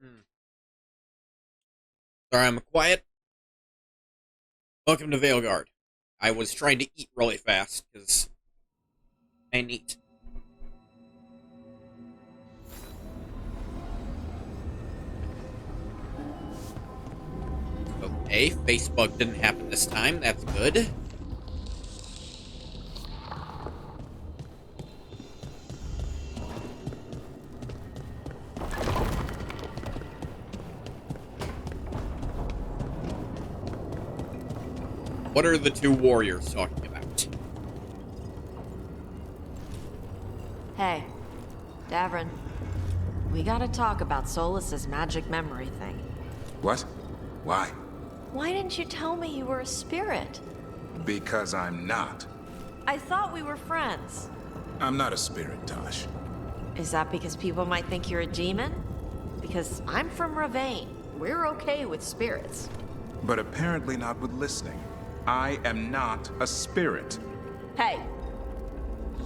Hmm. Sorry, I'm quiet. Welcome to VEILGUARD. I was trying to eat really fast, because I need. Okay, Facebook didn't happen this time, that's good. What are the two warriors talking about? Hey, Davrin. We gotta talk about Solus's magic memory thing. What? Why? Why didn't you tell me you were a spirit? Because I'm not. I thought we were friends. I'm not a spirit, Tosh. Is that because people might think you're a demon? Because I'm from Ravane. We're okay with spirits. But apparently not with listening. I am not a spirit. Hey,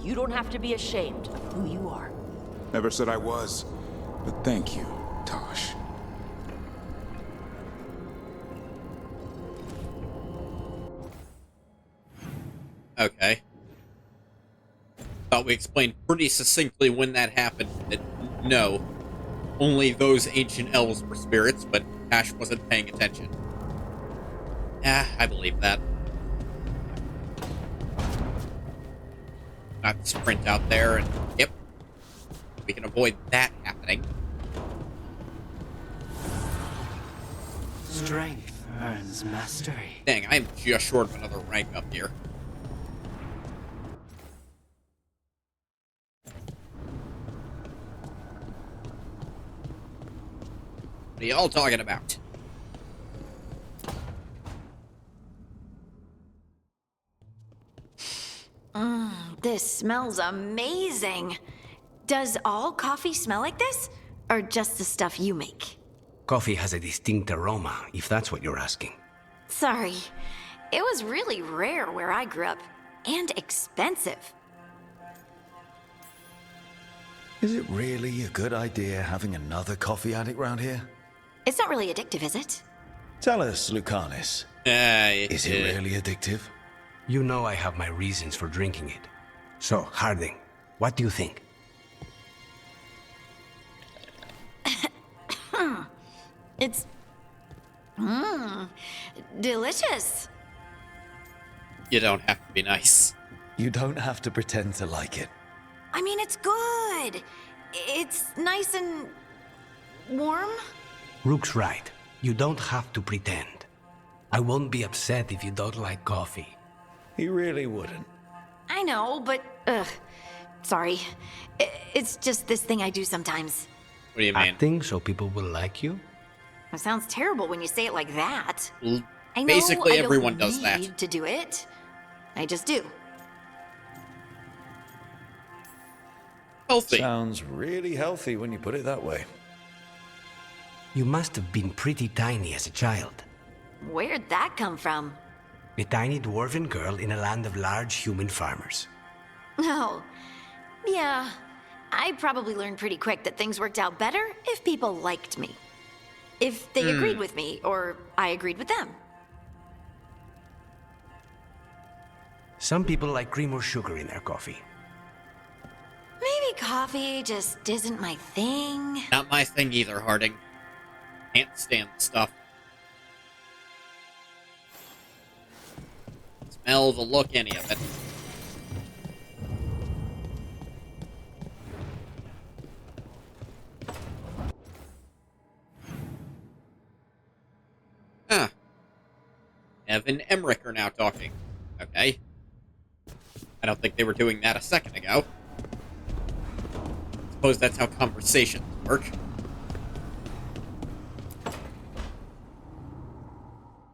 you don't have to be ashamed of who you are. Never said I was. But thank you, Tosh. Okay. Thought we explained pretty succinctly when that happened that no, only those ancient elves were spirits, but Ash wasn't paying attention. I believe that. Not sprint out there and, yep, we can avoid that happening. Strength earns mastery. Dang, I'm just short of another rank up here. What are y'all talking about? This smells amazing. Does all coffee smell like this? Or just the stuff you make? Coffee has a distinct aroma, if that's what you're asking. Sorry. It was really rare where I grew up. And expensive. Is it really a good idea having another coffee addict round here? It's not really addictive, is it? Tell us, Lucanus. Is it really addictive? You know I have my reasons for drinking it. So, Harding, what do you think? It's... delicious. You don't have to be nice. You don't have to pretend to like it. I mean, it's good. It's nice and... warm? Rook's right. You don't have to pretend. I won't be upset if you don't like coffee. He really wouldn't. I know, but... sorry. It's just this thing I do sometimes. What do you mean? Acting so people will like you? It sounds terrible when you say it like that. Well, I know basically, I don't everyone does that. need to do it. I just do. Healthy. Sounds really healthy when you put it that way. You must have been pretty tiny as a child. Where'd that come from? A tiny dwarven girl in a land of large human farmers. Oh, yeah. I probably learned pretty quick that things worked out better if people liked me. If they agreed with me, or I agreed with them. Some people like cream or sugar in their coffee. Maybe coffee just isn't my thing. Not my thing either, Harding. Can't stand the stuff. Smell, the look, any of it. Huh. Ev and Emmerich are now talking. Okay. I don't think they were doing that a second ago. Suppose that's how conversations work.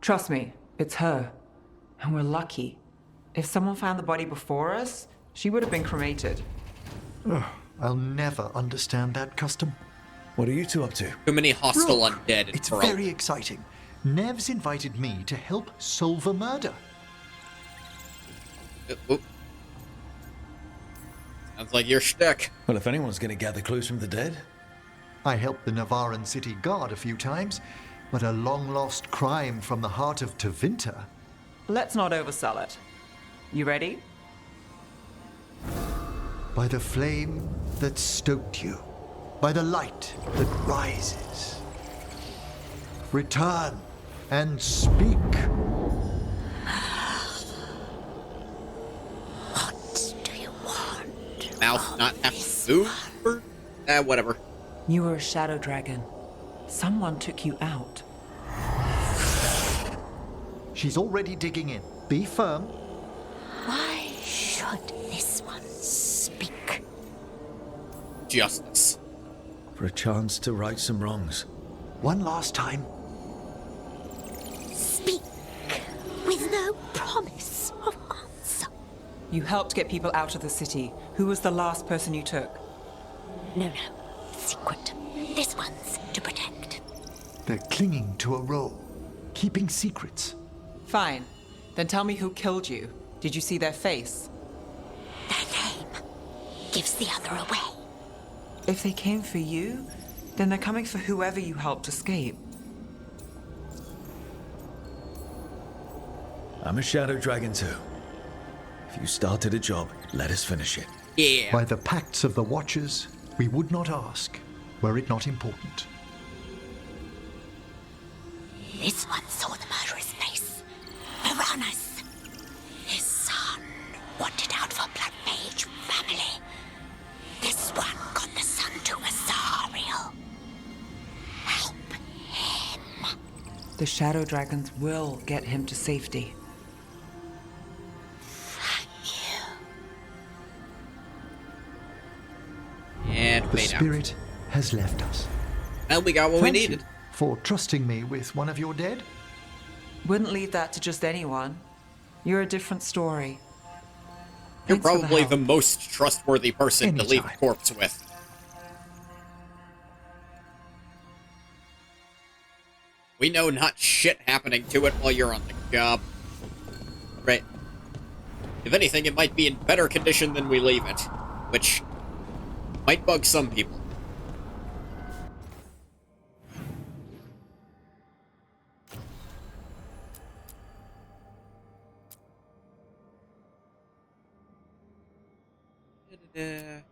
Trust me, it's her. And we're lucky. If someone found the body before us, she would have been cremated. Ugh, I'll never understand that custom. What are you two up to? Too many hostile Rook, undead in it's Pearl. very exciting. Nev's invited me to help solve a murder. Oop. Sounds like your shtick. Well, if anyone's going to gather clues from the dead, I helped the Navaran city guard a few times, but a long-lost crime from the heart of Tevinter. Let's not oversell it. You ready? By the flame that stoked you, by the light that rises. Return and speak. What do you want? Mouth not have food? Whatever. You were a shadow dragon. Someone took you out. She's already digging in. Be firm. Why should this one speak? Justice. For a chance to right some wrongs. One last time. Speak with no promise of answer. You helped get people out of the city. Who was the last person you took? No. Secret. This one's to protect. They're clinging to a role, keeping secrets. Fine. Then tell me who killed you. Did you see their face? Their name gives the other away. If they came for you, then they're coming for whoever you helped escape. I'm a shadow dragon too. If you started a job, let us finish it. Yeah. By the pacts of the Watchers, we would not ask, were it not important. This one saw the murderer's face. Piranhas. His son wanted out for Blood Mage family. This one got the son to Asariel. Help him. The shadow dragons will get him to safety. And The fade out. spirit has left us. Well, we got what we Thank you needed. for trusting me with one of your dead. Wouldn't leave that to just anyone. You're a different story. You're Thanks for probably help. the most trustworthy person to leave a Anytime. corpse with. We know not shit happening to it while you're on the job. Right. If anything, it might be in better condition than we leave it. Which might bug some people. Da-da-da.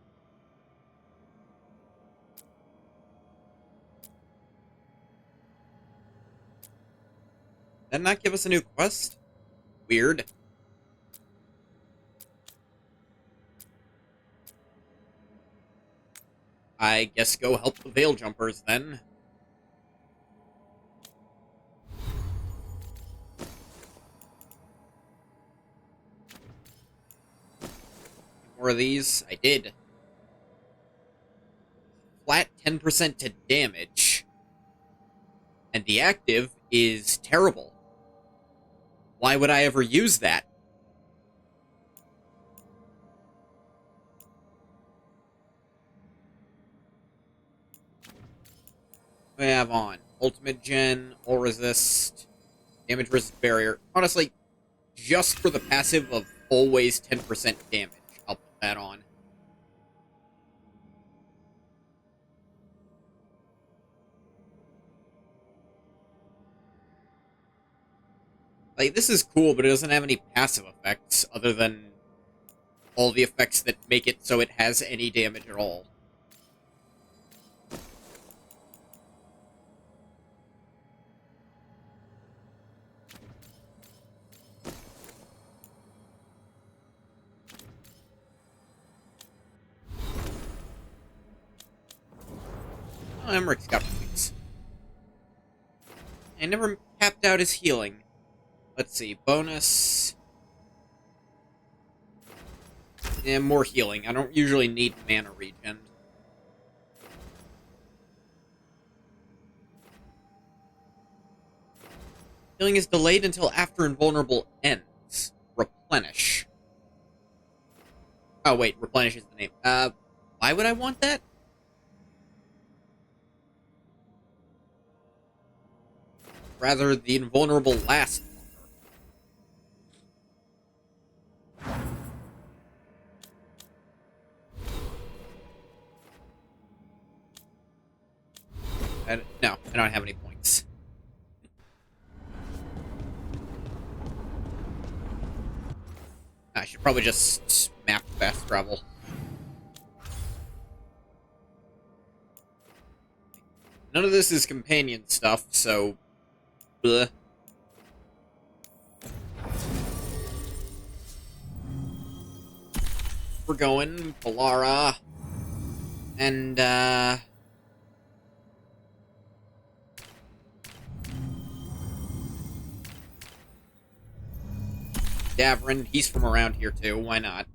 Did not give us a new quest? Weird. I guess go help the Veil Jumpers then. More of these? I did. Flat 10% to damage. And the active is terrible. Why would I ever use that? We have on Ultimate Gen, Hull Resist, Damage Resist Barrier. Honestly, just for the passive of always 10% damage, I'll put that on. Like, this is cool, but it doesn't have any passive effects other than all the effects that make it so it has any damage at all. Oh, Emmerich's got points. I never tapped out his healing. Let's see, bonus. Yeah, more healing. I don't usually need mana regen. Healing is delayed until after Invulnerable ends. Replenish. Oh, wait, Replenish is the name. Why would I want that? Rather, the Invulnerable lasts longer. should probably just map fast travel. None of this is companion stuff, so... bleh. We're going, Polara, and, Davrin, he's from around here too, why not?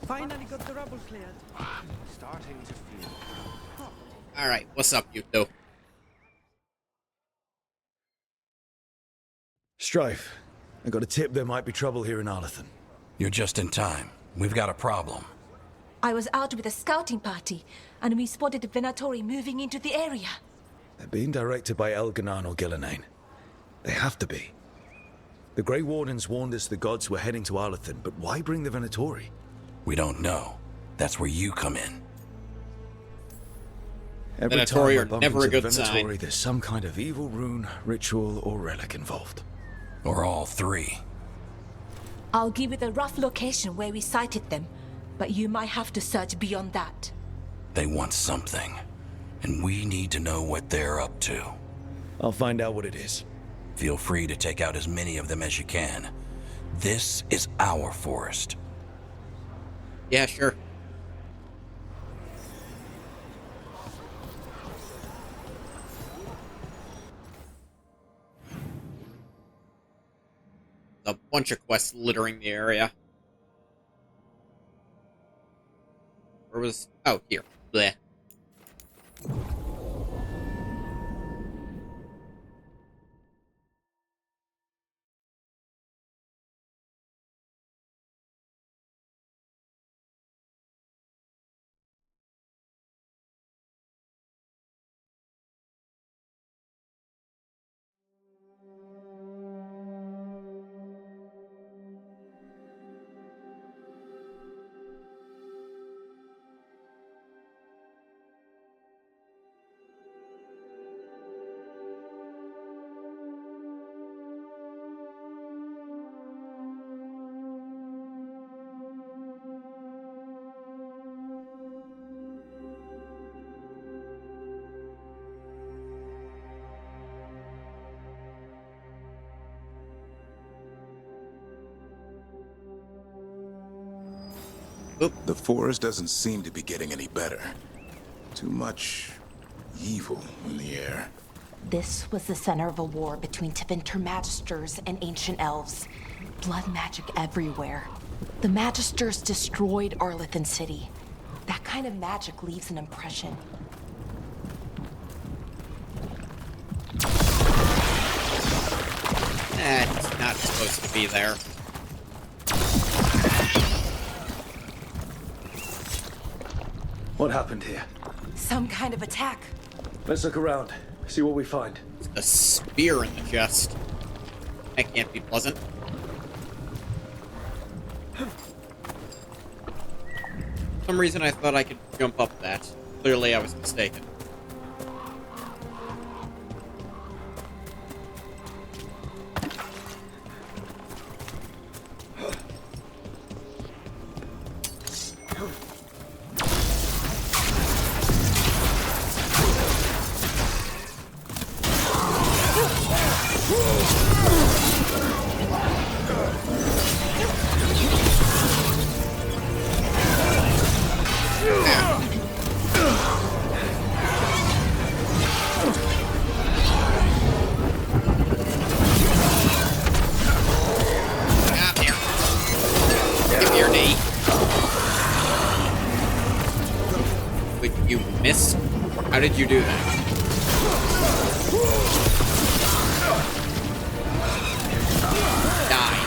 Finally got the rubble cleared. Starting to feel. Alright, what's up, you two? Strife, I got a tip there might be trouble here in Arlethan. You're just in time. We've got a problem. I was out with a scouting party, and we spotted the Venatori moving into the area. They're being directed by Elganan or Gillenane. They have to be. The Grey Wardens warned us the gods were heading to Arlethan, but why bring the Venatori? We don't know. That's where you come in. Every Venatori time I are bump never into a the good sign. Venatori, there's some kind of evil rune, ritual, or relic involved. Or all three. I'll give you the rough location where we sighted them, but you might have to search beyond that. They want something. And we need to know what they're up to. I'll find out what it is. Feel free to take out as many of them as you can. This is our forest. Yeah, sure. A bunch of quests littering the area. Where was... oh, here. Bleh. The forest doesn't seem to be getting any better. Too much evil in the air. This was the center of a war between Tevinter Magisters and ancient elves. Blood magic everywhere. The Magisters destroyed Arlethan City. That kind of magic leaves an impression. It's not supposed to be there. What happened here? Some kind of attack. Let's look around, see what we find. A spear in the chest. That can't be pleasant. For some reason I thought I could jump up that. Clearly I was mistaken. Wait, you missed? How did you do that? Die.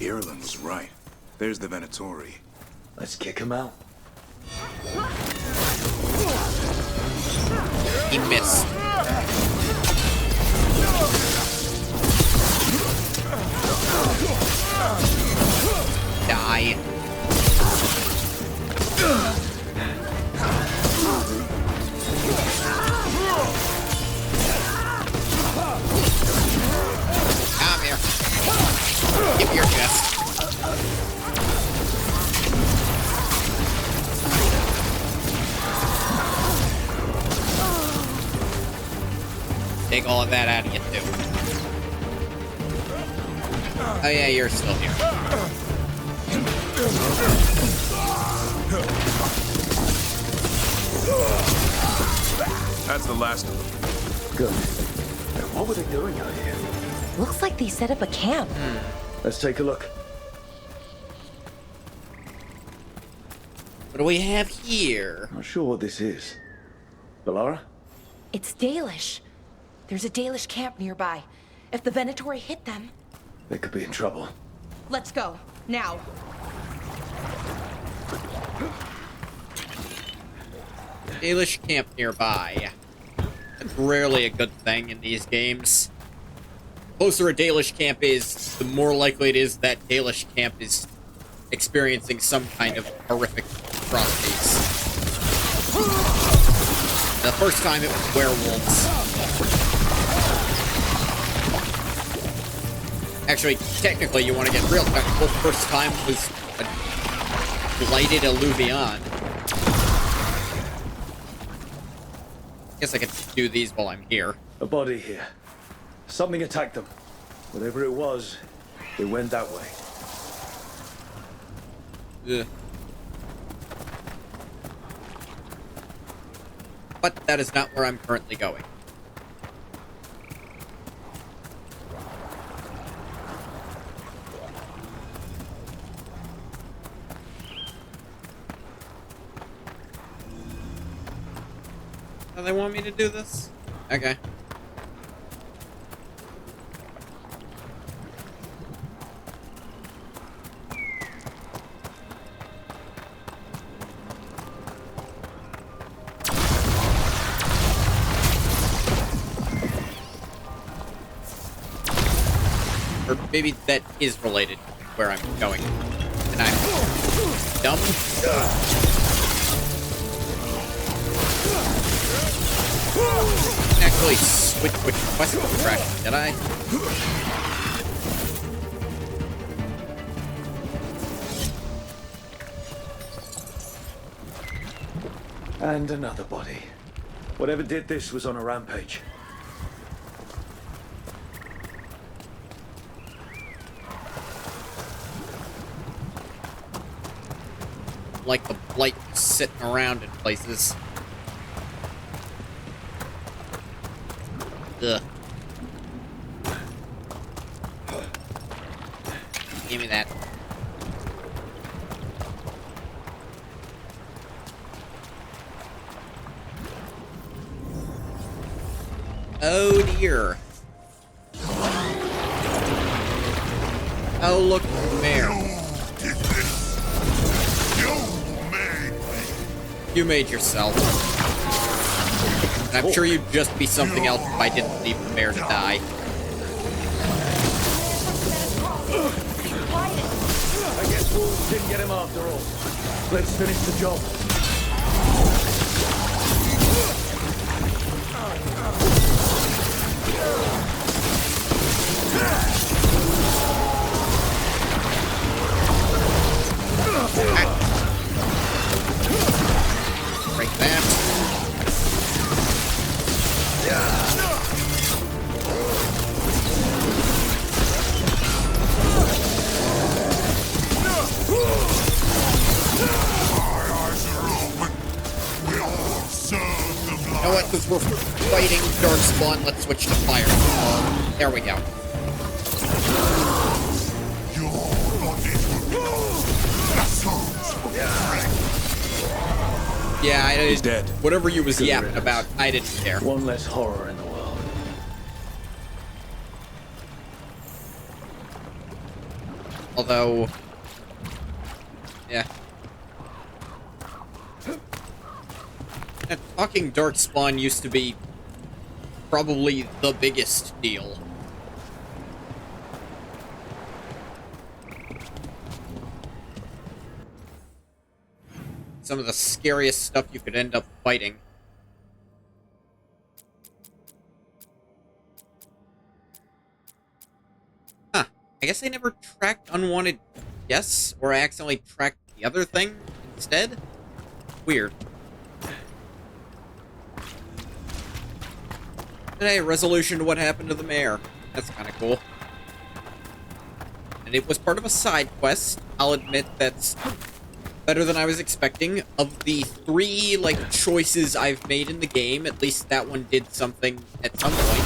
Ireland was right. There's the Venatori. Let's kick him out. He missed. Die. Come here. Give me your chest. Take all of that out of you, too. Oh yeah, you're still here. That's the last of them. Good. What were they doing out here? Looks like they set up a camp. Let's take a look. What do we have here? Not sure what this is. Bellara? It's Dalish. There's a Dalish camp nearby. If the Venatori hit them... They could be in trouble. Let's go. Now. Dalish camp nearby. That's rarely a good thing in these games. The closer a Dalish camp is, the more likely it is that Dalish camp is experiencing some kind of horrific atrocities. The first time it was werewolves. Actually, technically, you want to get real technical. First time was a blighted Illuvion. Guess I could do these while I'm here. A body here. Something attacked them. Whatever it was, it went that way. Ugh. But that is not where I'm currently going. Oh, they want me to do this? Okay. Or maybe that is related to where I'm going. And I'm dumb? Actually, switch quest track, did I? And another body. Whatever did this was on a rampage. Like the blight sitting around in places. Ugh. Give me that. Oh dear. Oh look, Mare. You made yourself. And I'm sure you'd just be something else if I didn't leave the bear to die. I guess wolves didn't get him after all. Let's finish the job. Break that. we're fighting Darkspawn, let's switch to fire. There we go. Yeah, He's dead. Whatever you was yapping about, I didn't care. One less horror in the world. Although, yeah. That fucking Darkspawn used to be probably the biggest deal. Some of the scariest stuff you could end up fighting. Huh. I guess I never tracked unwanted guests, or I accidentally tracked the other thing instead? Weird. Today, resolution to what happened to the mayor. That's kind of cool. And it was part of a side quest. I'll admit that's better than I was expecting. Of the 3, like, choices I've made in the game, at least that one did something at some point.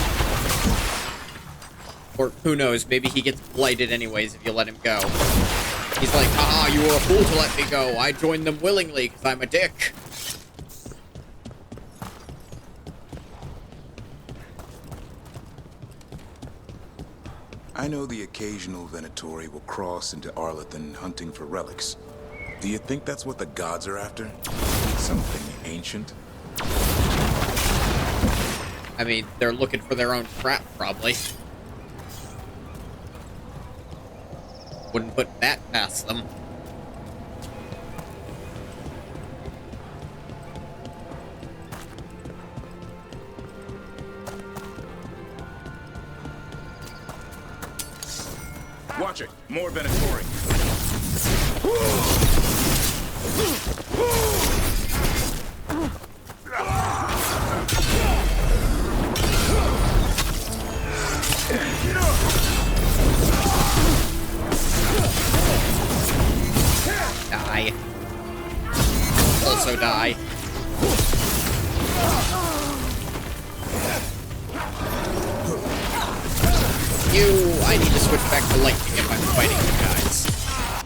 Or, who knows, maybe he gets blighted anyways if you let him go. He's like, haha, you were a fool to let me go. I joined them willingly, because I'm a dick. I know the occasional Venatori will cross into Arlothan hunting for relics. Do you think that's what the gods are after? Something ancient? I mean, they're looking for their own crap, probably. Wouldn't put that past them. Watch it! More Venatori! Die. Also die. I need to switch back to lightning if I'm fighting you guys.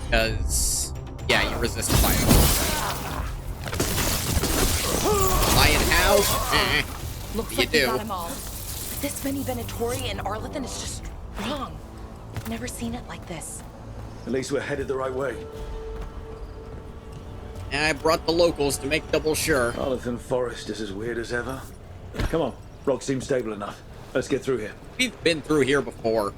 Because, yeah, you resist fire. Lion how? Looks you like we do. got them all. But this many Venatori and Arlothan is just wrong. Never seen it like this. At least we're headed the right way. And I brought the locals to make double sure. Arlothan Forest is as weird as ever. Come on, rock seems stable enough. Let's get through here. We've been through here before.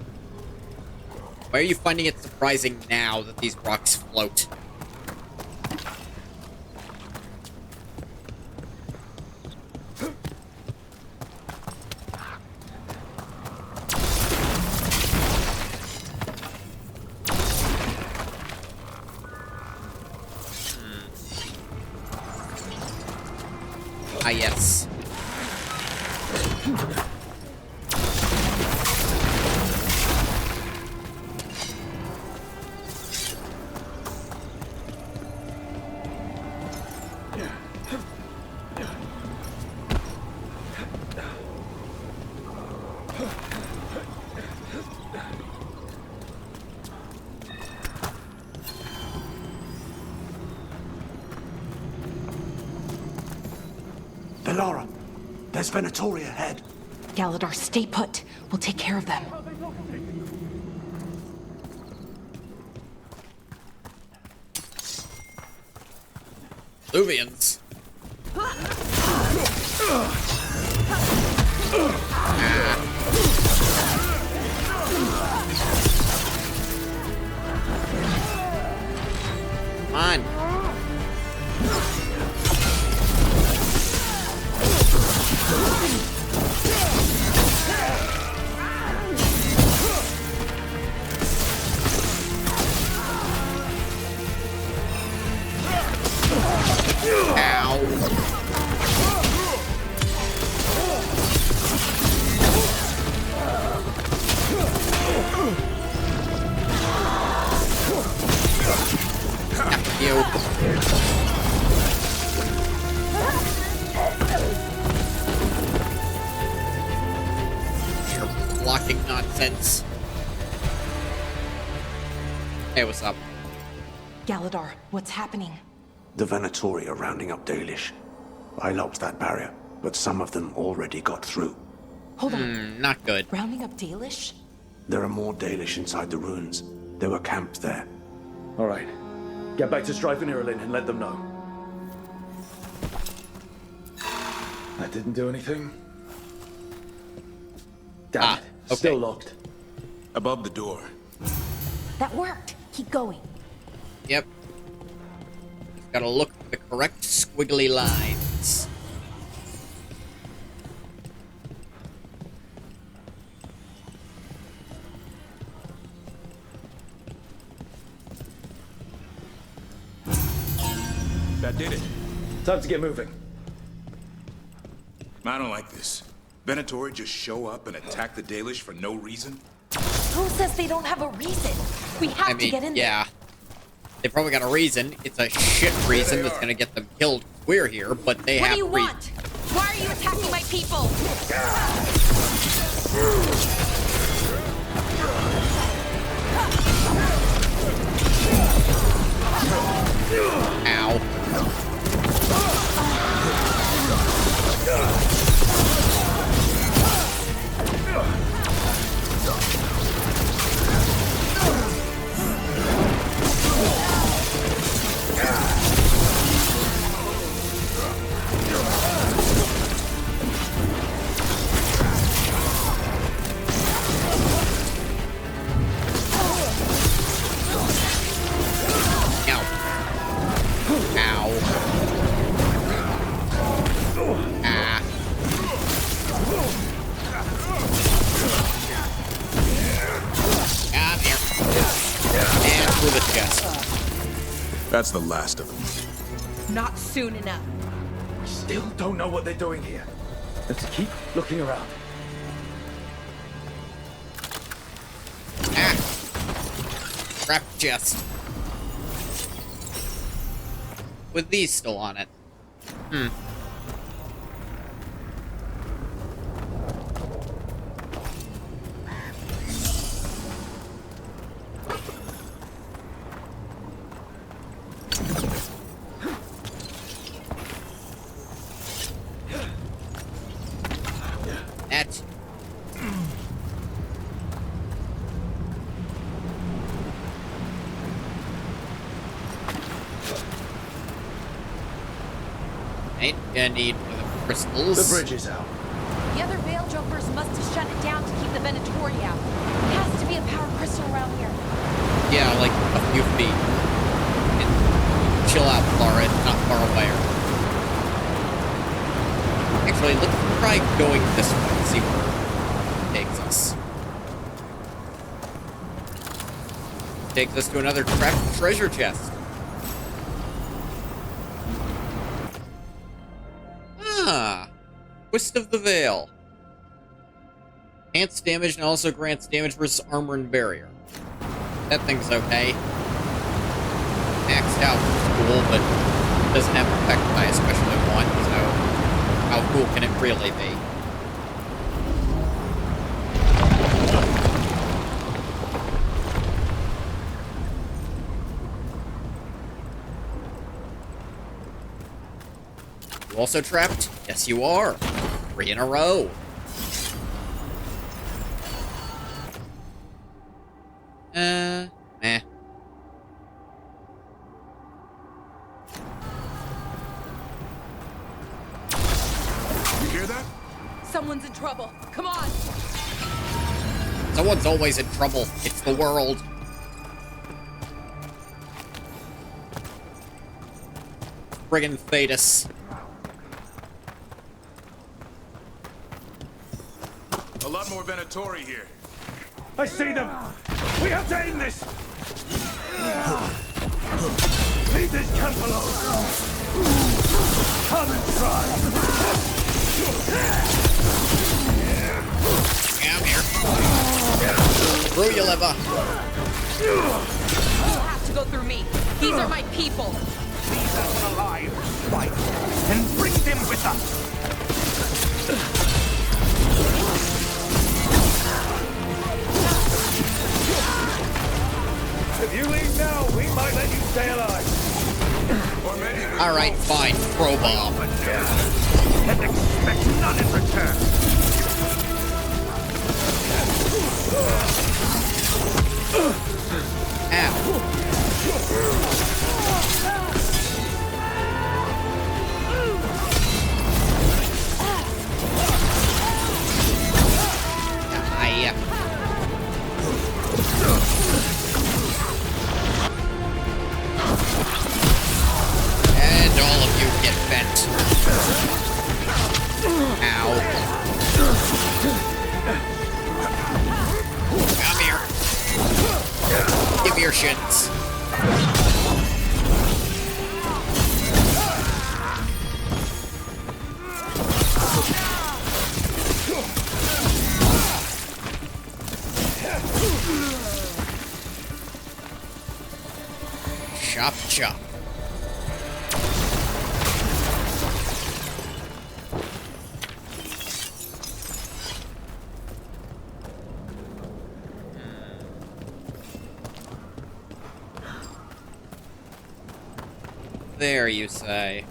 Why are you finding it surprising now that these rocks float? Ah, yes. Bellara, there's Venatori ahead. Galadar, stay put. We'll take care of them. Luvians. Come on. fucking nonsense. Hey, what's up? Galadar, what's happening? The Venatori are rounding up Dalish. I locked that barrier, but some of them already got through. Hold on. Not good. Rounding up Dalish? There are more Dalish inside the ruins. They were camped there. All right. Get back to Strife and Irulan and let them know. That didn't do anything. Damn it. Okay. Still locked. Above the door. That worked. Keep going. Yep. Just gotta look for the correct squiggly lines. That did it. Time to get moving. I don't like this. Venatori just show up and attack the Dalish for no reason? Who says they don't have a reason? We have to get in yeah. They probably got a reason. It's a shit reason that's gonna get them killed. We're here, but they have. What do you want? Why are you attacking my people? Ow. That's the last of them. Not soon enough. Still don't know what they're doing here. Let's keep looking around. Trap chest. With these still on it. That. Ain't gonna need one of the crystals. The bridge is out. The other Veil Jumpers must have shut it down to keep the Venatori out. There has to be a power crystal around here. Yeah, like a few feet. And chill out, Clara. It's not far away. Actually, let's try going this way and see where it takes us. Takes us to another trapped treasure chest. Twist of the Veil. Enhanced damage and also grants damage versus armor and barrier. That thing's okay. Maxed out is cool, but doesn't have effect by especially one, so how cool can it really be? You also trapped? Yes, you are. 3 in a row. Eh. You hear that? Someone's in trouble. Come on. Someone's always in trouble. It's the world. Friggin' Thetis. A lot more Venatori here. I see them! We have to end this! Leave this camp alone! Come and try! Yeah, I'm here. Through you, Leva. You'll have to go through me. These are my people. Leave us alive, fight, and bring them with us! If you leave now, we might let you stay alive. Alright, fine. Throw bomb. And expect none in return. And all of you get bent. Ow. Come here. Give me your shits. Chop, chop. There, you say.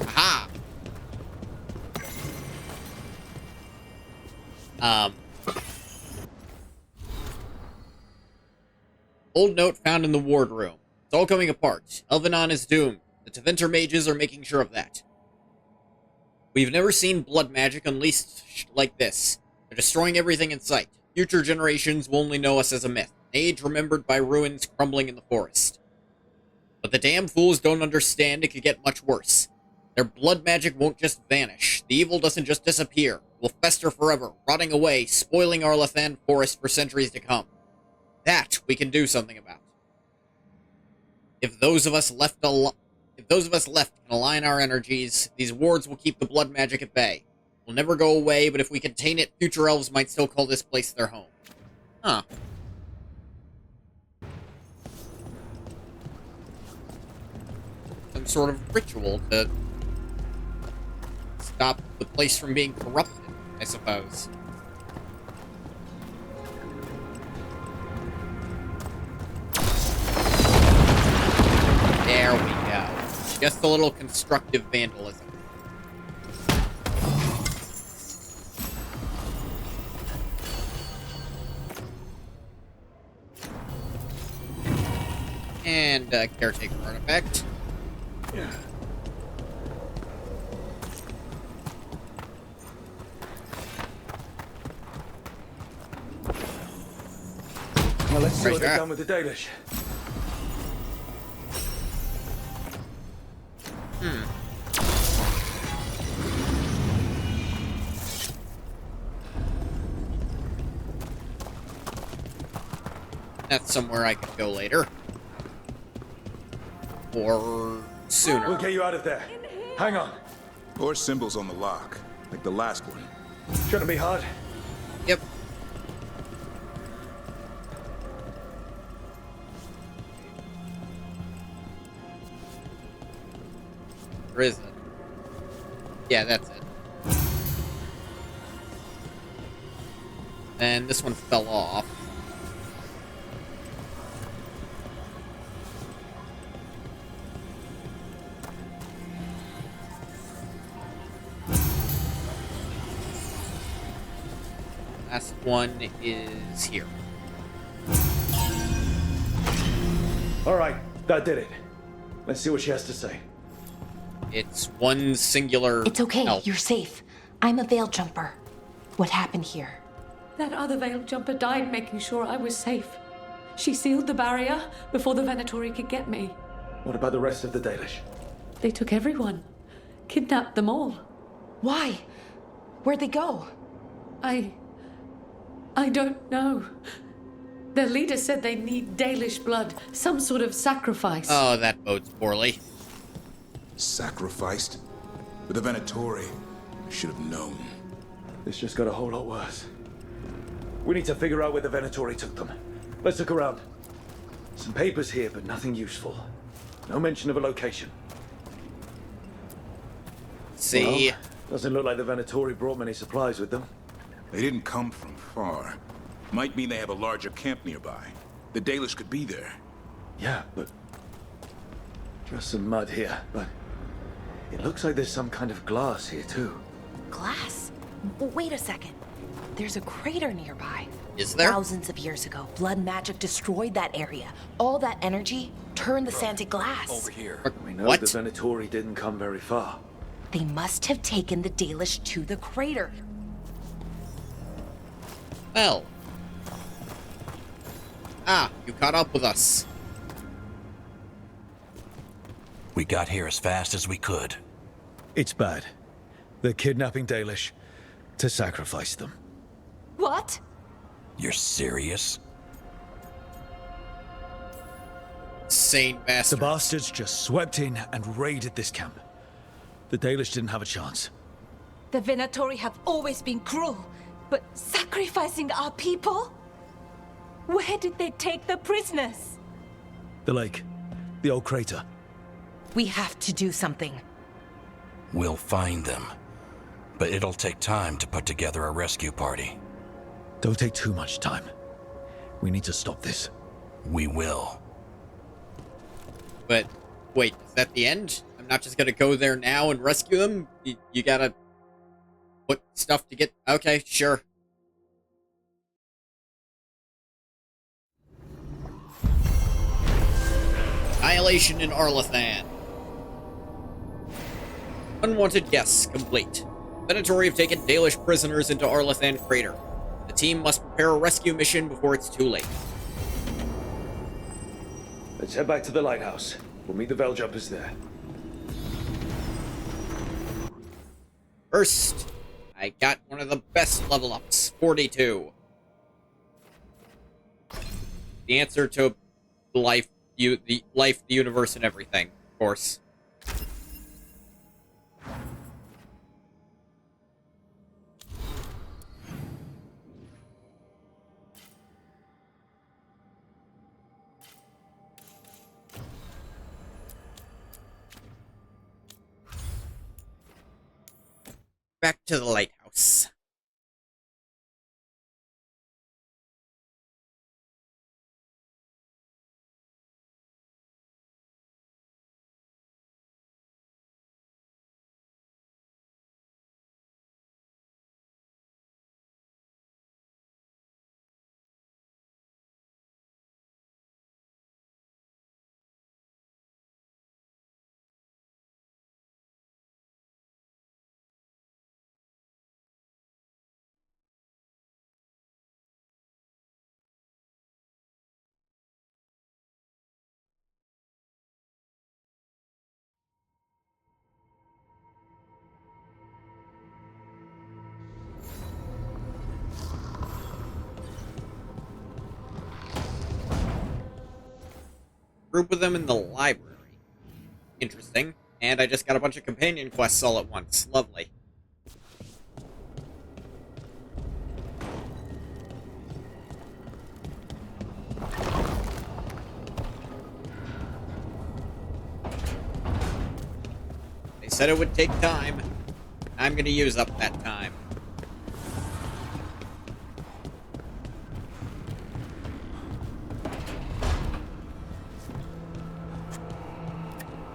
Aha! Old note found in the ward room. It's all coming apart. Elvenon is doomed. The Teventer mages are making sure of that. We've never seen blood magic unleashed like this. They're destroying everything in sight. Future generations will only know us as a myth. An age remembered by ruins crumbling in the forest. But the damn fools don't understand it could get much worse. Their blood magic won't just vanish. The evil doesn't just disappear. It will fester forever, rotting away, spoiling Arlathan forest for centuries to come. That we can do something about. If those of us left can align our energies, these wards will keep the blood magic at bay. It will never go away, but if we contain it, future elves might still call this place their home. Huh. Some sort of ritual to stop the place from being corrupted, I suppose. There we go. Just a little constructive vandalism. And caretaker artifact. Yeah. Well, let's see what they've done with the Dalish. That's somewhere I could go later. Or sooner. We'll get you out of there. Hang on. Or symbols on the lock, like the last one. Shouldn't be hard. Yep. Where is it? Yeah, that's it. And this one fell off. Last one is here. All right, that did it. Let's see what she has to say. It's one singular. It's okay, elf. you're safe. I'm a veil jumper. What happened here? That other veil jumper died making sure I was safe. She sealed the barrier before the Venatori could get me. What about the rest of the Dalish? They took everyone. Kidnapped them all. Why? Where'd they go? I don't know. Their leader said they need Dalish blood, some sort of sacrifice. Oh, that bodes poorly. Sacrificed? With the Venatori, I should have known. This just got a whole lot worse. We need to figure out where the Venatori took them. Let's look around. Some papers here, but nothing useful. No mention of a location. See? Well, doesn't look like the Venatori brought many supplies with them. They didn't come from far. Might mean they have a larger camp nearby. The Dalish could be there. Yeah, but... just some mud here, but... it looks like there's some kind of glass here, too. Glass? Wait a second. There's a crater nearby. Is there? Thousands of years ago, blood magic destroyed that area. All that energy turned the sand to glass. Over here. We know What? the Venatori didn't come very far. They must have taken the Dalish to the crater. Well. Ah, you caught up with us. We got here as fast as we could. It's bad. They're kidnapping Dalish to sacrifice them. What? You're serious? Insane The bastard. bastards just swept in and raided this camp. The Dalish didn't have a chance. The Venatori have always been cruel, but sacrificing our people? Where did they take the prisoners? The lake. The old crater. We have to do something. We'll find them. But it'll take time to put together a rescue party. Don't take too much time. We need to stop this. We will. But, wait, is that the end? I'm not just gonna go there now and rescue them? You gotta put stuff to get... Okay, sure. Annihilation in Arlathan. Unwanted guests complete. Venatori have taken Dalish prisoners into Arlathan Crater. The team must prepare a rescue mission before it's too late. Let's head back to the lighthouse. We'll meet the Veiljumpers there. First, I got one of the best level ups, 42. The answer to life, the universe, and everything, of course. Back to the lighthouse. Group of them in the library. Interesting. And I just got a bunch of companion quests all at once. Lovely. They said it would take time. I'm gonna use up that time.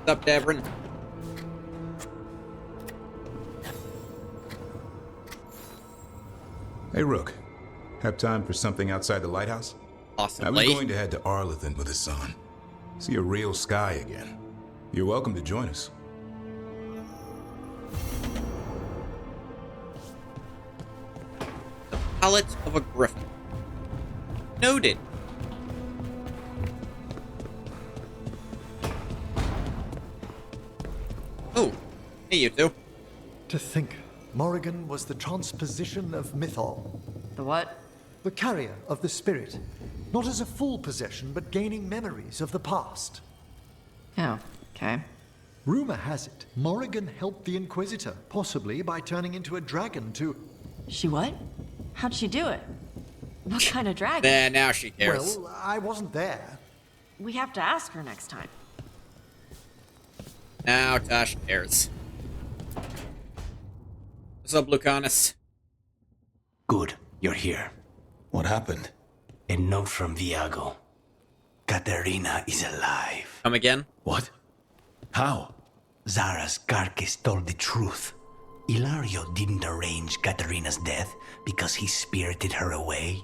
What's up, Devrin? Hey, Rook. Have time for something outside the lighthouse? Possibly. I was going to head to Arlathan with the sun. See a real sky again. You're welcome to join us. The palate of a griffin. Noted. Oh, hey you two. To think, Morrigan was the transposition of Mythol. The what? The carrier of the spirit. Not as a full possession, but gaining memories of the past. Oh, okay. Rumor has it, Morrigan helped the Inquisitor, possibly by turning into a dragon to... She what? How'd she do it? What kind of dragon? Now she cares. Well, I wasn't there. We have to ask her next time. Now Tosh cares. What's up, Lucanus? Good, you're here. What happened? A note from Viago. Katerina is alive. Come again? What? How? Zara's carcass told the truth. Ilario didn't arrange Katerina's death because he spirited her away.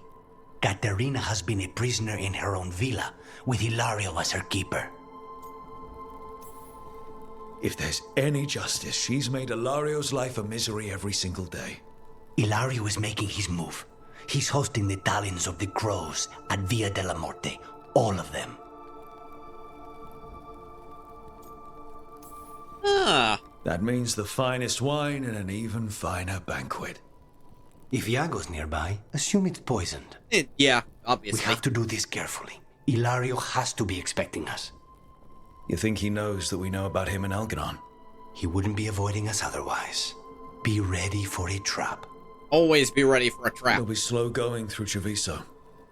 Katerina has been a prisoner in her own villa, with Ilario as her keeper. If there's any justice, she's made Ilario's life a misery every single day. Ilario is making his move. He's hosting the talons of the crows at Via della Morte. All of them. Ah. That means the finest wine and an even finer banquet. If Iago's nearby, assume it's poisoned. Yeah, obviously. We have to do this carefully. Ilario has to be expecting us. You think he knows that we know about him and Algernon? He wouldn't be avoiding us otherwise. Be ready for a trap. Always be ready for a trap. He'll be slow going through Treviso.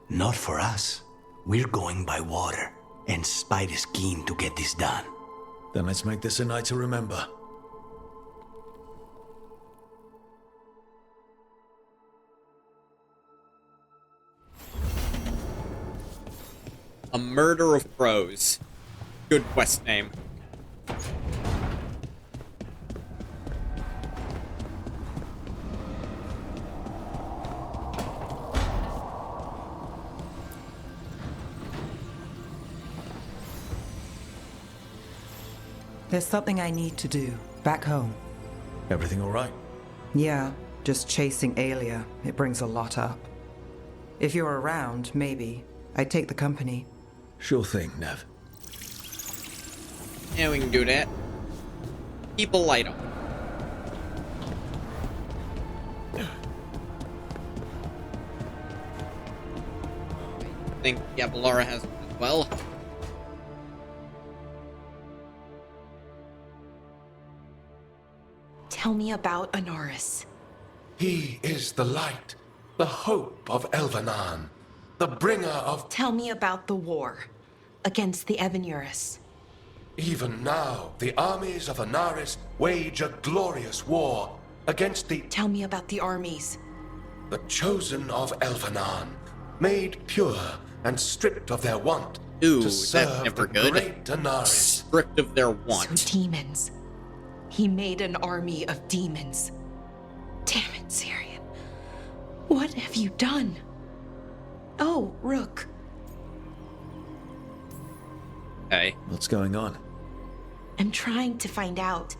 Not for us. We're going by water, and Spite is keen to get this done. Then let's make this a night to remember. A Murder of Crows. Good quest name. There's something I need to do back home. Everything all right? Yeah, just chasing Aelia. It brings a lot up. If you're around, maybe. I'd take the company. Sure thing, Nev. Yeah, we can do that. Keep a light on. I think Gabalara has one as well. Tell me about Anaris. He is the light, the hope of Elvenan, the bringer of... Tell me about the war against the Evenuris. Even now, the armies of Anaris wage a glorious war against the... Tell me about the armies. The chosen of Elvenan, made pure and stripped of their want Ooh, to serve that's never the good. great Anaris. Stripped of their want. So demons. He made an army of demons. Damn it, Syrian. What have you done? Oh, Rook. Hey. What's going on? I'm trying to find out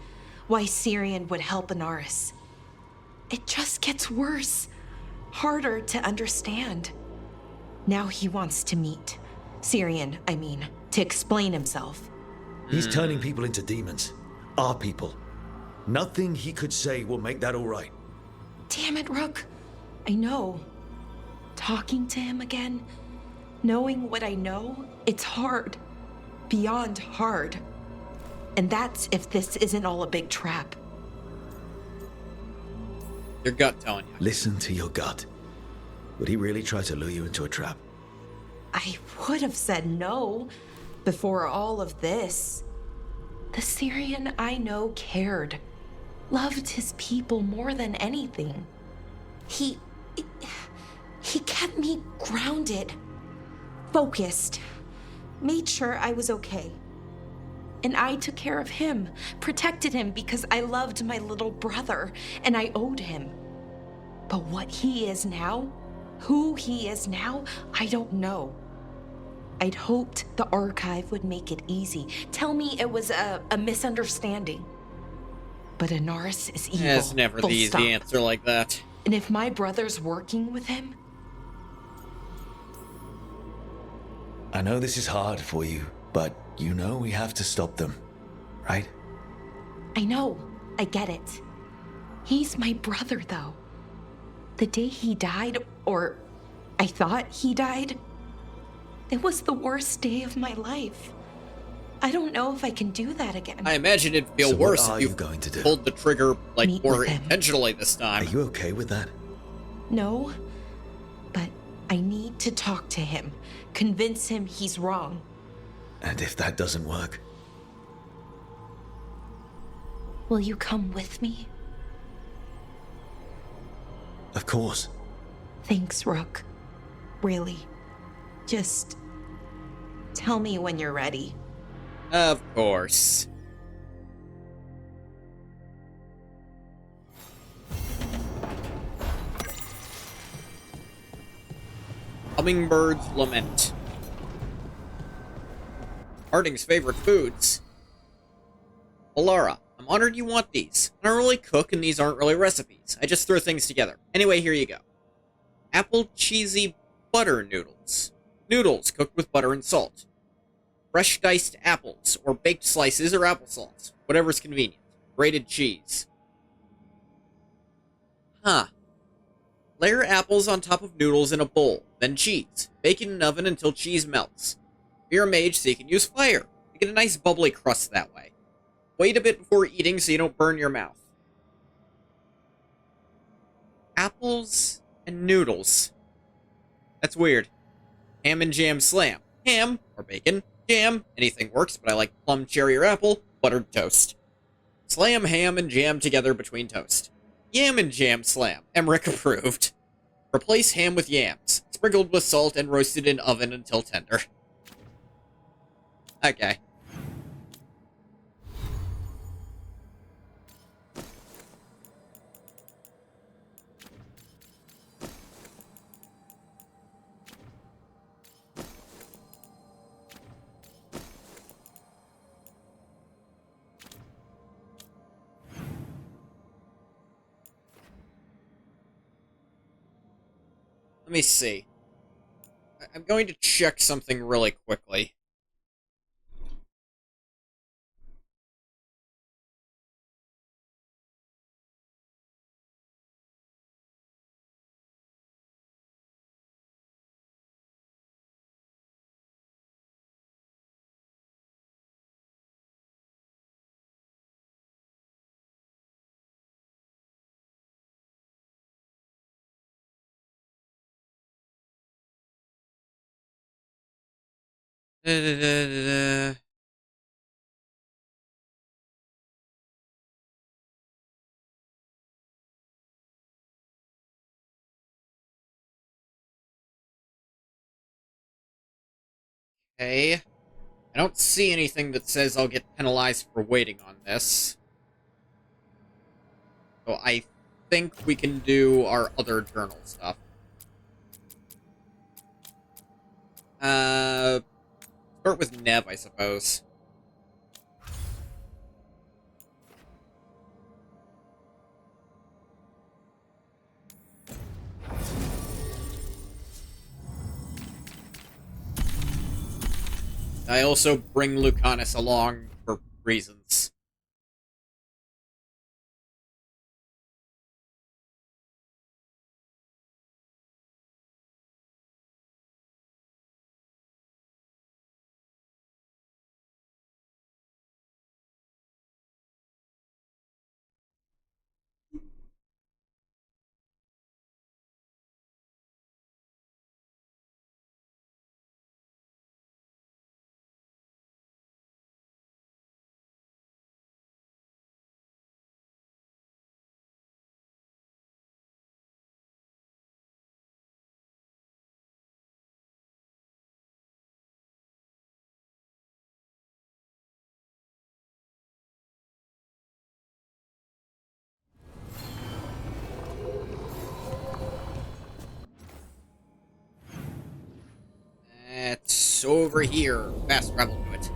why Syrian would help Anaris. It just gets worse. Harder to understand. Now he wants to meet. Syrian, I mean, to explain himself. He's turning people into demons. Our people. Nothing he could say will make that all right. Damn it, Rook. I know. Talking to him again, knowing what I know, it's hard. Beyond hard. And that's if this isn't all a big trap. Your gut telling you. Listen to your gut. Would he really try to lure you into a trap? I would have said no before all of this. The Syrian I know cared. Loved his people more than anything. He kept me grounded. Focused. Made sure I was okay. And I took care of him, protected him because I loved my little brother and I owed him. But what he is now, who he is now, I don't know. I'd hoped the archive would make it easy. Tell me it was a misunderstanding. But Anaris is evil. It's never the easy answer like that. And if my brother's working with him... I know this is hard for you, but you know we have to stop them, right? I know. I get it. He's my brother, though. The day he died, or I thought he died, it was the worst day of my life. I don't know if I can do that again. I imagine it'd feel worse if you going to do? pulled the trigger, like, Meet more with him. intentionally this time. Are you okay with that? No, but I need to talk to him. Convince him he's wrong. And if that doesn't work? Will you come with me? Of course. Thanks, Rook. Really. Just tell me when you're ready. Of course. Hummingbird's Lament. Harding's favorite foods. Alara, I'm honored you want these. I don't really cook, and these aren't really recipes. I just throw things together. Anyway, here you go. Apple cheesy butter noodles. Noodles cooked with butter and salt. Fresh diced apples, or baked slices, or applesauce. Whatever's convenient. Grated cheese. Huh. Layer apples on top of noodles in a bowl, then cheese. Bake in an oven until cheese melts. You're a mage, so you can use fire. You get a nice bubbly crust that way. Wait a bit before eating so you don't burn your mouth. Apples and noodles. That's weird. Ham and jam slam. Ham, or bacon, jam, anything works, but I like plum, cherry, or apple, buttered toast. Slam ham and jam together between toast. Yam and jam slam. Emmerich approved. Replace ham with yams, sprinkled with salt and roasted in oven until tender. Okay. Let me see. I'm going to check something really quickly. Okay. I don't see anything that says I'll get penalized for waiting on this. So I think we can do our other journal stuff. Start with Nev, I suppose. I also bring Lucanus along for reasons. It's over here. Fast travel to it.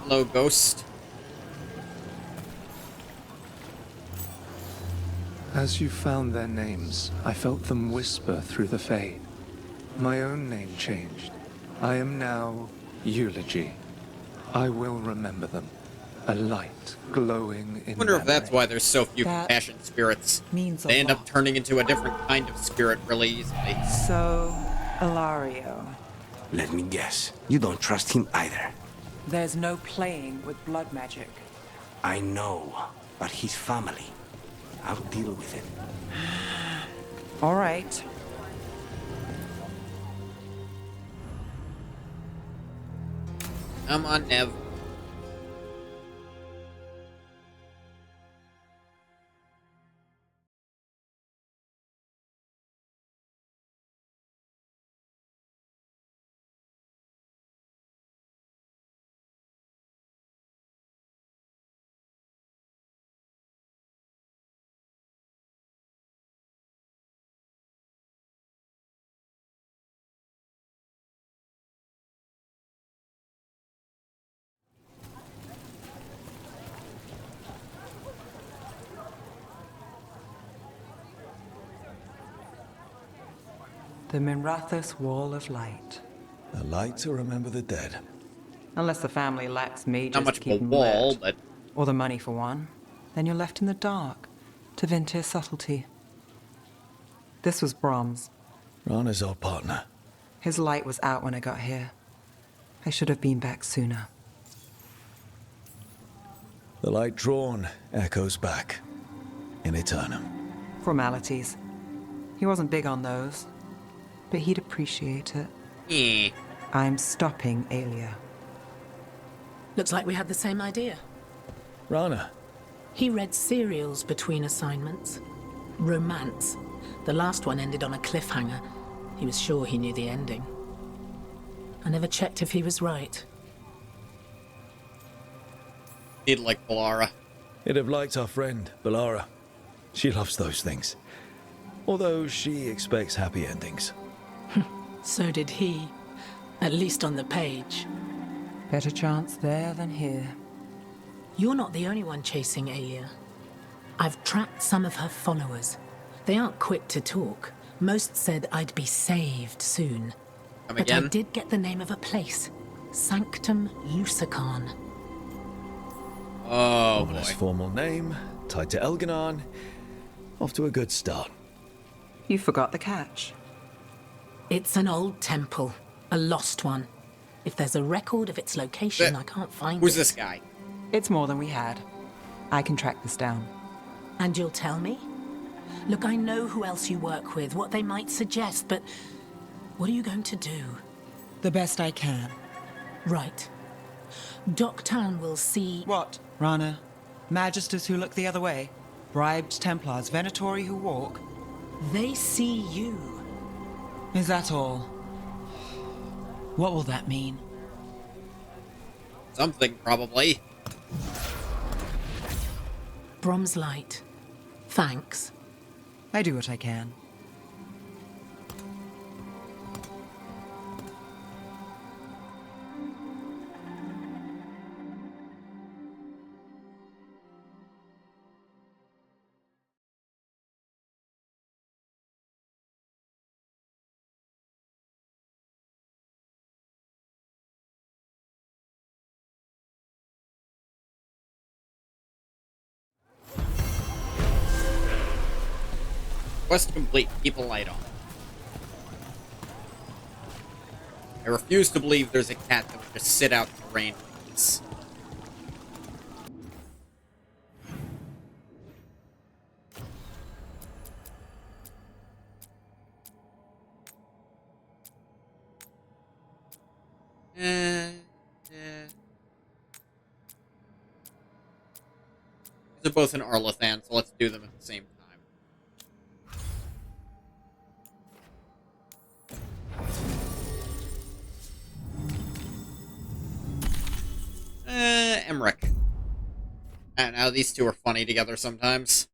Hello, Ghost. As you found their names, I felt them whisper through the fade. My own name changed. I am now Eulogy. I will remember them, A light glowing in I wonder if that's memory. why there's so few That compassion spirits. means a They end up lot. turning into a different kind of spirit really easily. So, Ilario, Let me guess. You don't trust him either. there's no playing with blood magic. I know, but his family. I'll deal with it. All right. Come on, Nev. The Minrathous Wall of Light. A light to remember the dead. Unless the family lacks mages Not much to of keep a them wall, lit, but or the money for one, then you're left in the dark to Ventir's subtlety. This was Brahms. Rana's old partner. His light was out when I got here. I should have been back sooner. The light drawn echoes back in Eternum. Formalities. He wasn't big on those, but he'd appreciate it. eh. I'm stopping Aelia. Looks like we had the same idea. Rana. He read serials between assignments. Romance. The last one ended on a cliffhanger. He was sure he knew the ending. I never checked if he was right. He'd like Polara. He'd have liked our friend, Balara. She loves those things. Although she expects happy endings. So did he. At least on the page. Better chance there than here. You're not the only one chasing Aelia. I've tracked some of her followers. They aren't quick to talk. Most said I'd be saved soon. Come But again? I did get the name of a place. Sanctum Lucican. Oh, Ominous boy. formal name, tied to Elganon. Off to a good start. You forgot the catch. It's an old temple. A lost one. If there's a record of its location, I can't find Who's it. this guy? It's more than we had. I can track this down. And you'll tell me? Look, I know who else you work with, what they might suggest, but what are you going to do? The best I can. Right. Docktown will see... What, Rana? Magisters who look the other way? Bribed Templars, Venatori who walk? They see you. Is that all? What will that mean? Something, probably. Brom's light. Thanks. I do what I can. Quest complete. Keep a light on. I refuse to believe there's a cat that would just sit out in the rain like this. These are both in Arlathan, so let's do them at the same time. Emmerich. I don't know, these two are funny together sometimes.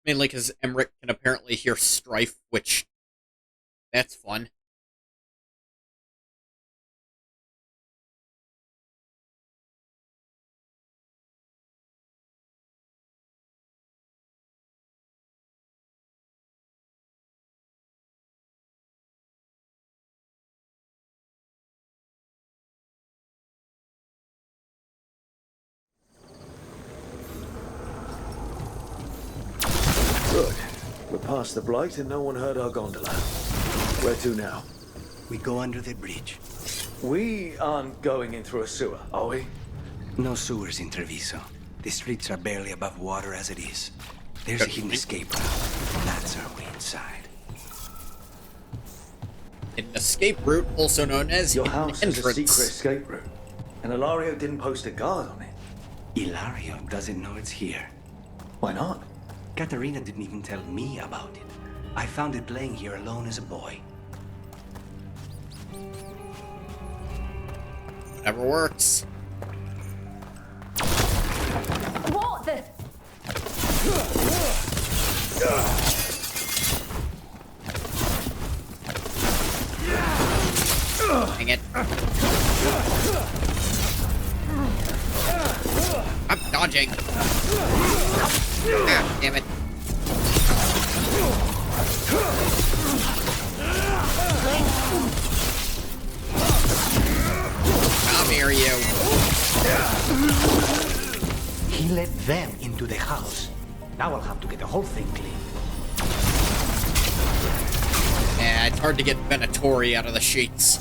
Mainly because Emmerich can apparently hear strife, which... that's fun. got past the Blight and no one heard our gondola. Where to now? We go under the bridge. We aren't going in through a sewer, are we? No sewers in Treviso. The streets are barely above water as it is. There's a hidden escape route. That's our way inside. An escape route, also known as Your an house has a entrance. secret escape route, and Ilario didn't post a guard on it. Ilario doesn't know it's here. Why not? Katerina didn't even tell me about it. I found it playing here alone as a boy. Whatever works. What the? Dang it. I'm dodging. Ah, damn it. Come here, you. He let them into the house. Now I'll have to get the whole thing clean. Yeah, it's hard to get Venatori out of the sheets.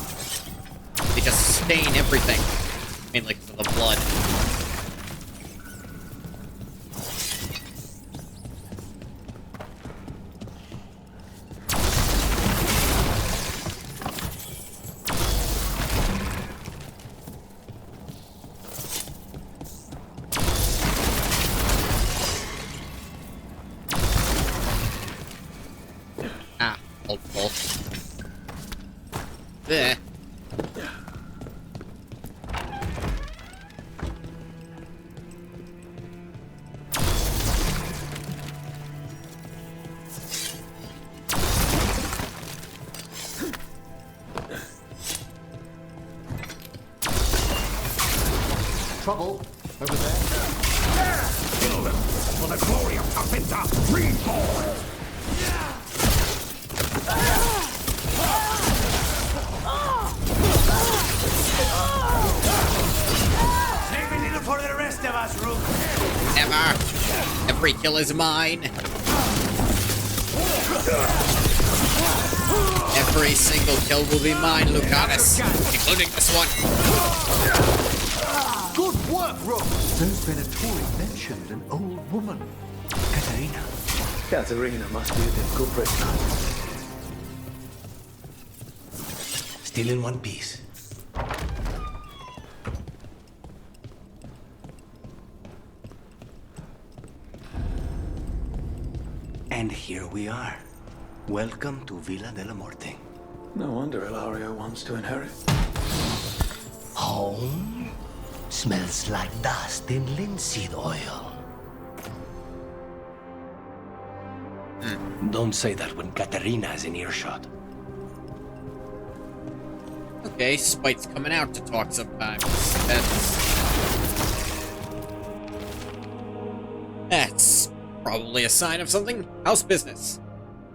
They just stain everything. Mainly because of the blood. Ah, helpful. There. Trouble over there. Kill them for the glory of Kapinta Reborn! Save a little for the rest of us, Rook. Never. Every kill is mine. Every single kill will be mine, Lucanus. Including this one. Good work, Rook. Those Venatori mentioned an old woman. Katerina. Katerina must be a difficult prisoner. Still in one piece. And here we are. Welcome to Villa della Morte. No wonder Ilario wants to inherit. Home? Smells like dust and linseed oil. Don't say that when Katerina is in earshot. Okay, Spite's coming out to talk sometimes. That's probably a sign of something. House business.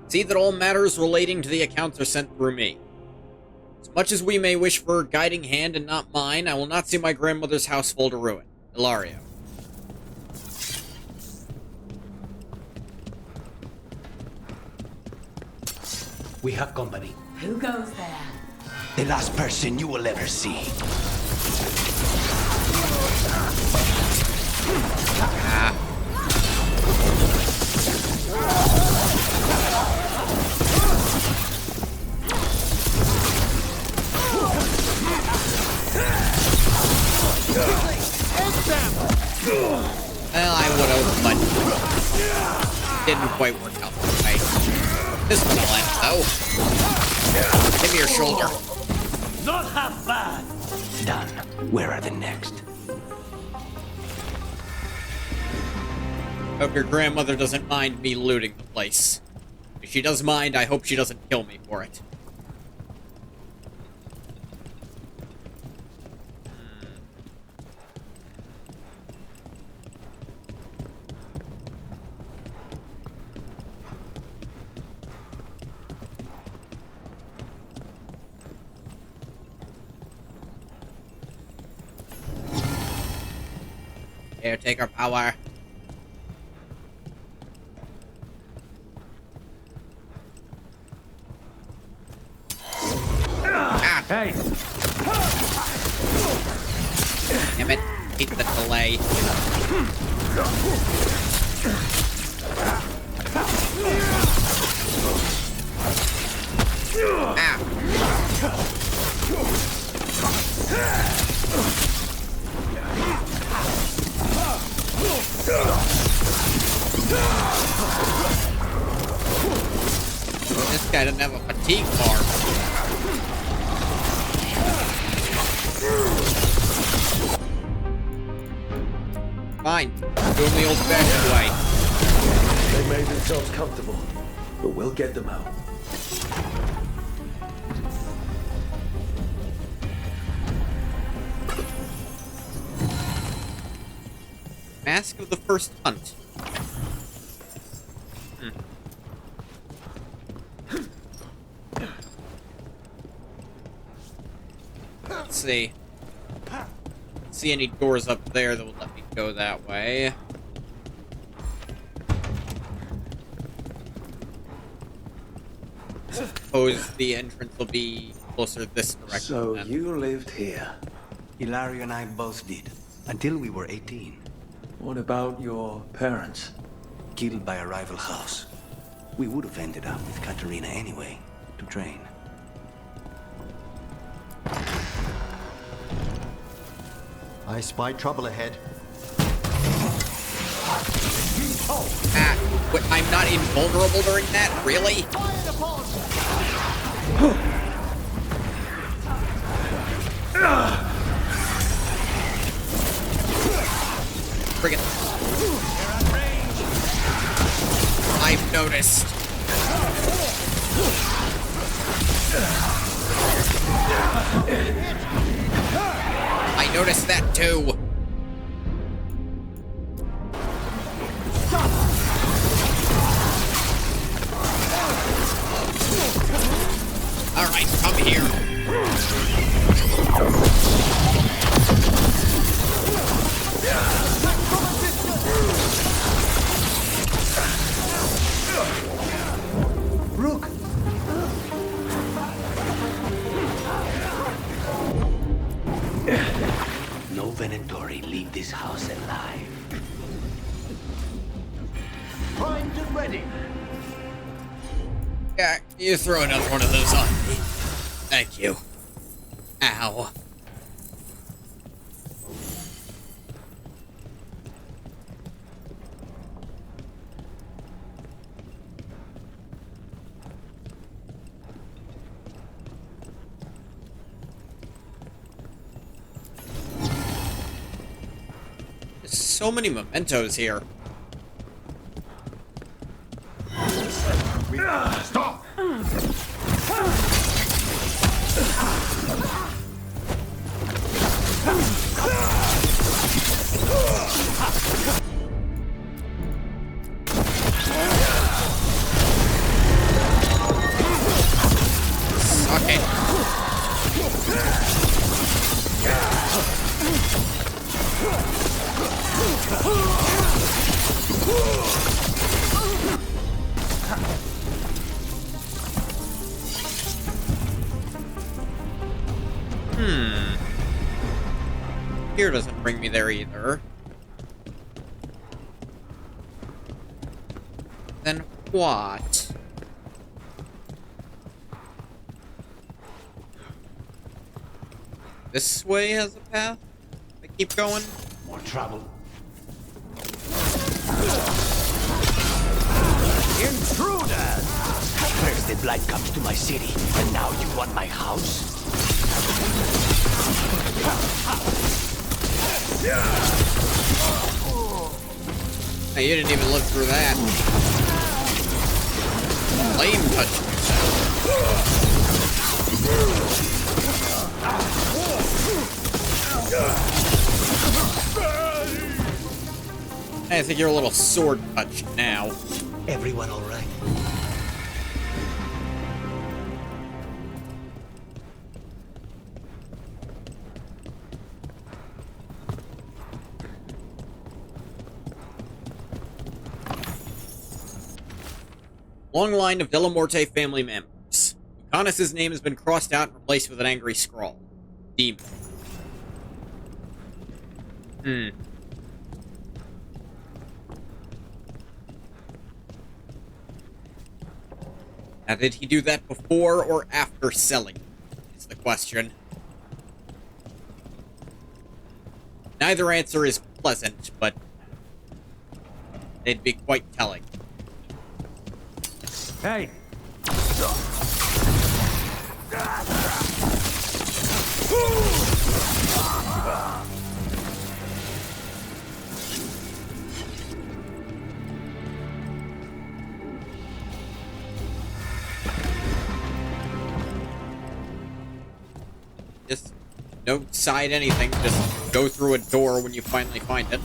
See that all matters relating to the accounts are sent through me. As much as we may wish for a guiding hand and not mine, I will not see my grandmother's house fall to ruin. Ilario. We have company. Who goes there? The last person you will ever see. Well, I would have, but didn't quite work out that way. This one will end, though. Give me your shoulder. Not half bad. Done. Where are the next? Hope your grandmother doesn't mind me looting the place. If she does mind, I hope she doesn't kill me for it. Caretaker power. Hey! Damn it. Hate the delay. Ah. This guy doesn't have a fatigue bar. Fine. Doing the old-fashioned way. They made themselves comfortable, but we'll get them out. Mask of the First Hunt. Let's see. See any doors up there that will let me go that way. Suppose the entrance will be closer this direction. So then. you lived here. Hilario and I both did, until we were 18. What about your parents? Killed by a rival house. We would have ended up with Katerina anyway, to train. I spy trouble ahead. Ah, what, I'm not invulnerable during that? Really? Friggin'. I've noticed. I noticed that too. All right, come here. Rook! No Venatori leave this house alive. Primed and ready. Yeah, you throw another one of those on me. Thank you. Ow. There's so many mementos here. Stop! Suck it. Here doesn't bring me there either. Then what? This way has a path? I keep going? More trouble. Intruders! First the blight comes to my city, and now you want my house? Hey, you didn't even look through that. Flame touch I think you're a little sword touched now. Everyone all right? Long line of Delamorte family members. Connus' name has been crossed out and replaced with an angry scrawl. Demon. Now, did he do that before or after selling? Is the question. Neither answer is pleasant, but they'd be quite telling. Hey! Just don't side anything, just go through a door when you finally find it.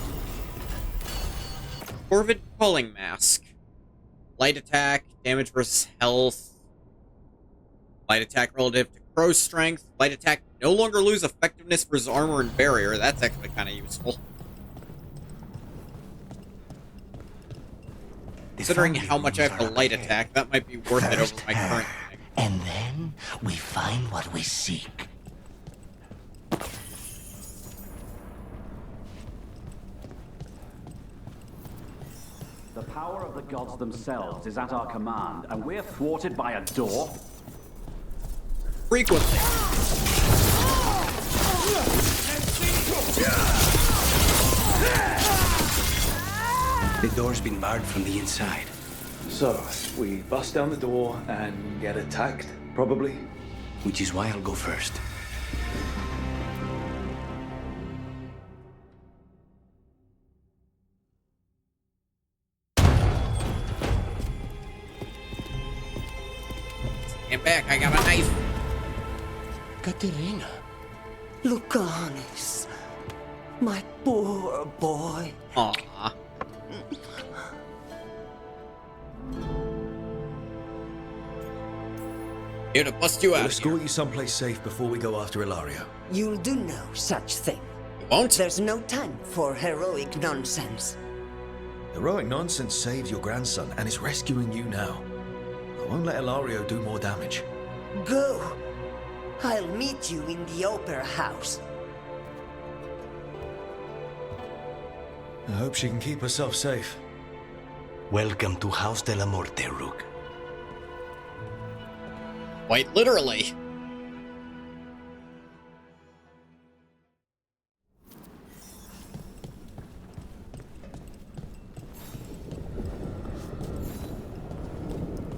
Corvid Culling Mask. Light attack, damage versus health. Light attack relative to Crow's strength. Light attack no longer lose effectiveness versus armor and barrier. That's actually kind of useful. Considering how much I have to light attack, that might be worth it over my current thing. And then we find what we seek. The power of the gods themselves is at our command, and we're thwarted by a door? Frequently. The door's been barred from the inside. So, we bust down the door and get attacked, probably? Which is why I'll go first. Get back, I got a knife. Katerina. Lucanis. My poor boy. Aww. Here to bust you out. We'll escort you someplace safe before we go after Ilario. You'll do no such thing. You won't? There's no time for heroic nonsense. Heroic nonsense saved your grandson and is rescuing you now. I won't let Ilario do more damage. Go. I'll meet you in the opera house. I hope she can keep herself safe. Welcome to House de la Morte, Rook. Quite literally.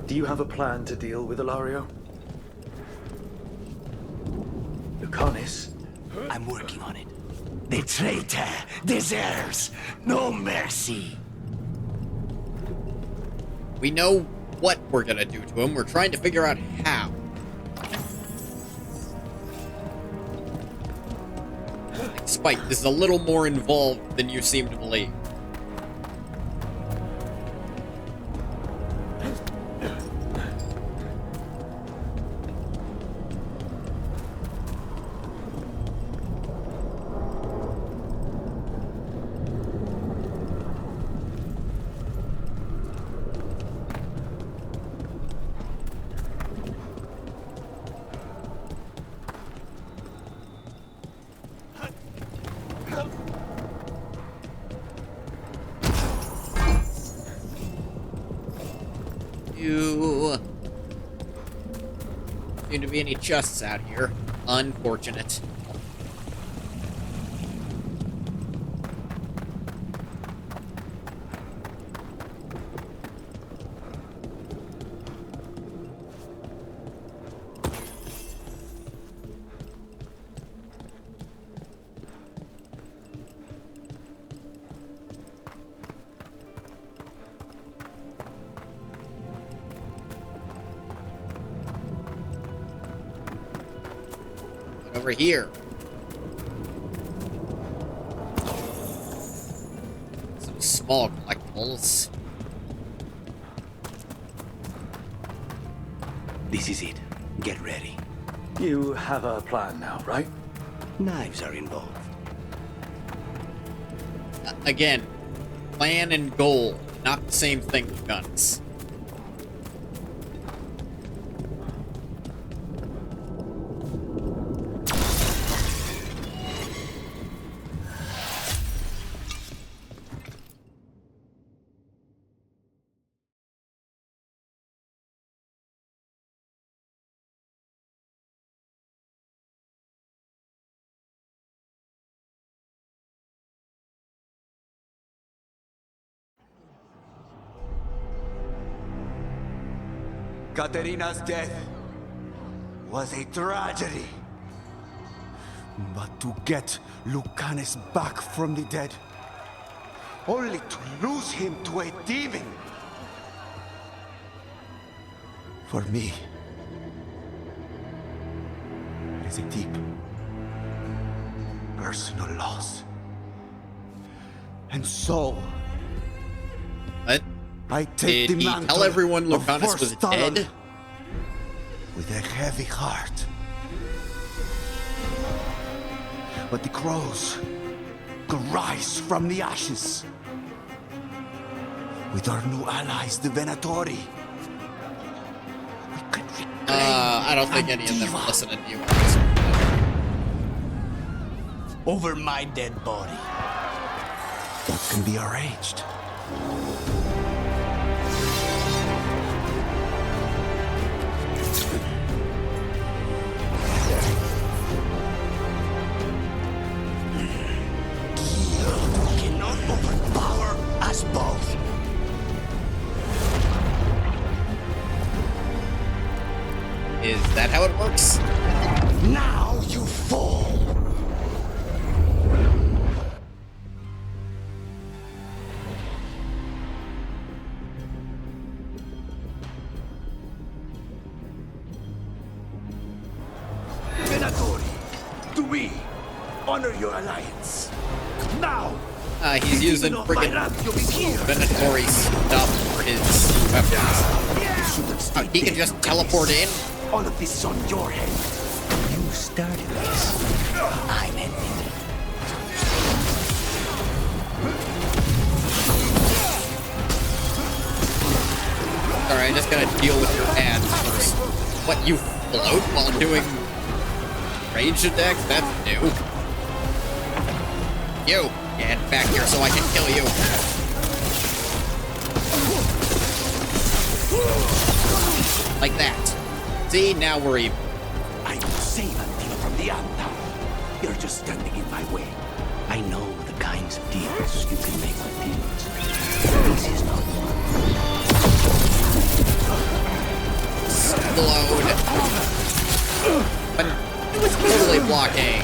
Do you have a plan to deal with Ilario? Lucanis? I'm working on it. The traitor deserves no mercy. We know what we're gonna do to him. We're trying to figure out how. Spike, this is a little more involved than you seem to believe. Seem to be any chests out here. Unfortunate. Over here. Some small collectibles. This is it. Get ready. You have a plan now, right? Knives are involved. Again, plan and goal, not the same thing with guns. Katerina's death was a tragedy. But to get Lucanus back from the dead, only to lose him to a demon. For me, it is a deep, personal loss. And so, what? I take Did the he mantle tell everyone of Lucanus was Vorstalan dead? with a heavy heart. But the crows could rise from the ashes. With our new allies, the Venatori, we can reclaim I don't think any of them Antiva are listening to you. over my dead body. That can be arranged. Cannot overpower us both. Is that how it works? Now you fall. Venatori, to me, honor your alliance. Now! He's using friggin' Venatori stuff for his weapons. He can just teleport in? All of this is on your head. You started this. I'm ending it. Alright, I'm just gonna deal with your ads first. What, you float while doing ranged attacks? That's new. You! Get back here so I can kill you. Like that. See, now we're even. I will save Antiva from the Anta. You're just standing in my way. I know the kinds of deals you can make with demons. This is not one. Explode. But it was totally blocking.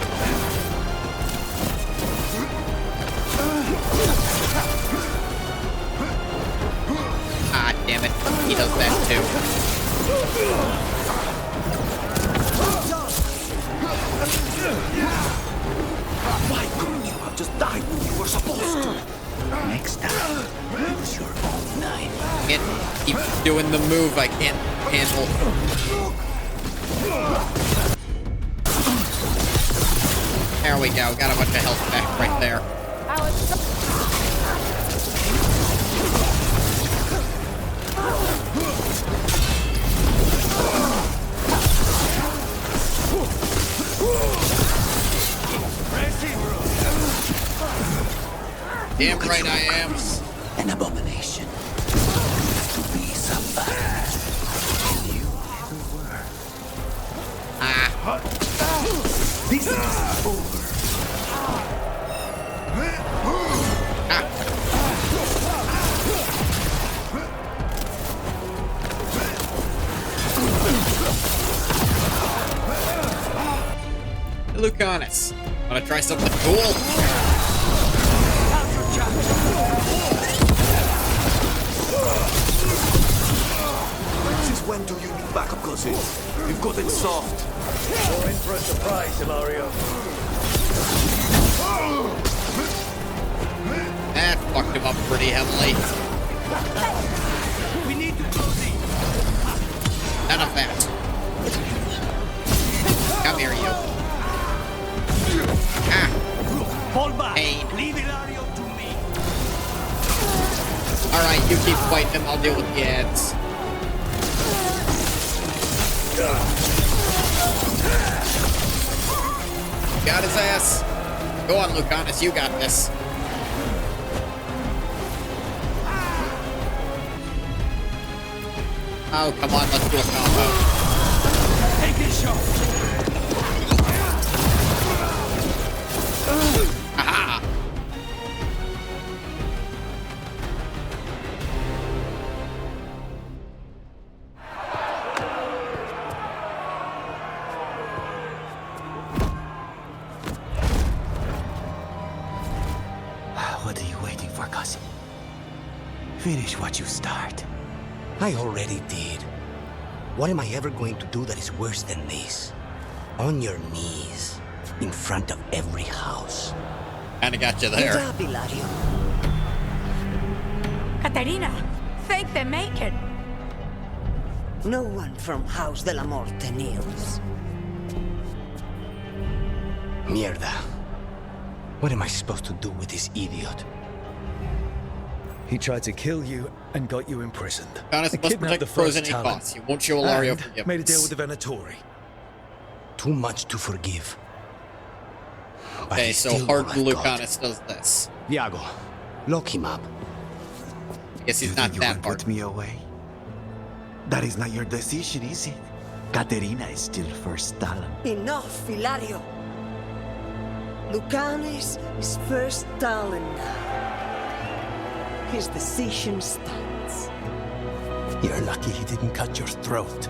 Ah, damn it. He does that too. Why couldn't you have just died when you were supposed to? Next time, use your own knife. Can't keep doing the move I can't handle. There we go. Got a bunch of health back right there. Damn right I am. An abomination. To be somebody. And you never were. Ah. This is over. Hey, Lucanus, wanna try something cool? Since when do you need backup, cousin? You've gotten soft. You're in for a surprise, Ilario. That fucked him up pretty heavily. We need to proceed. None of that. Come here, you. Ah. Fall back. Pain. Leave Ilario to me. Alright, you keep fighting him, I'll deal with the ads. Got his ass. Go on, Lucanus, you got this. Oh, come on, let's do a combo. Take this shot. Aha! What are you waiting for, cousin? Finish what you start. I already did. What am I ever going to do that is worse than this? On your knees, in front of every house. Kinda got you there. Good job, Ilario. Caterina, thank the Maker. No one from House de la Morte kneels. Mierda. What am I supposed to do with this idiot? He tried to kill you and got you imprisoned. Honest, And must kidnapped protect the the pros first at any talent. cost. You won't show Ilario And forgiveness. made a deal with the Venatori. Too much to forgive. But Okay, he's so still Hard all I've got. Lucanus does this. Viago, lock him up. I guess he's You not think you that can hard. put me away? That is not your decision, is it? Caterina is still first talent. Enough, Ilario. Lucanes is first talent now. His decision stands. You're lucky he didn't cut your throat.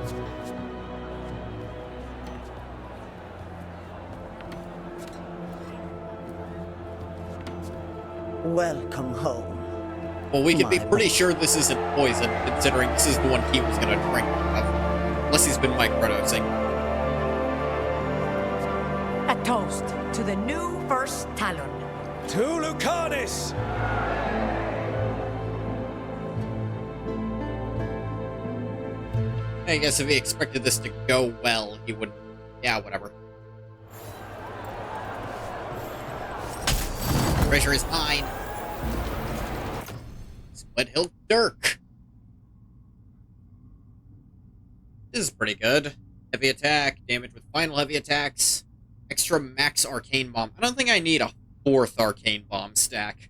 Welcome home. Well, we can be My pretty boy. sure this isn't poison, considering this is the one he was gonna drink of. Unless he's been microdosing. A toast to the new first Talon. To Lucanus! I guess if he expected this to go well, he would... Yeah, whatever. Treasure is mine. Split Hill Dirk. This is pretty good. Heavy attack, damage with final heavy attacks, extra max arcane bomb. I don't think I need a 4th arcane bomb stack.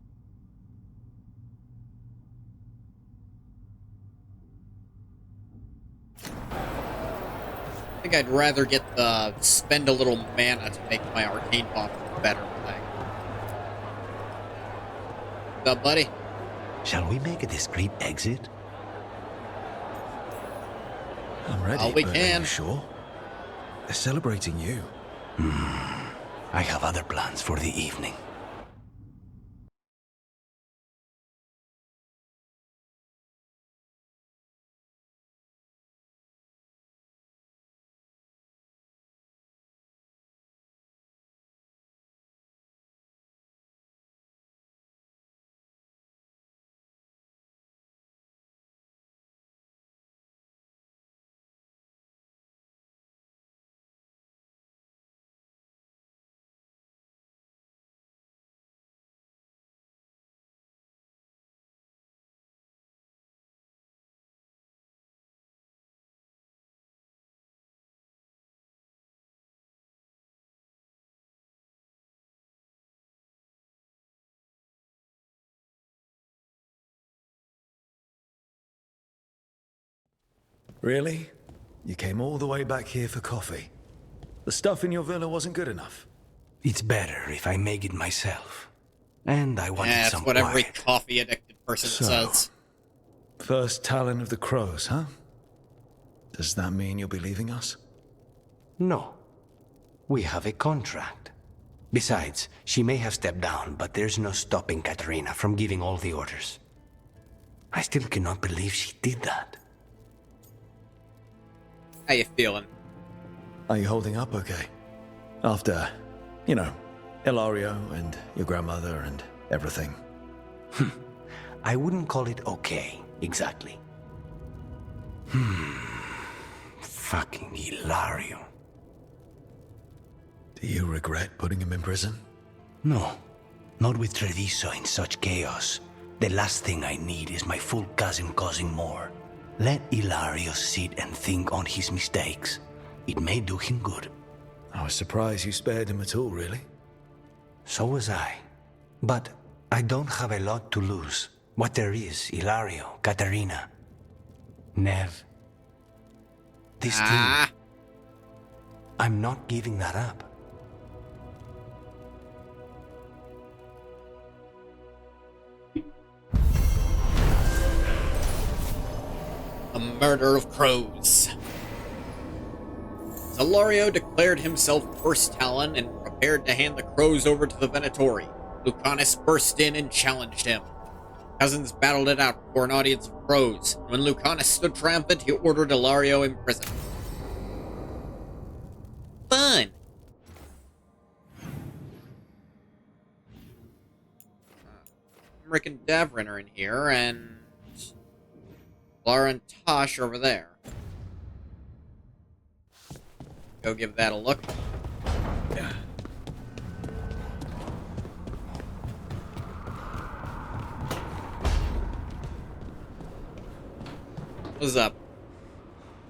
I think I'd rather get the spend a little mana to make my arcane bomb better thing. What's up, buddy? Shall we make a discreet exit? I'm ready, Well, we but can. are you sure? They're celebrating you. I have other plans for the evening. Really? You came all the way back here for coffee? The stuff in your villa wasn't good enough? It's better if I make it myself. And I wanted Yeah, that's some what every quiet. coffee-addicted person says. First Talon of the Crows, huh? Does that mean you'll be leaving us? No. We have a contract. Besides, she may have stepped down, but there's no stopping Katerina from giving all the orders. I still cannot believe she did that. How you feeling? Are you holding up okay? After, you know, Ilario and your grandmother and everything. I wouldn't call it okay, exactly. Fucking Ilario. Do you regret putting him in prison? No, not with Treviso in such chaos. The last thing I need is my full cousin causing more. Let Ilario sit and think on his mistakes. It may do him good. I was surprised you spared him at all, really. So was I. But I don't have a lot to lose. What there is, Ilario, Katerina, Nev. This team. I'm not giving that up. The murder of crows. Zalario declared himself first Talon and prepared to hand the crows over to the Venatori. Lucanus burst in and challenged him. Cousins battled it out before an audience of pros. When Lucanus stood triumphant, he ordered Ilario imprisoned. Fun! Rick and Davrin are in here, and Laura and Tosh over there. Go give that a look. What's up?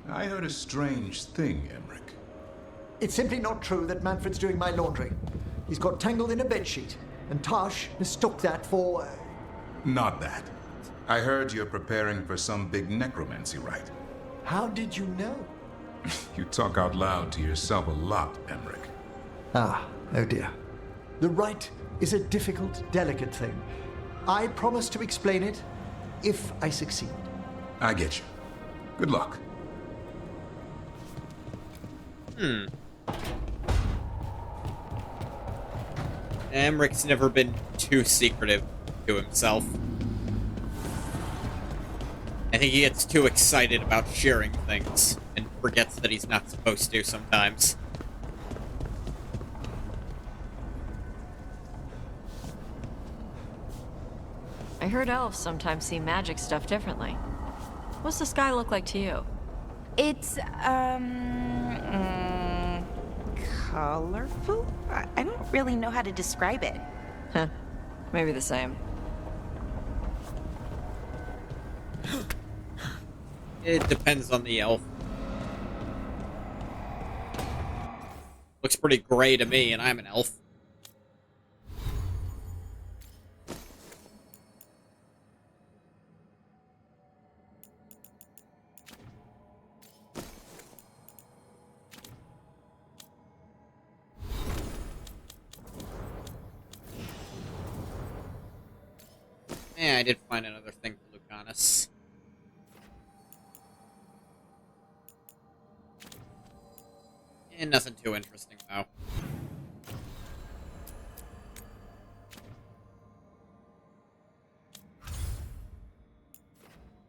I heard a strange thing, Emmerich. It's simply not true that Manfred's doing my laundry. He's got tangled in a bedsheet, and Tosh mistook that for... Not that. I heard you're preparing for some big necromancy rite. How did you know? You talk out loud to yourself a lot, Emmerich. Ah, oh dear. The rite is a difficult, delicate thing. I promise to explain it if I succeed. I get you. Good luck. Emrich's never been too secretive to himself. I think he gets too excited about sharing things and forgets that he's not supposed to sometimes. I heard elves sometimes see magic stuff differently. What's the sky look like to you? It's, colorful? I don't really know how to describe it. Huh. Maybe the same. It depends on the elf. Looks pretty gray to me, and I'm an elf. Yeah, I did find another thing for Lucanus. And nothing too interesting, though.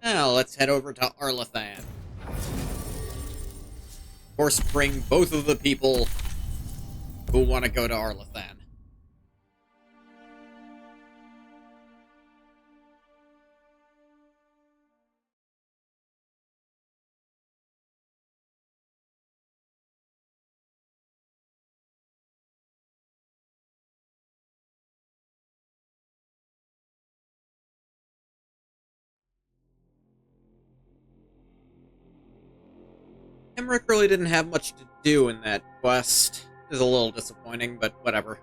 Now, let's head over to Arlathan. Of course, bring both of the people who want to go to Arlathan. Emmerich really didn't have much to do in that quest. It was a little disappointing, but whatever.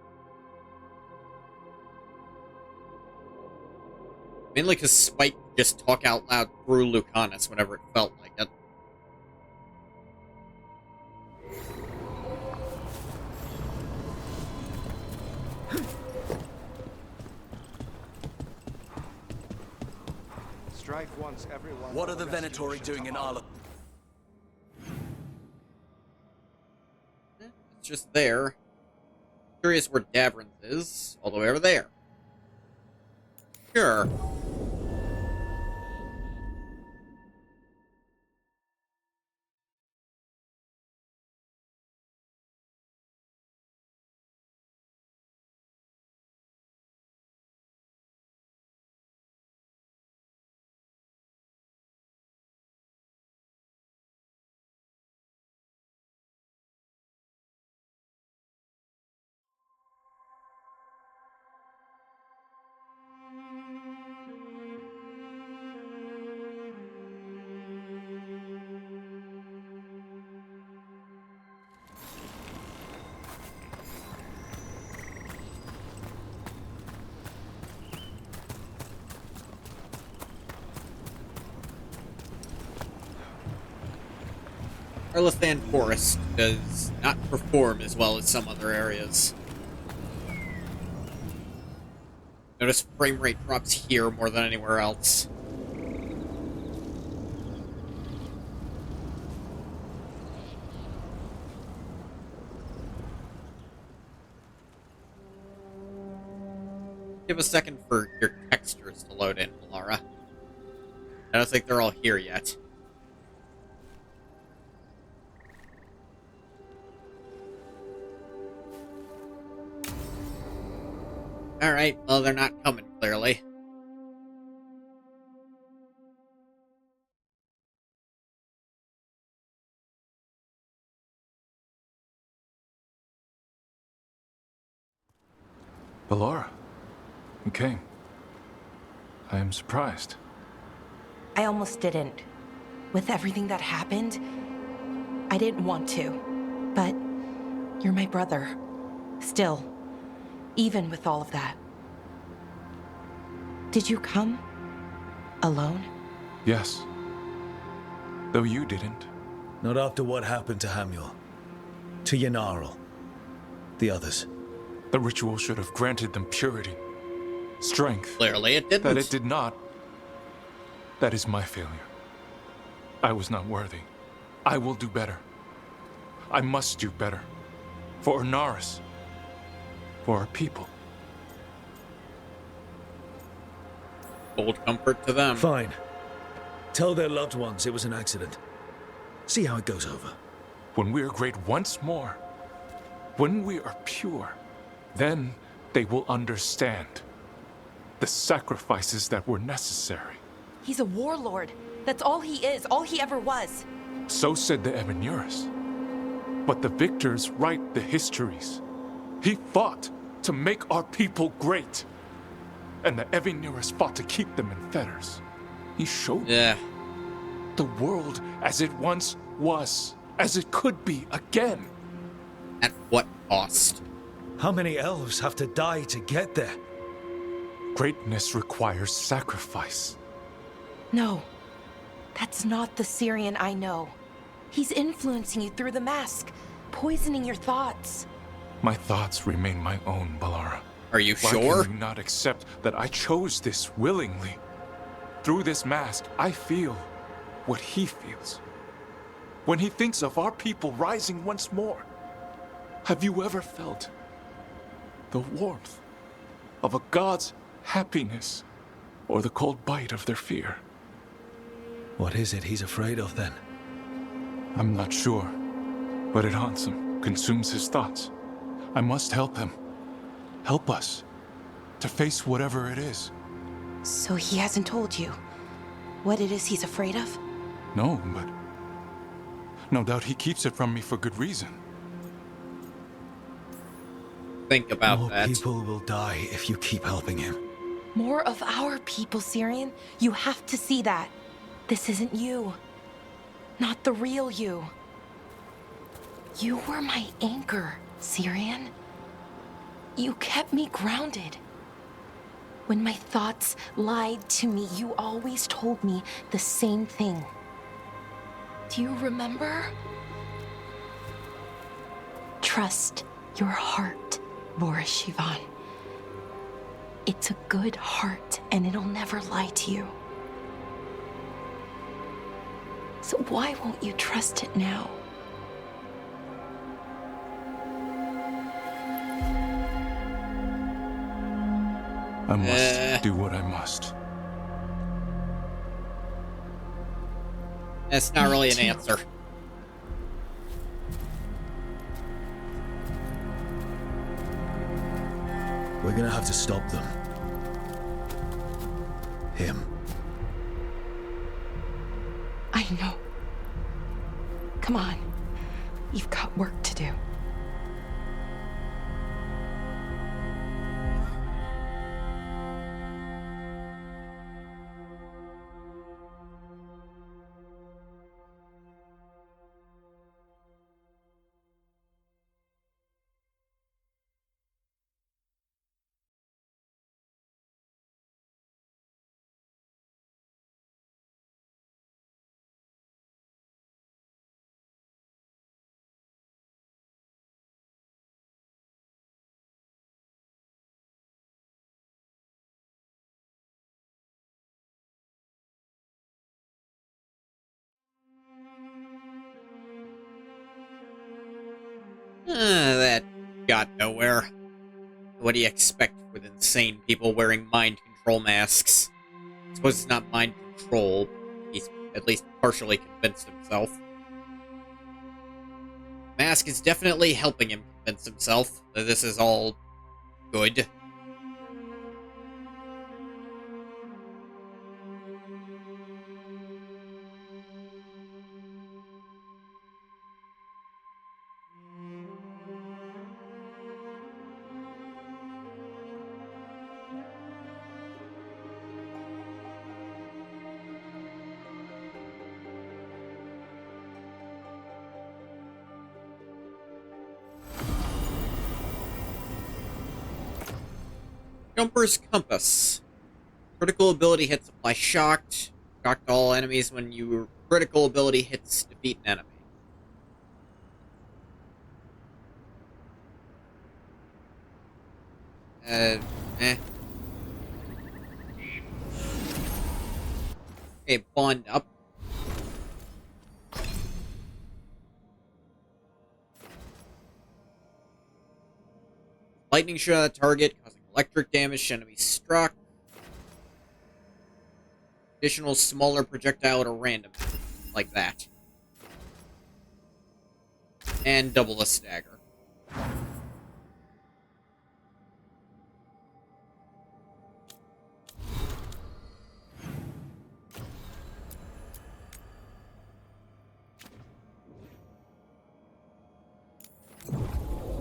Mainly because Spike could just talk out loud through Lucanus whenever it felt like it. Strike once, everyone. What are the Venatori doing in Arla? It's just there. Curious where Davrin's is, all the way over there. Sure. Arlathan Forest does not perform as well as some other areas. Notice frame rate drops here more than anywhere else. Give a second for your textures to load in, Laura. I don't think they're all here yet. Alright, well, they're not coming, clearly. Laura, you came. I am surprised. I almost didn't. With everything that happened, I didn't want to. But you're my brother. Still. Even with all of that. Did you come? Alone? Yes. Though you didn't. Not after what happened to Hamuel. To Yanarl. The others. The ritual should have granted them purity. Strength. Clearly it didn't. That it did not. That is my failure. I was not worthy. I will do better. I must do better. For Inaris. For our people. Old comfort to them. Fine. Tell their loved ones it was an accident. See how it goes over. When we are great once more, when we are pure, then they will understand the sacrifices that were necessary. He's a warlord. That's all he is, all he ever was. So said the Evanuris. But the victors write the histories. He fought to make our people great. And the Evanuris fought to keep them in fetters. He showed the world as it once was, as it could be again. At what cost? How many elves have to die to get there? Greatness requires sacrifice. No, that's not the Syrian I know. He's influencing you through the mask, poisoning your thoughts. My thoughts remain my own, Balara. Are you Why sure? can you not accept that I chose this willingly? Through this mask, I feel what he feels. When he thinks of our people rising once more, have you ever felt the warmth of a god's happiness or the cold bite of their fear? What is it he's afraid of then? I'm not sure, but it haunts him, consumes his thoughts. I must help him. Help us to face whatever it is. So he hasn't told you what it is he's afraid of? No, but no doubt he keeps it from me for good reason. Think about More that. people will die if you keep helping him. More of our people, Syrian. You have to see that. This isn't you. Not the real you. You were my anchor, Syrian. You kept me grounded. When my thoughts lied to me, you always told me the same thing. Do you remember? Trust your heart, Boris Shivan. It's a good heart, and it'll never lie to you. So why won't you trust it now? I must do what I must. That's not really an answer. We're gonna have to stop them. Him. I know. Come on. You've got work to do. That got nowhere. What do you expect with insane people wearing mind control masks? I suppose it's not mind control. He's at least partially convinced himself. Mask is definitely helping him convince himself that this is all good. Jumper's Compass. Critical ability hits apply shocked. Shocked all enemies when your critical ability hits defeat an enemy. Okay, bond up. Lightning shot at target, causing electric damage to enemies struck. Additional smaller projectile at a random, like that. And double the stagger.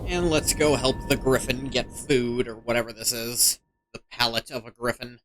And let's go help the griffin get food, or whatever this is. The palate of a griffin.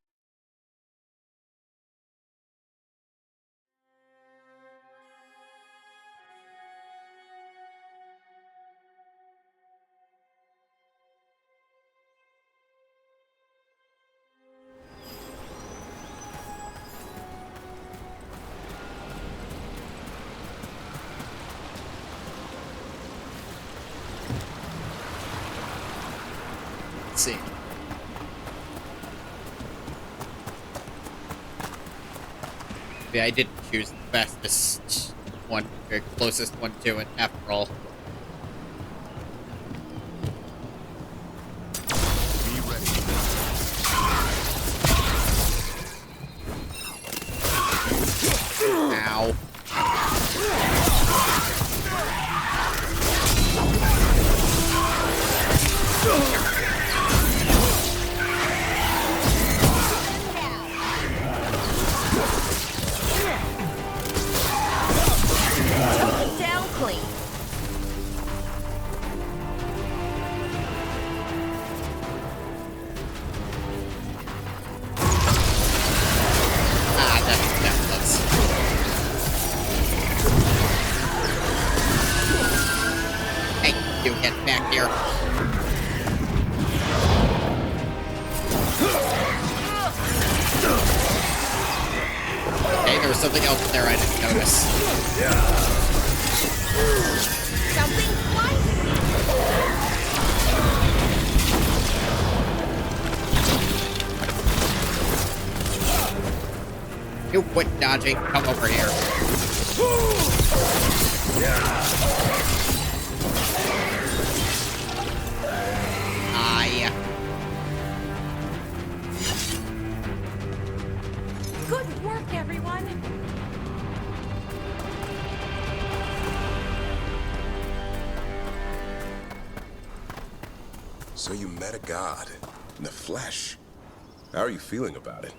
Let's see. Yeah, I didn't choose the fastest one, or closest one to it, after all. Be ready. Ow. Down clean. Ah, that was. Hey, you get back here. Okay, there was something else there I didn't notice. Something blinding me. You quit dodging. Come over here. Ah, yeah. Good work, everyone. So you met a god in the flesh. How are you feeling about it?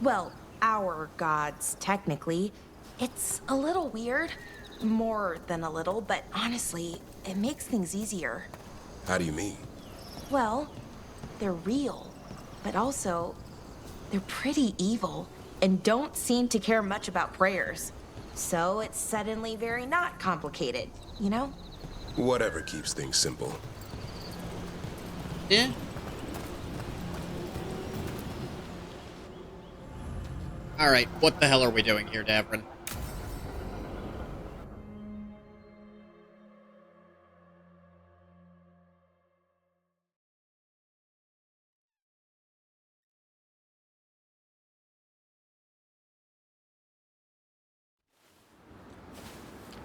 Well, our gods, technically. It's a little weird. More than a little, but honestly, it makes things easier. How do you mean? Well, they're real, but also, they're pretty evil and don't seem to care much about prayers. So it's suddenly very not complicated, you know? Whatever keeps things simple. Yeah. Alright, what the hell are we doing here, Davrin?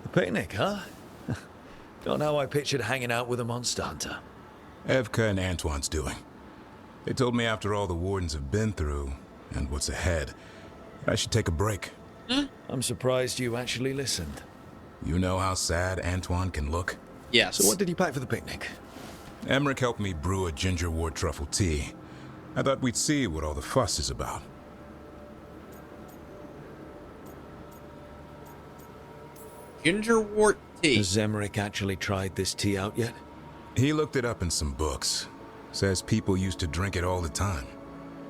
A picnic, huh? Not how I pictured hanging out with a monster hunter. Evka and Antoine's doing? They told me after all the wardens have been through, and what's ahead, I should take a break. I'm surprised you actually listened. You know how sad Antoine can look? Yes. So what did you pack for the picnic? Emmerich helped me brew a ginger wort truffle tea. I thought we'd see what all the fuss is about. Ginger wort tea. Has Emmerich actually tried this tea out yet? He looked it up in some books. Says people used to drink it all the time.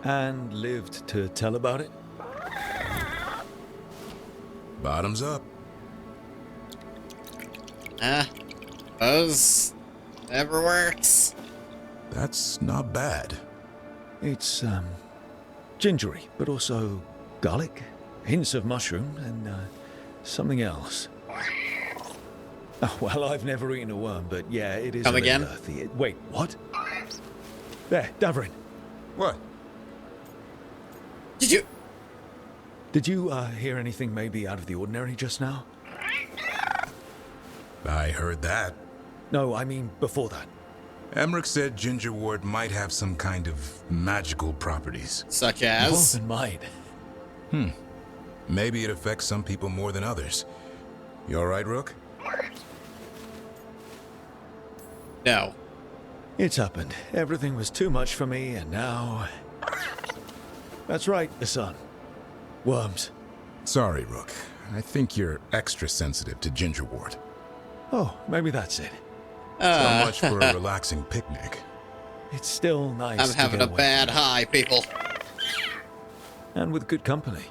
And lived to tell about it? Bottoms up. Suppose never works. That's not bad. It's, gingery, but also garlic, hints of mushroom, and, something else. Oh, well, I've never eaten a worm, but yeah, it is Come a little again? earthy. Wait, what? There, Davrin. What? Did you, hear anything maybe out of the ordinary just now? I heard that. No, I mean before that. Emmerich said ginger wort might have some kind of magical properties. Such as? More than might. Maybe it affects some people more than others. You alright, Rook? No. It's happened. Everything was too much for me, and now... That's right, the sun. Worms. Sorry, Rook. I think you're extra sensitive to ginger wort. Oh, maybe that's it. So much for a relaxing picnic. It's still nice I'm to having get a away bad from high, people. it. And with good company.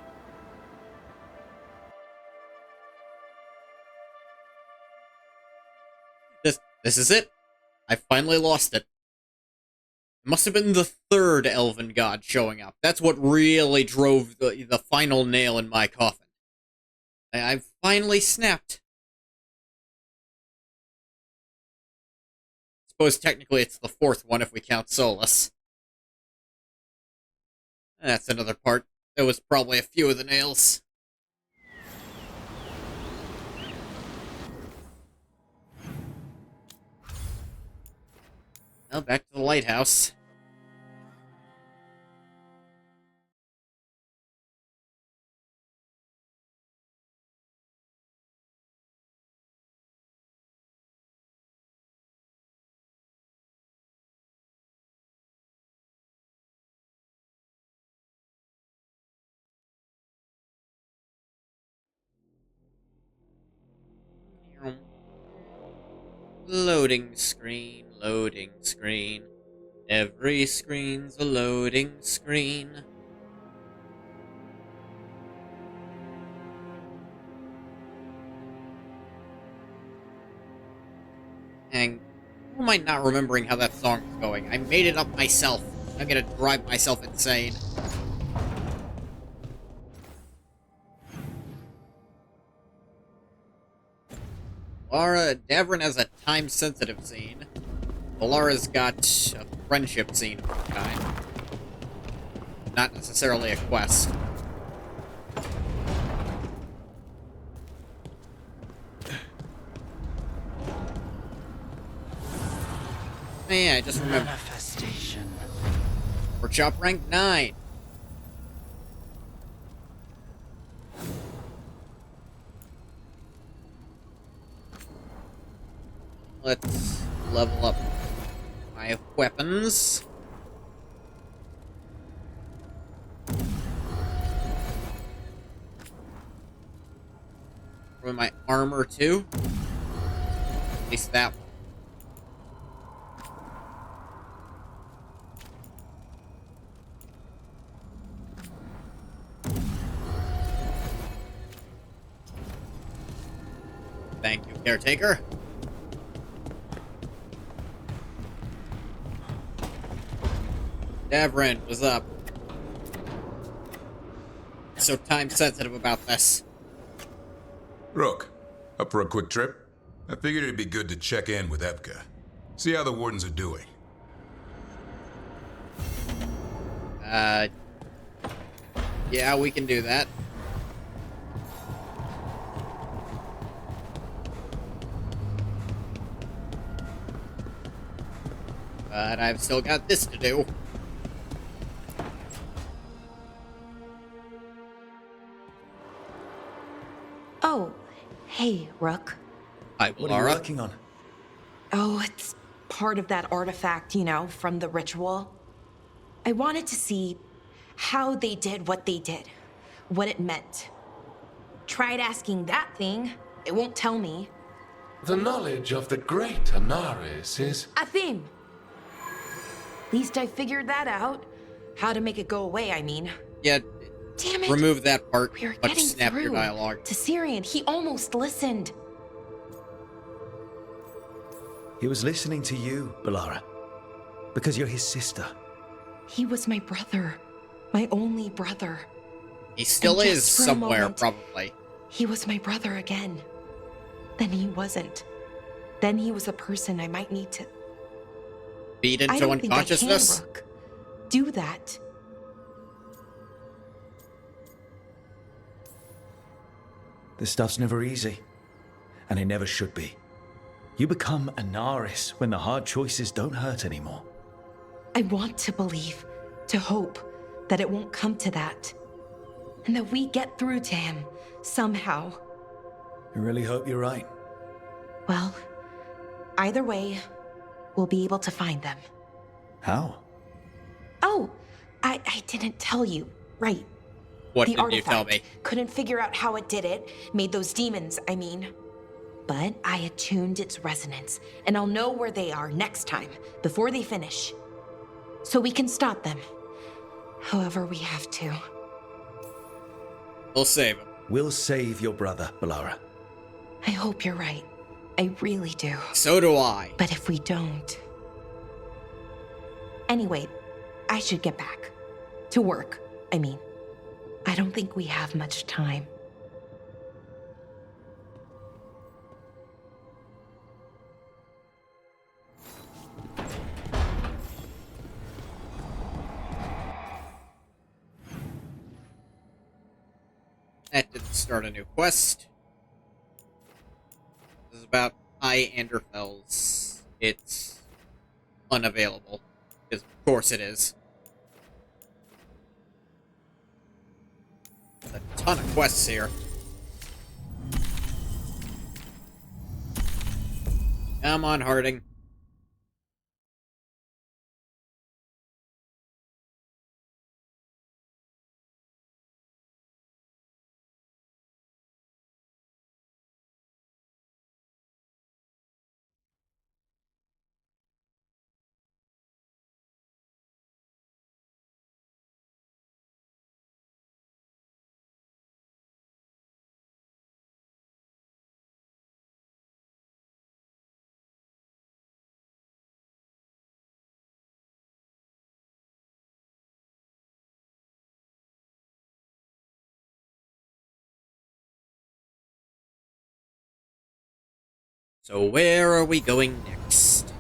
This is it. I finally lost it. It must have been the third elven god showing up. That's what really drove the final nail in my coffin. I've finally snapped. Suppose technically it's the fourth one if we count Solus. That's another part. There was probably a few of the nails. Well, back to the lighthouse. Loading screen, loading screen. Every screen's a loading screen. And who am I not remembering how that song is going? I made it up myself. I'm gonna drive myself insane. Davrin has a time-sensitive scene. Valara's got a friendship scene of some kind. Not necessarily a quest. Oh, yeah, I just remembered. Manifestation. Workshop rank 9. Let's level up my weapons. With my armor too. At least that one. Thank you, caretaker. Davrin, what's up? So time sensitive about this. Rook, up for a quick trip? I figured it'd be good to check in with Evka. See how the wardens are doing. Yeah, we can do that. But I've still got this to do. Oh, hey, Rook. Hi, What are you Laura. working on? Oh, it's part of that artifact, you know, from the ritual. I wanted to see how they did what they did, what it meant. Tried asking that thing, it won't tell me. The knowledge of the great Anaris is... A theme! At least I figured that out. How to make it go away, I mean. Yeah, damn it. Remove that part, We were but getting snap your through dialogue. to Syrian. He almost listened. He was listening to you, Balara. Because you're his sister. He was my brother. My only brother. He still And is just for a somewhere, moment, probably. He was my brother again. Then he wasn't. Then he was a person I might need to... Beat I into don't think I unconsciousness? can, Rook. Do that. This stuff's never easy. And it never should be. You become Anaris when the hard choices don't hurt anymore. I want to believe, to hope, that it won't come to that. And that we get through to him, somehow. I really hope you're right. Well, either way, we'll be able to find them. How? Oh, I didn't tell you. Right. What The did you tell me? Couldn't figure out how it did it. Made those demons, I mean. But I attuned its resonance, and I'll know where they are next time, before they finish. So we can stop them. However we have to. We'll save him. We'll save your brother, Balara. I hope you're right. I really do. So do I. But if we don't... Anyway, I should get back. To work, I mean. I don't think we have much time. That didn't start a new quest. This is about High Anderfels. It's unavailable. Because of course it is. There's a ton of quests here. Come on, Harding. So where are we going next?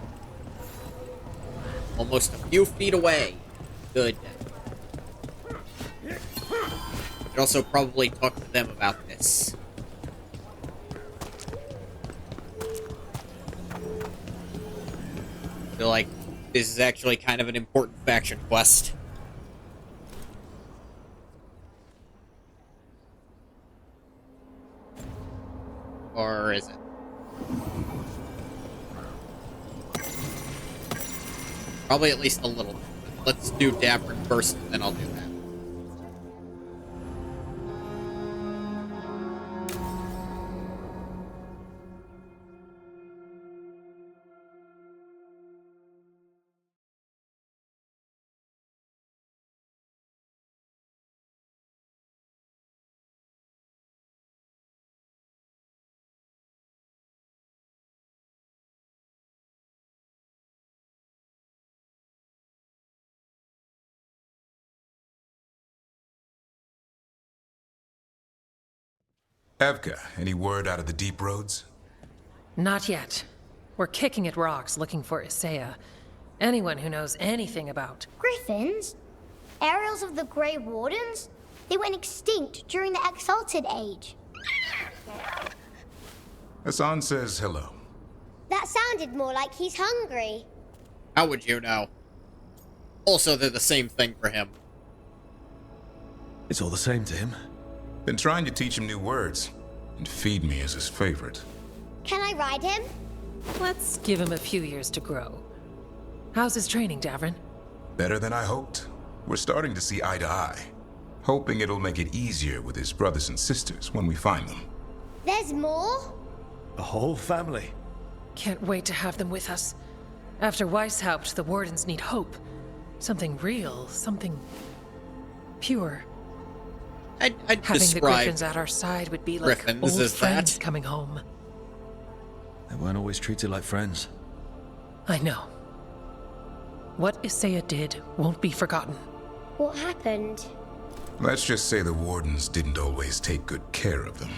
Almost a few feet away. Good. Could also probably talk to them about this. I feel like this is actually kind of an important faction quest. Or is it? Probably at least a little bit. Let's do Davern first, and then I'll do that. Evka, any word out of the deep roads? Not yet. We're kicking at rocks looking for Isaiah. Anyone who knows anything about... Griffins? Aerials of the Grey Wardens? They went extinct during the Exalted Age. Hassan says hello. That sounded more like he's hungry. How would you know? Also, they're the same thing for him. It's all the same to him. Been trying to teach him new words, and feed me as his favorite. Can I ride him? Let's give him a few years to grow. How's his training, Davrin? Better than I hoped. We're starting to see eye to eye. Hoping it'll make it easier with his brothers and sisters when we find them. There's more? A whole family. Can't wait to have them with us. After Weishaupt, the Wardens need hope. Something real, something pure. I'd Having the describe Griffins at our side would be like Griffins old as friends that. coming home. They weren't always treated like friends. I know. What Isaiah did won't be forgotten. What happened? Let's just say the Wardens didn't always take good care of them.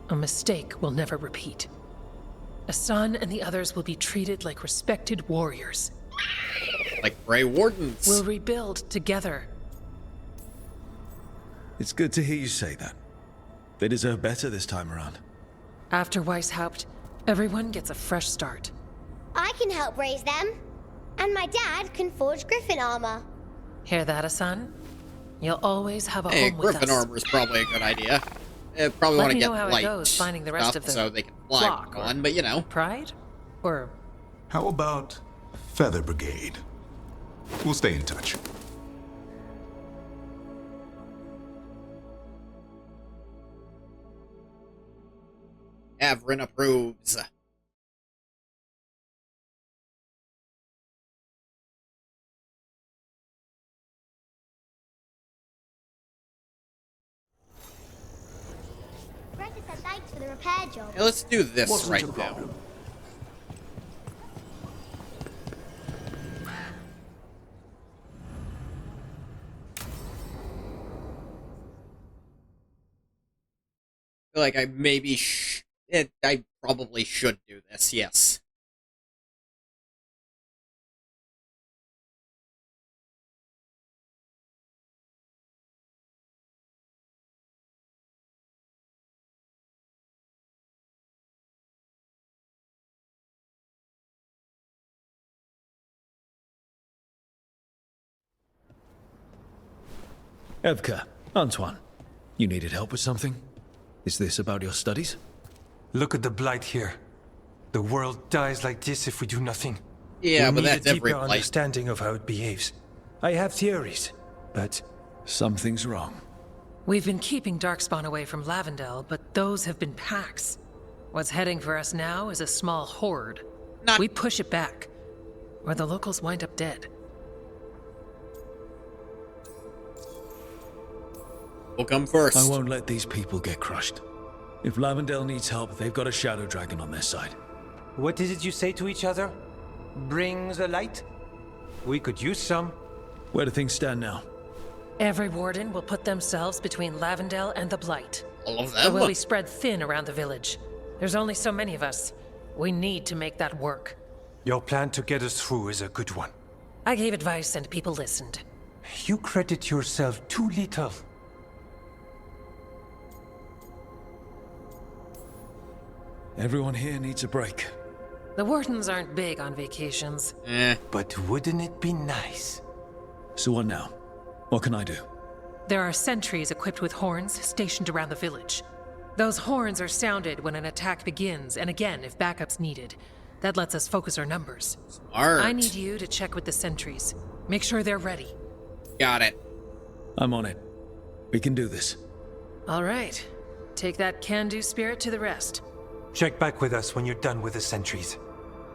A mistake will never repeat. Asan and the others will be treated like respected warriors. Like Grey Wardens. We'll rebuild together. It's good to hear you say that. They deserve better this time around. After Weishaupt, everyone gets a fresh start. I can help raise them. And my dad can forge Griffin armor. Hear that, Asan? You'll always have a Hey, home with Griffin us. armor is probably a good idea. Probably Let want to me get know how it light goes finding the rest stuff of the so they can fly flock, on, but you know. Pride? Or How about Feather Brigade? We'll stay in touch. Avrin approves. Greta said thanks for the repair job. Hey, let's do this Wasn't right a now. problem. I feel like I maybe I probably should do this, yes. Evka, Antoine, you needed help with something? Is this about your studies? Look at the blight here. The world dies like this if we do nothing. Yeah, we but need that's a every deeper blight. understanding of how it behaves. I have theories, but something's wrong. we've been keeping Darkspawn away from Lavendel, but those have been packs. What's heading for us now is a small horde. We push it back, or the locals wind up dead. We'll come first. I won't let these people get crushed. If Lavendel needs help, they've got a Shadow Dragon on their side. what is it you say to each other? Bring the light? We could use some. Where do things stand now? Every warden will put themselves between Lavendel and the Blight. All of So them? we'll be spread thin around the village. There's only so many of us. We need to make that work. Your plan to get us through is a good one. I gave advice and people listened. You credit yourself too little. Everyone here needs a break. The wardens aren't big on vacations. But wouldn't it be nice? So what now? What can I do? There are sentries equipped with horns stationed around the village. Those horns are sounded when an attack begins, and again if backup's needed. That lets us focus our numbers. Smart. I need you to check with the sentries. Make sure they're ready. Got it. I'm on it. We can do this. All right. Take that can-do spirit to the rest. Check back with us when you're done with the sentries.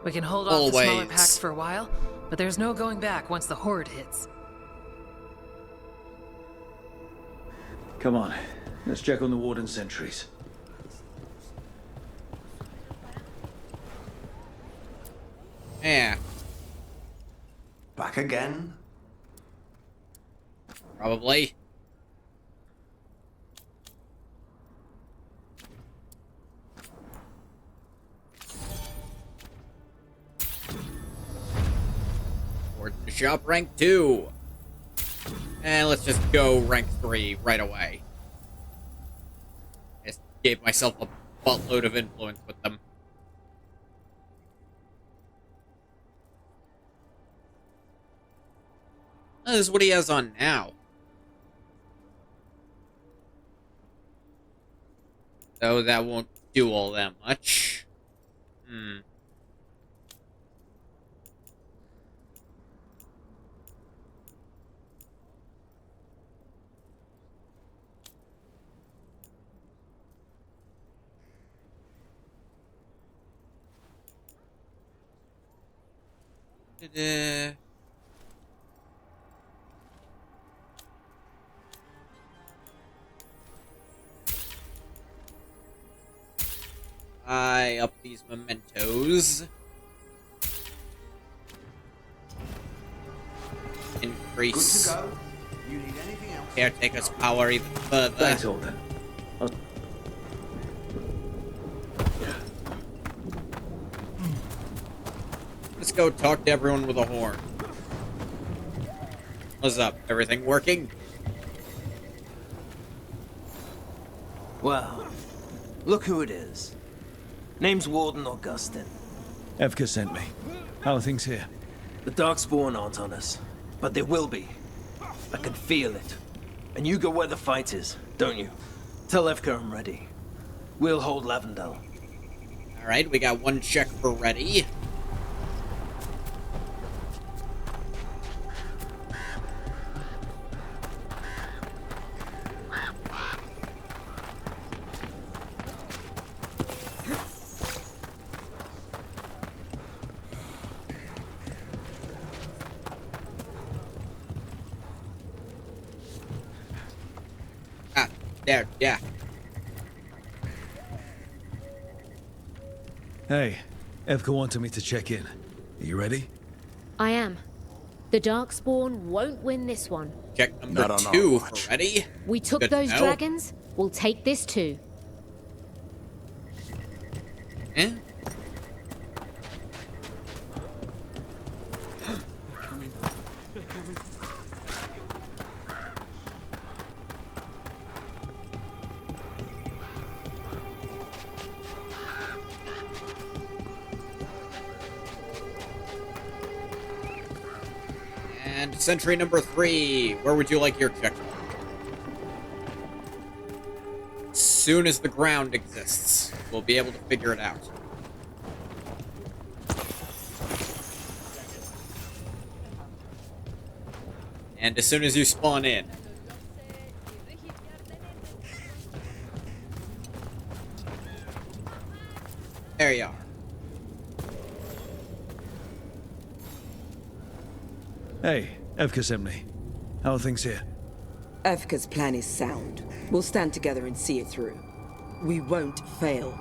We can hold off the smaller Always. packs for a while, but there's no going back once the horde hits. Come on. Let's check on the Warden sentries. Yeah, Back again? probably. Warden shop rank 2. And let's just go rank 3 right away. Just gave myself a buttload of influence with them. This is what he has on now. So that won't do all that much. I up these mementos. Increase. Good to go. You need anything else? Caretaker's power even further. Thanks, Alden. Let's go talk to everyone with a horn. What's up? Everything working? Well, look who it is. Name's Warden Augustin. Evka sent me. How are things here? The Darkspawn aren't on us, but they will be. I can feel it. And you go where the fight is, don't you? Tell Evka I'm ready. We'll hold Lavendel. Alright, we got one check for ready. There, yeah. Hey, Evka wanted me to check in. Are you ready? I am. The Darkspawn won't win this one. Check number 2 for ready. We took Good those to know. dragons, we'll take this too. Eh? And sentry number 3, where would you like your check? As soon as the ground exists, we'll be able to figure it out. And as soon as you spawn in. There you are. Hey, Evka sent me. How are things here? Evka's plan is sound. We'll stand together and see it through. We won't fail.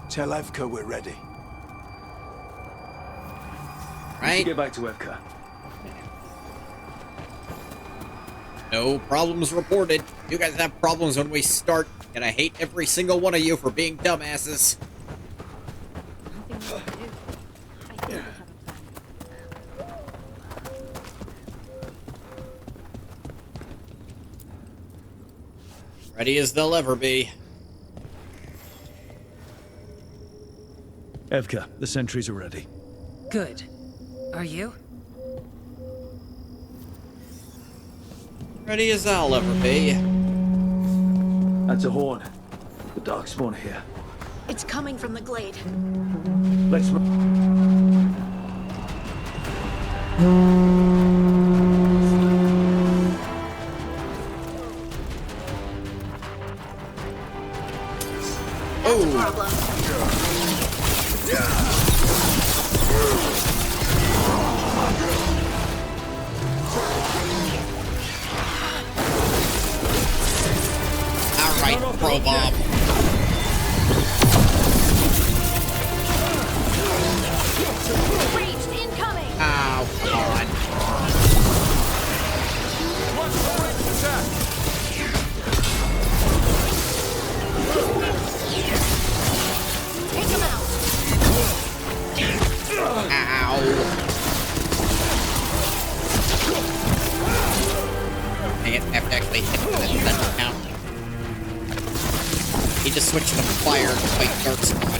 Tell Evka we're ready. We should get back to Evka. No problems reported. You guys have problems when we start, and I hate every single one of you for being dumbasses. Ready as they'll ever be. Evka, the sentries are ready. Good. Are you? Ready as I'll ever be. That's a horn. The Darkspawn here. It's coming from the glade. Let's Alright, Pro Bob. Raged incoming! Oh, come on. Take him out! Dang it, I have to actually hit that. That doesn't count. He just switched to fire to fight Darkspawn.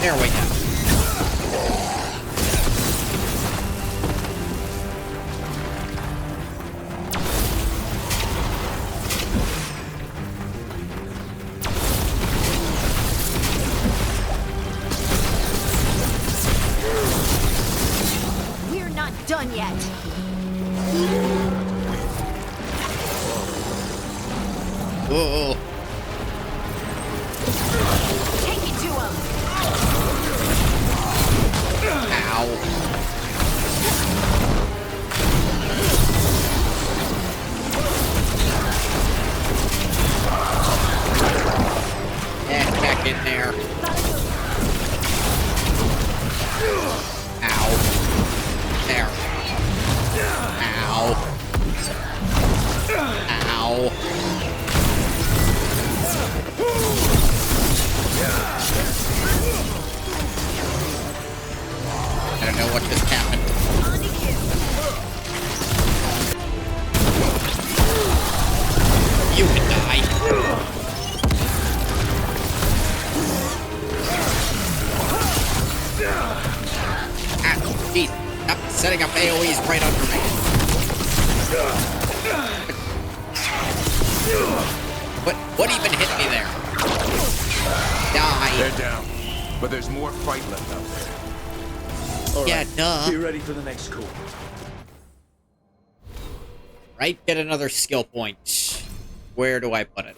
There we go. Whoa. Take it to him. Ow. Get back in there. Ow. There. Ow. Ow. I don't know what just happened. You can die. Ah, jeez. Stop setting up AoEs right under me. What even hit me there? Die. They're down, but there's more fight left out there. All Yeah, right, duh. Be ready for the next call. Right, get another skill point. Where do I put it?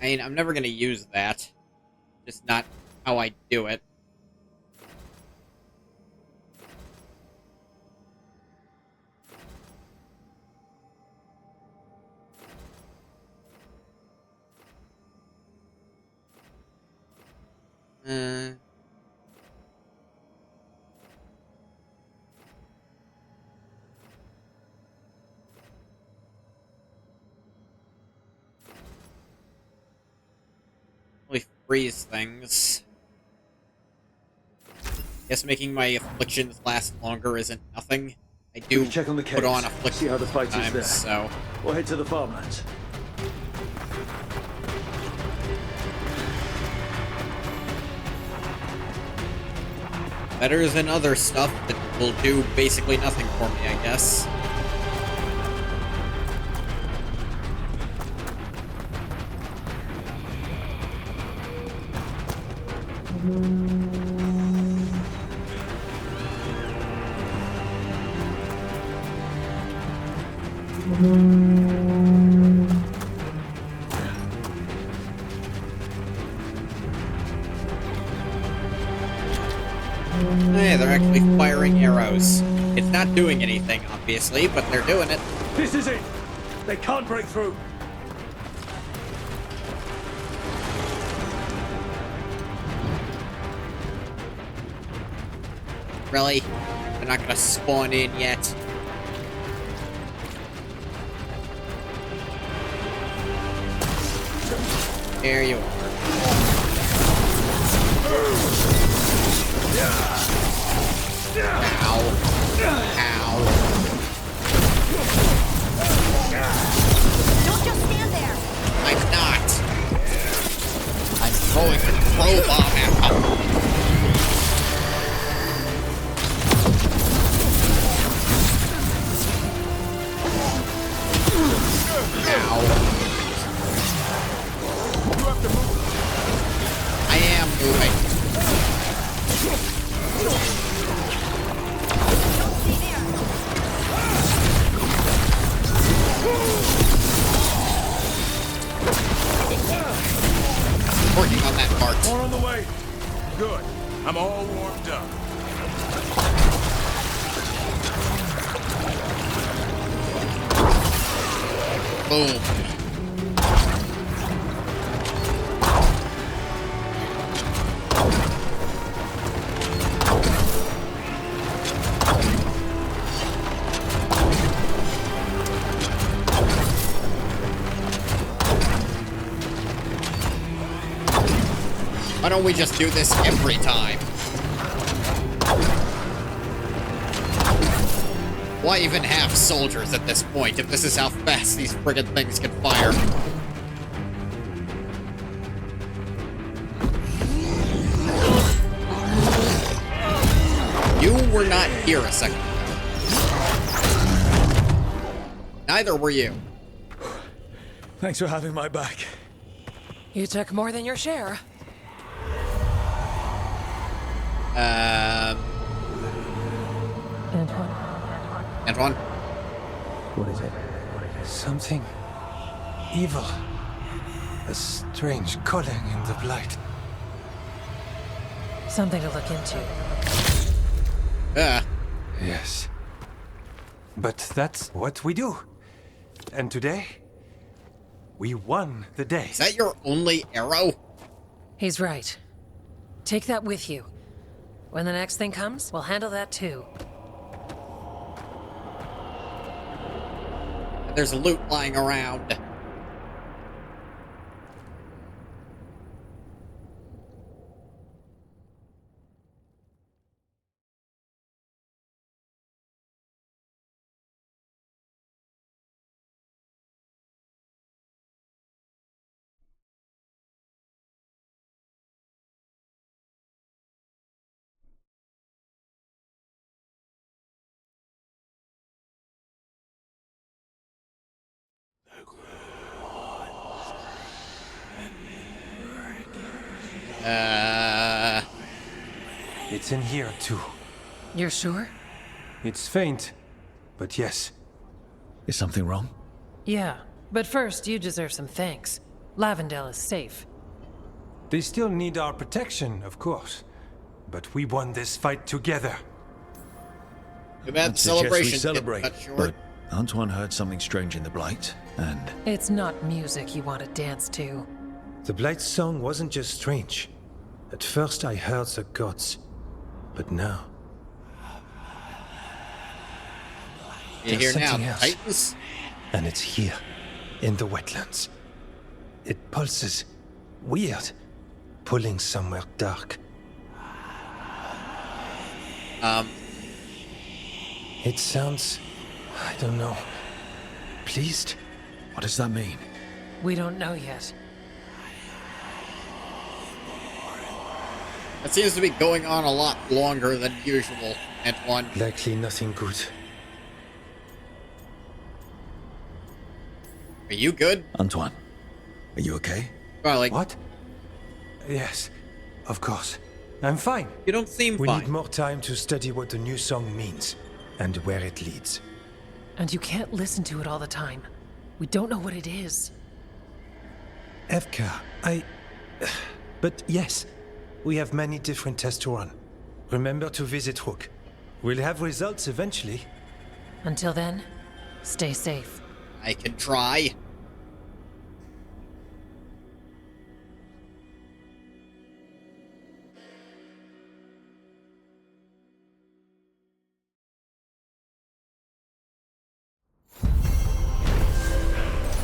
I mean, I'm never gonna use that. Just not how I do it. Really freeze things. Guess making my afflictions last longer isn't nothing. I do Check on the put on case, afflictions see how the fight is sometimes, there. so We'll head to the farmlands. better than other stuff that will do basically nothing for me, I guess. Hey, they're actually firing arrows. It's not doing anything, obviously, but they're doing it. This is it! They can't break through! Really? They're not gonna spawn in yet. There you are. Ow. Ow. Don't just stand there. I'm not. I'm throwing a throw bomb at them. Ow. You have to move. I am moving. Working on that part. More on the way. Good. I'm all warmed up. Boom. Why don't we just do this every time? Why even have soldiers at this point if this is how fast these friggin' things can fire? You were not here a second ago. Neither were you. Thanks for having my back. You took more than your share. Antoine? What is it? Something evil. A strange calling in the blight. Something to look into. Yes. But that's what we do. And today, we won the day. Is that your only arrow? He's right. Take that with you. When the next thing comes, we'll handle that too. There's loot lying around. It's in here too. You're sure? It's faint, but yes. Is something wrong? Yeah, but first you deserve some thanks. Lavendale is safe. They still need our protection, of course. But we won this fight together. Too bad I'd suggest celebration we celebrate, cut short. but Antoine heard something strange in the blight, and... It's not music you want to dance to. The Blight's song wasn't just strange. At first I heard the gods. But now... You hear now, something else. Titans? And it's here, in the wetlands. It pulses. Weird. Pulling somewhere dark. It sounds... I don't know. Pleased? What does that mean? We don't know yet. That seems to be going on a lot longer than usual, Antoine. Likely nothing good. Are you good? Antoine, are you okay? Probably. What? Yes, of course. I'm fine. You don't seem We fine. need more time to study what the new song means, and where it leads. And you can't listen to it all the time. We don't know what it is. Evka, But yes, we have many different tests to run. Remember to visit Rook. We'll have results eventually. Until then, stay safe. I can try.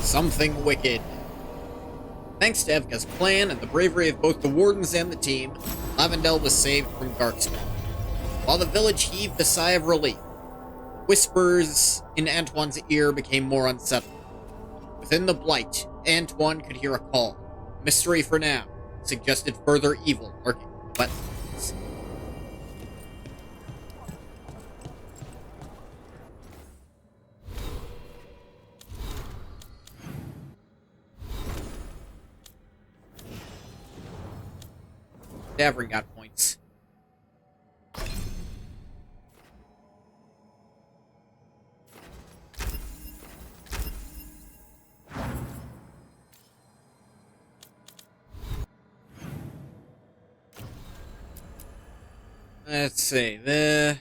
Something wicked. Thanks to Evka's plan and the bravery of both the Wardens and the team, Lavendale was saved from Darkspawn. While the village heaved a sigh of relief, whispers in Antoine's ear became more unsettling. Within the Blight, Antoine could hear a call. Mystery for now, suggested further evil lurking in the wetlands. Davern got points. Let's see, the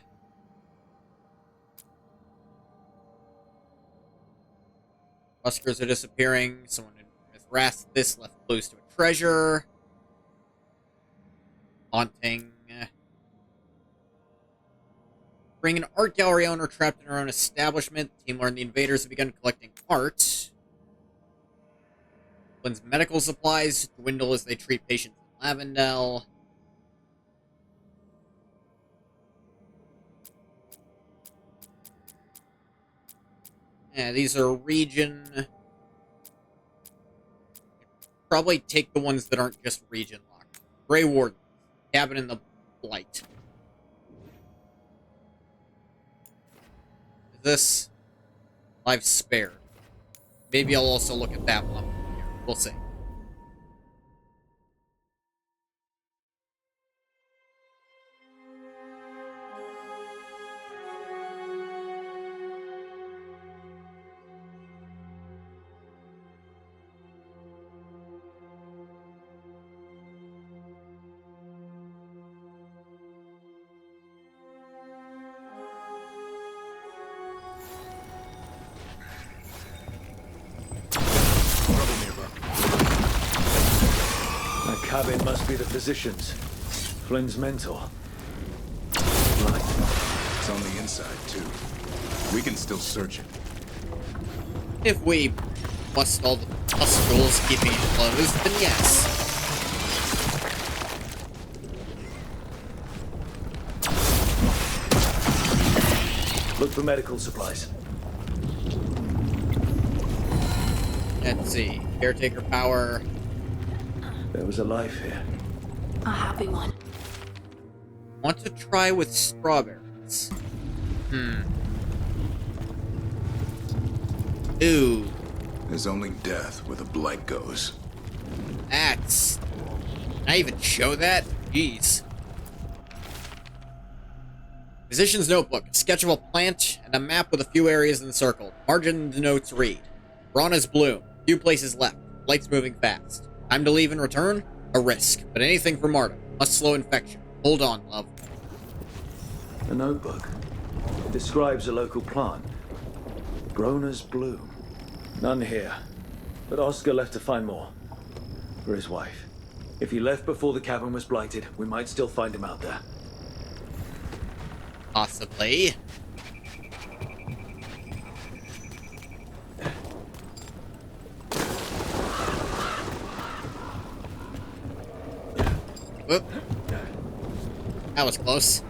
buskers are disappearing. Someone with wrath this left clues to a treasure. Haunting. Bring an art gallery owner trapped in her own establishment. The team learned the invaders have begun collecting art. Lynn's medical supplies dwindle as they treat patients in Lavendale. Yeah, these are region. Probably take the ones that aren't just region locked. Grey Warden. Cabin in the Blight. Is this life spared? Maybe I'll also look at that one here. We'll see. Trouble nearby. That cabin must be the physician's. Flynn's mentor. Right. It's on the inside, too. We can still search it. If we bust all the pustules keeping it closed, then yes. Look for medical supplies. Let's see. Caretaker power. There was a life here. A happy one. Want to try with strawberries. Ooh. There's only death where the blight goes. That's... Can I even show that? Jeez. Physician's notebook. A sketch of a plant and a map with a few areas encircled. Margin notes read. Brana's bloom. Few places left. Light's moving fast. Time to leave and return? A risk. But anything for Marta. Must slow infection. Hold on, love. The notebook. It describes a local plant. Brona's bloom. None here. But Oscar left to find more. For his wife. If he left before the cabin was blighted, we might still find him out there. Possibly. Whoop. That was close.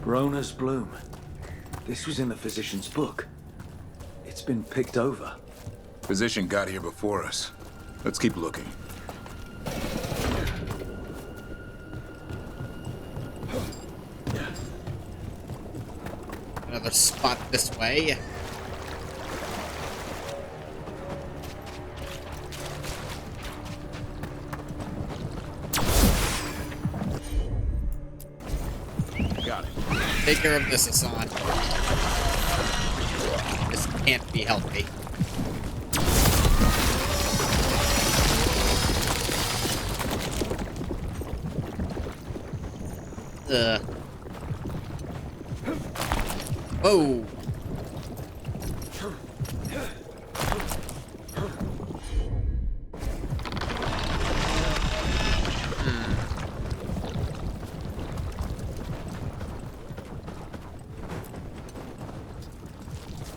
Brona's bloom. This was in the physician's book. It's been picked over. Physician got here before us. Let's keep looking. Another spot this way. Got it. Take care of this, Hassan. This can't be healthy. Oh.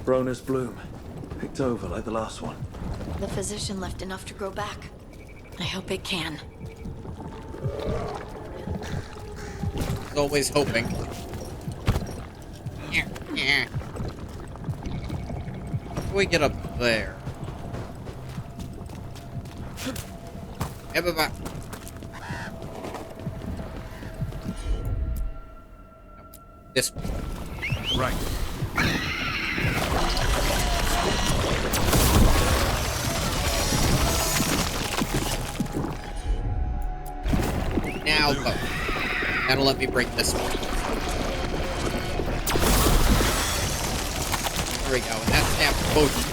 Brona's bloom. Picked over like the last one. The physician left enough to grow back. I hope it can. Always hoping. Yeah. How do we get up there? No, this way. Right. Now go. That'll let me break this one. There we go, and that snapped both of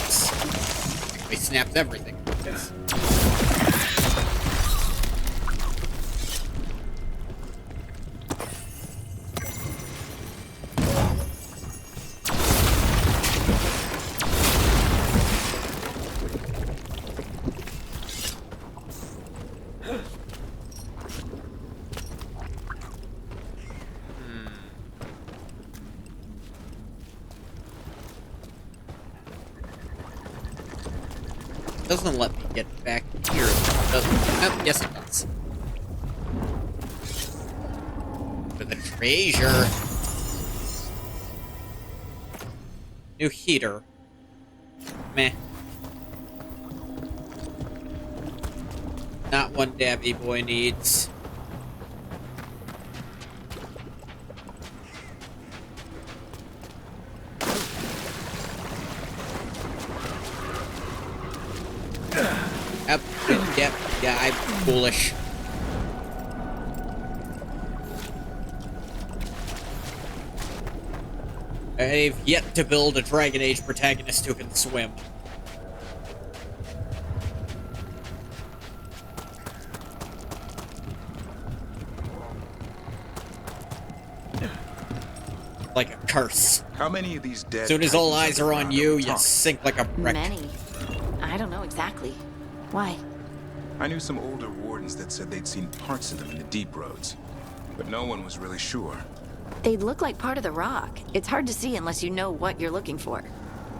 these. Actually snapped everything. Doesn't let me get back here. Doesn't it? Oh, yes, it does. For the treasure. New heater. Meh. Not one Dabby boy needs. Yep, yeah, I'm foolish. I've yet to build a Dragon Age protagonist who can swim. like a curse. How many of these dead? As soon as all eyes are on you, you sink like a brick. Many. I don't know exactly. Why? I knew some older wardens that said they'd seen parts of them in the deep roads, but no one was really sure. They look like part of the rock. It's hard to see unless you know what you're looking for.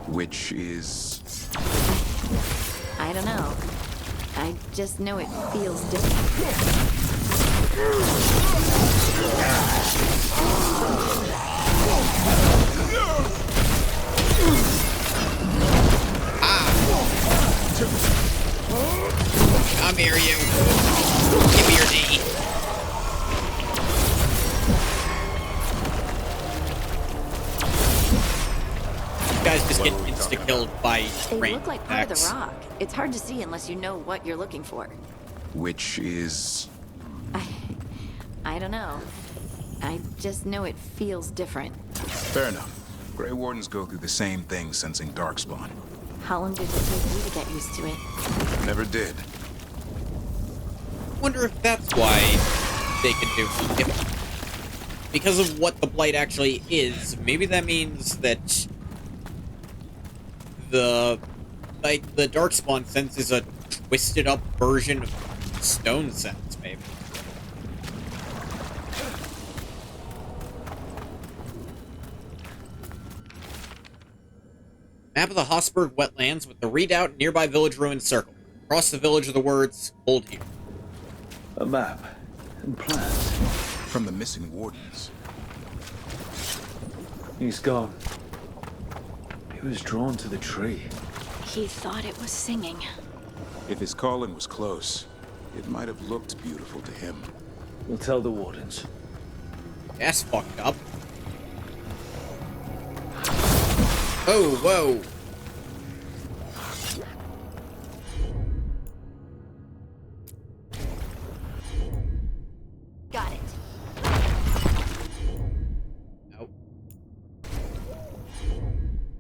Which is... I don't know. I just know it feels different. Come here, you. Give me your knee. You guys just get insta-killed by They rain look like part of attacks. the rock. It's hard to see unless you know what you're looking for. Which is... I don't know. I just know it feels different. Fair enough. Grey Wardens go through the same thing sensing Darkspawn. How long did it take you to get used to it? Never did. Wonder if that's why they can do it. Because of what the Blight actually is, maybe that means that the Darkspawn sense is a twisted up version of Stone sense, maybe. Map of the Hosberg wetlands with the redoubt nearby village ruins circled. Across the village are the words, "Hold here." A map and plans. From the missing wardens. He's gone. He was drawn to the tree. He thought it was singing. If his calling was close, it might have looked beautiful to him. We'll tell the wardens. That's fucked up. Oh, whoa. Got it. Nope.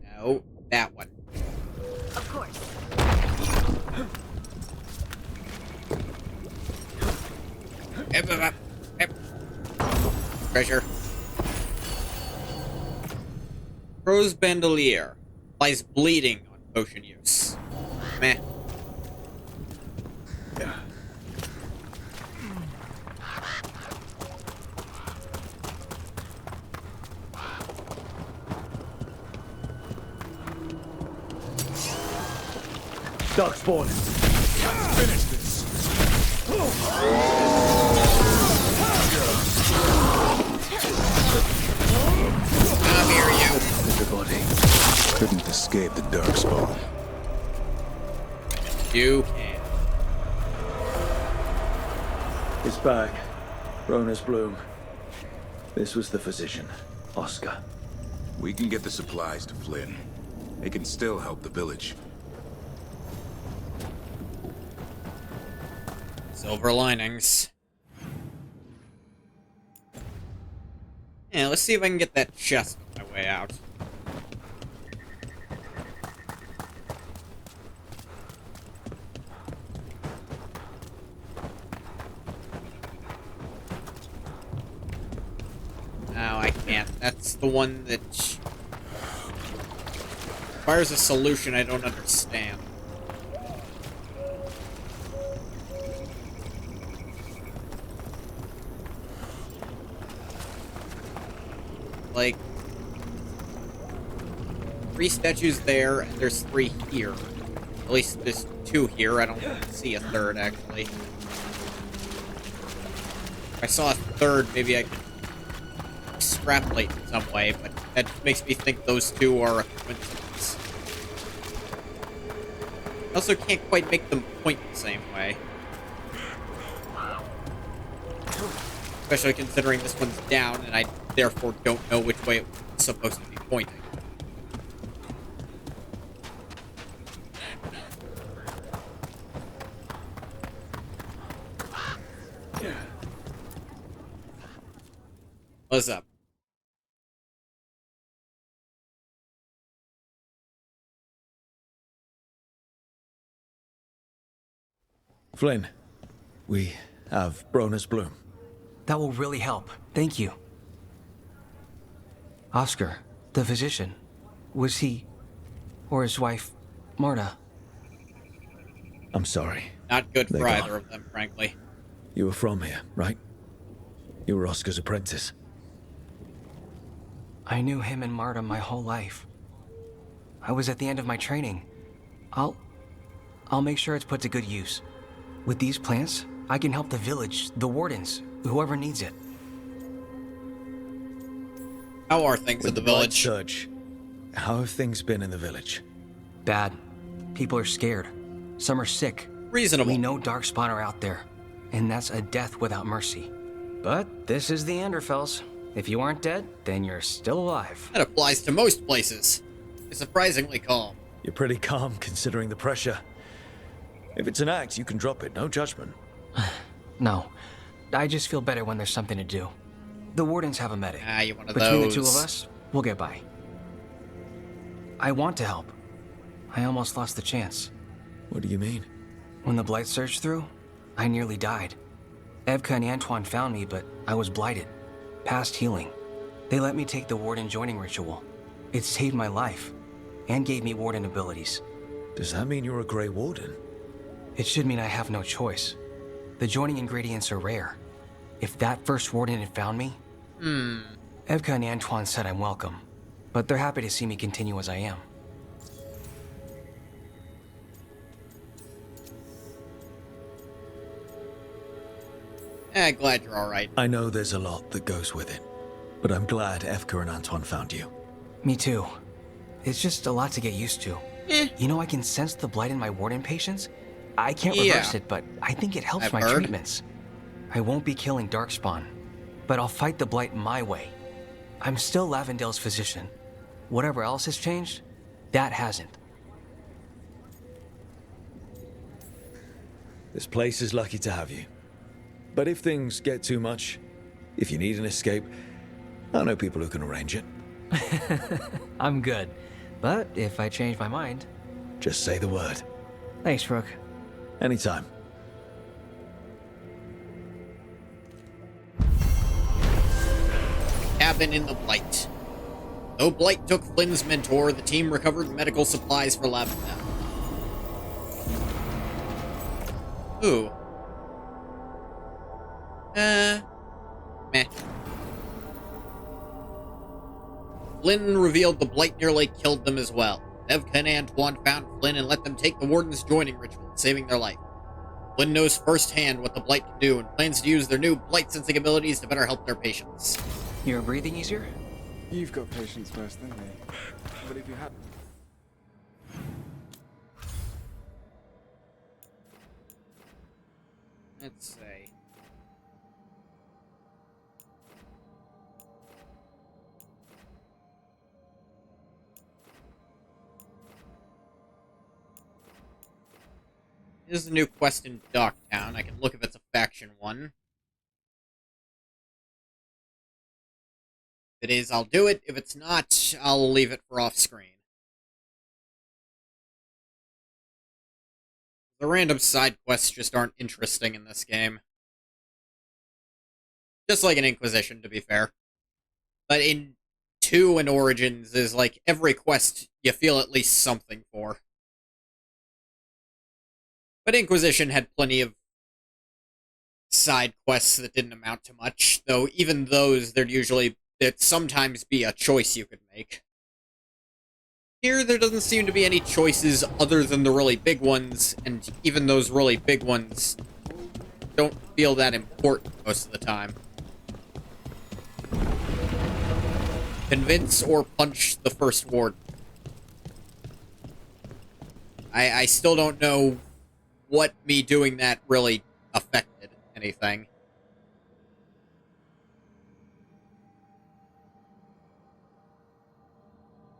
No, that one. Of course. Treasure. Crow's bandolier. Lies bleeding on potion use. Meh. Darkspawn. Let's finish this. Come here, you. Everybody. Couldn't escape the Darkspawn. You can. His bag. Rona's bloom. This was the physician, Oscar. We can get the supplies to Flynn. It can still help the village. Silver linings. Yeah, let's see if I can get that chest on my way out. No, I can't. That's the one that requires a solution I don't understand. Like, 3 statues there, and there's 3 here. At least there's 2 here. I don't see a third, actually. If I saw a third, maybe I could extrapolate in some way, but that makes me think those 2 are a coincidence. I also can't quite make them point the same way. Especially considering this one's down, and I therefore don't know which way it's supposed to be pointing. What's up? Flynn, we have Brona's bloom. That will really help. Thank you. Oscar, the physician, was he, or his wife, Marta? I'm sorry. Not good They're for gone. either of them, frankly. You were from here, right? You were Oscar's apprentice. I knew him and Marta my whole life. I was at the end of my training. I'll make sure it's put to good use. With these plants, I can help the village, the wardens, whoever needs it. How are things With at the Blight village? Surge, how have things been in the village? Bad. People are scared. Some are sick. Reasonable. We know Darkspawn are out there, and that's a death without mercy. But this is the Anderfells. If you aren't dead, then you're still alive. That applies to most places. It's surprisingly calm. You're pretty calm considering the pressure. If it's an act, you can drop it, no judgment. No. I just feel better when there's something to do. The wardens have a medic. Ah, you're one of Between those. the two of us, we'll get by. I want to help. I almost lost the chance. What do you mean? When the blight surged through, I nearly died. Evka and Antoine found me, but I was blighted. Past healing. They let me take the warden joining ritual. It saved my life, and gave me warden abilities. Does that mean you're a Grey Warden? It should mean I have no choice. The joining ingredients are rare. If that first warden had found me... Evka and Antoine said I'm welcome, but they're happy to see me continue as I am. Glad you're alright. I know there's a lot that goes with it, but I'm glad Evka and Antoine found you. Me too. It's just a lot to get used to. You know, I can sense the blight in my warden patients. I can't reverse it, but I think it helps I've my heard. treatments. I won't be killing Darkspawn, but I'll fight the blight my way. I'm still Lavendale's physician. Whatever else has changed, that hasn't. This place is lucky to have you. But if things get too much, if you need an escape, I know people who can arrange it. I'm good. But if I change my mind... Just say the word. Thanks, Rook. Anytime. Cabin in the Blight. Though Blight took Flynn's mentor, the team recovered medical supplies for Lavendale. Ooh. Meh. Flynn revealed the Blight nearly killed them as well. Evka and Antoine found Flynn and let them take the Warden's joining ritual, saving their life. Flynn knows firsthand what the Blight can do and plans to use their new Blight-sensing abilities to better help their patients. You're breathing easier? You've got patience worse than me. But if you had... Let's see. This is a new quest in Docktown. I can look if it's a faction one. If it is, I'll do it. If it's not, I'll leave it for off-screen. The random side quests just aren't interesting in this game. Just like in Inquisition, to be fair. But in 2 and Origins is like every quest you feel at least something for. But Inquisition had plenty of side quests that didn't amount to much, though even those, there'd sometimes be a choice you could make. Here, there doesn't seem to be any choices other than the really big ones, and even those really big ones don't feel that important most of the time. Convince or punch the first ward. I still don't know what me doing that really affected anything.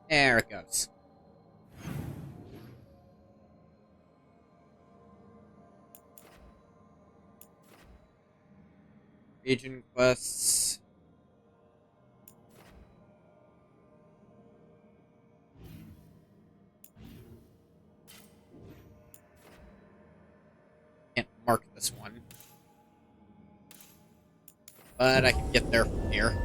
There it goes. Region quests. Can't mark this one. But I can get there from here.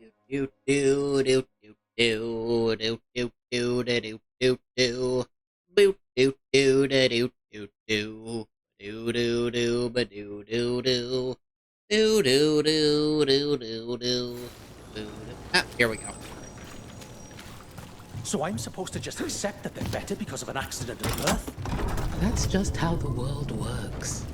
Do do do do do do do do do do boot do do do do do do do do ba do do do do do do do do do. Ah, here we go. So I'm supposed to just accept that they're better because of an accident at birth? That's just how the world works.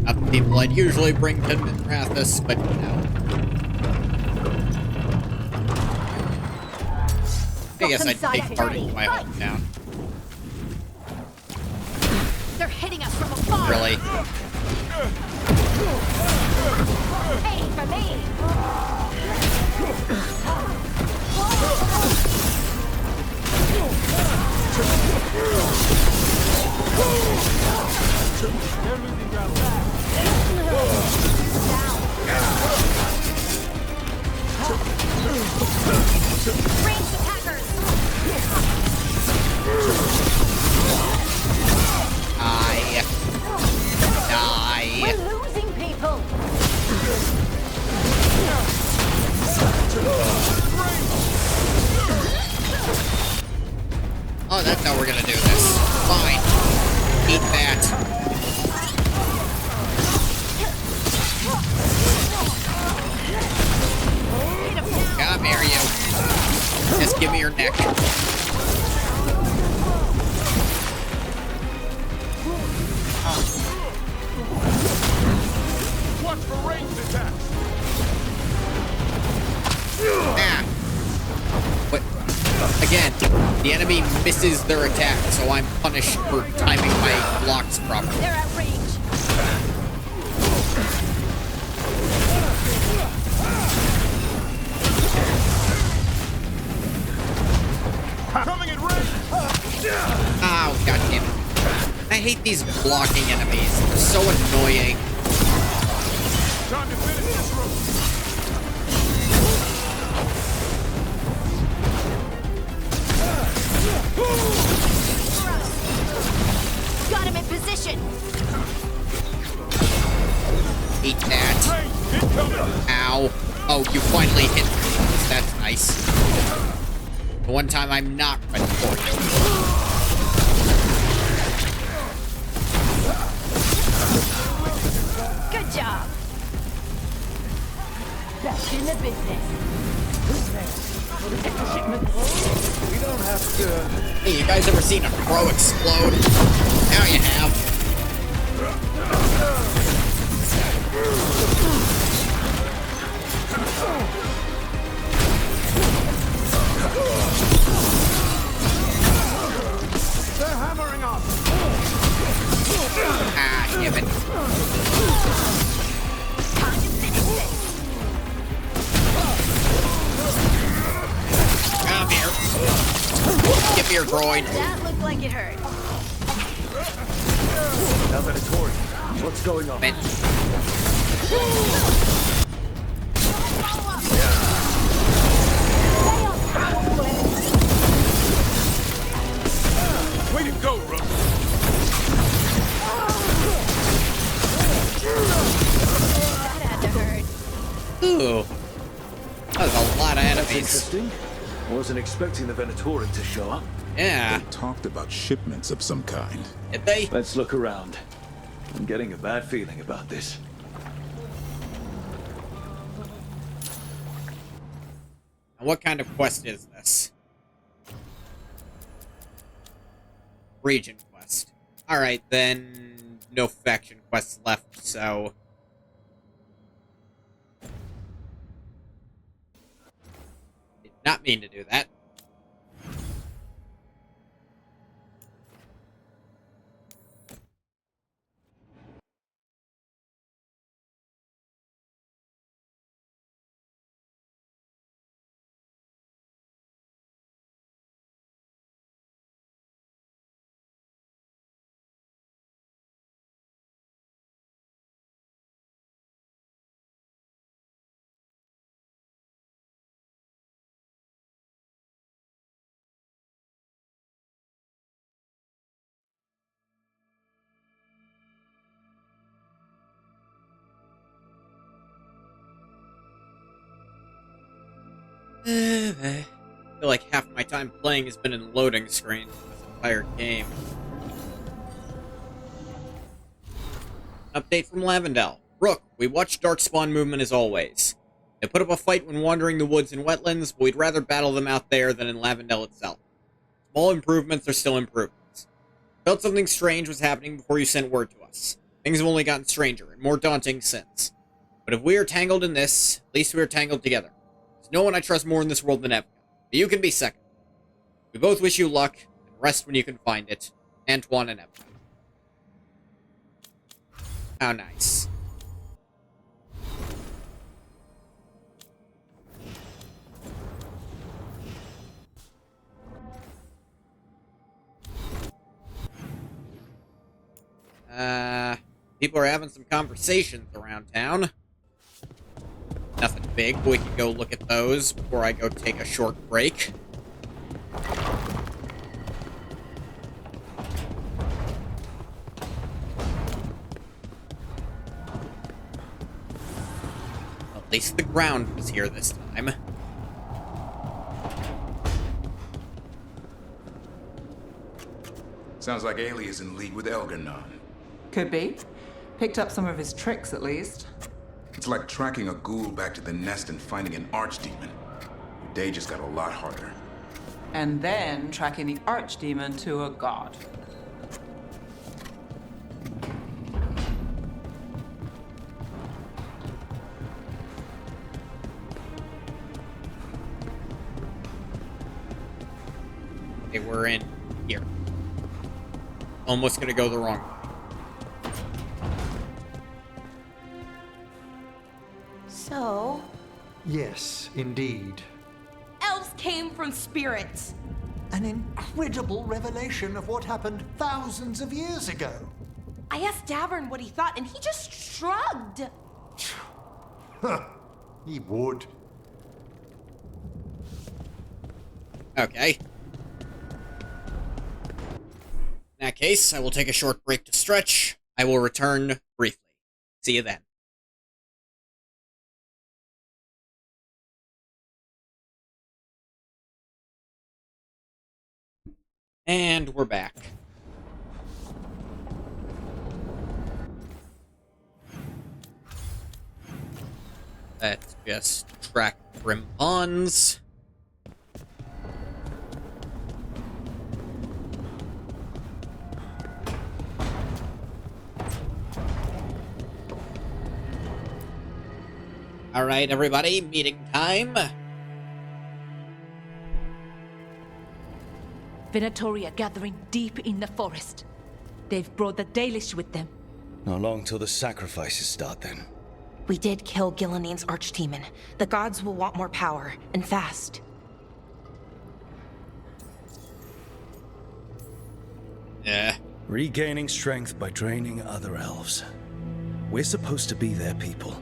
Not the people I'd usually bring to Rathus, but no. I guess I'd take part in my hometown. They're hitting us from afar. Really? Hey, for me. They're losing ground fast. Ranged attackers. Die. We're losing people. Oh, that's how we're gonna do this. Fine. Eat that. Come here, you. Just give me your neck. Watch for ranged attacks. Ah. But again, the enemy misses their attack, so I'm punished for timing my blocks properly. They're at range. Coming in range. Oh, god damn it. I hate these blocking enemies. They're so annoying. Time to finish this room. Got him in position. Eat that. Ow. Oh, you finally hit me. That's nice. The one time I'm not ready for you. Good job. Back in the business. We don't have to. Hey, you guys ever seen a crow explode? Now you have. They're hammering us. Ah, damn it. Time to finish this. Come here. Give me your groin. That looked like it hurt. Now, Venatori, what's going on? Way to go, Rook. That had to hurt. Ooh. That was a lot of That's enemies. interesting. Wasn't expecting the Venatori to show up. Yeah. They talked about shipments of some kind. Did they? Let's look around. I'm getting a bad feeling about this. Now, what kind of quest is this? Region quest. Alright, then no faction quests left, so... Did not mean to do that. I feel like half my time playing has been in loading screens this entire game. Update from Lavendel. Rook, we watched Darkspawn movement as always. They put up a fight when wandering the woods and wetlands, but we'd rather battle them out there than in Lavendel itself. Small improvements are still improvements. Felt something strange was happening before you sent word to us. Things have only gotten stranger and more daunting since. But if we are tangled in this, at least we are tangled together. There's no one I trust more in this world than Evka. But you can be second. We both wish you luck, and rest when you can find it. Antoine and Evka. How nice. People are having some conversations around town. Nothing big, but we can go look at those before I go take a short break. At least the ground was here this time. Sounds like Ailey is in league with Elgar'nan. Could be. Picked up some of his tricks, at least. It's like tracking a ghoul back to the nest and finding an archdemon. Your day just got a lot harder. And then tracking the Archdemon to a god. Okay, we're in here. Almost gonna go the wrong way. So? Yes, indeed. Elves came from spirits. An incredible revelation of what happened thousands of years ago. I asked Davern what he thought, and he just shrugged. He would. Okay. In that case, I will take a short break to stretch. I will return briefly. See you then. And we're back. Let's just track Grim Ponds. Alright, everybody, meeting time. Venatori are gathering deep in the forest. They've brought the Dalish with them. Not long till the sacrifices start, then. We did kill Gillinean's archdemon. The gods will want more power, and fast. Yeah. Regaining strength by draining other elves. We're supposed to be their people.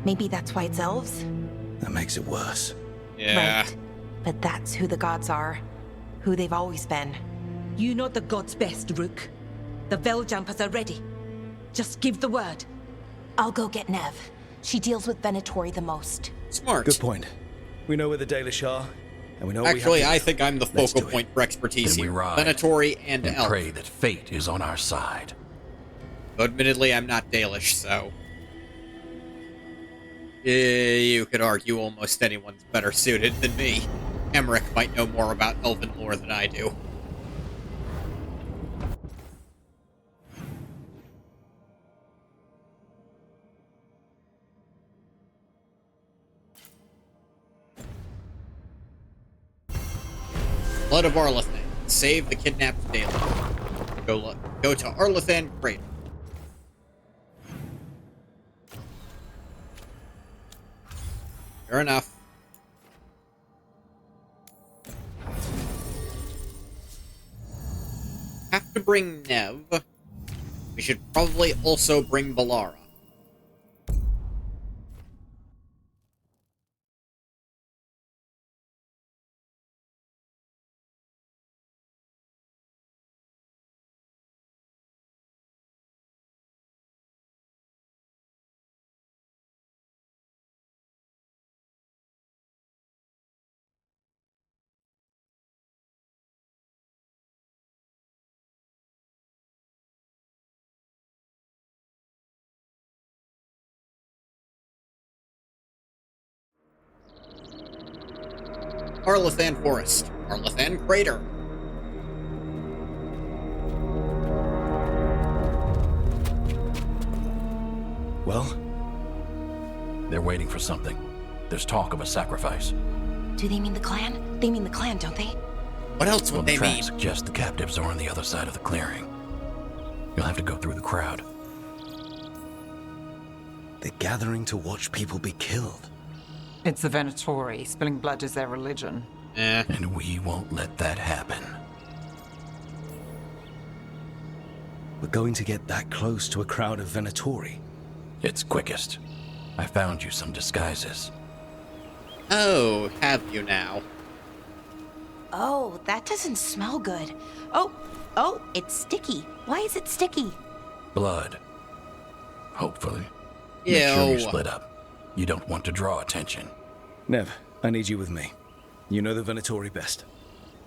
Maybe that's why it's elves? That makes it worse. Yeah. Right. But that's who the gods are. Who they've always been. You know the gods best, Rook. The Veiljumpers are ready. Just give the word. I'll go get Nev. She deals with Venatori the most. Smart. Good point. We know where the Dalish are, and we know Actually, we have I think I'm the focal point for expertise Then we here. ride Venatori and elf. pray that fate is on our side. Admittedly, I'm not Dalish, so... you could argue almost anyone's better suited than me. Emmerich might know more about elven lore than I do. Blood of Arlathan. Save the kidnapped Dalish. Go to Arlathan Crater. Fair enough. Have to bring Nev. We should probably also bring Balara. Arlathan Forest. Arlathan Crater. Well? They're waiting for something. There's talk of a sacrifice. Do they mean the clan? They mean the clan, don't they? What else would the they track mean? suggests the captives are on the other side of the clearing. You'll have to go through the crowd. They're gathering to watch people be killed. It's the Venatori. Spilling blood is their religion. And we won't let that happen. We're going to get that close to a crowd of Venatori. It's quickest. I found you some disguises. Oh, have you now? Oh, that doesn't smell good. Oh, it's sticky. Why is it sticky? Blood. Hopefully. Ew. Make sure you split up. You don't want to draw attention. Nev, I need you with me. You know the Venatori best.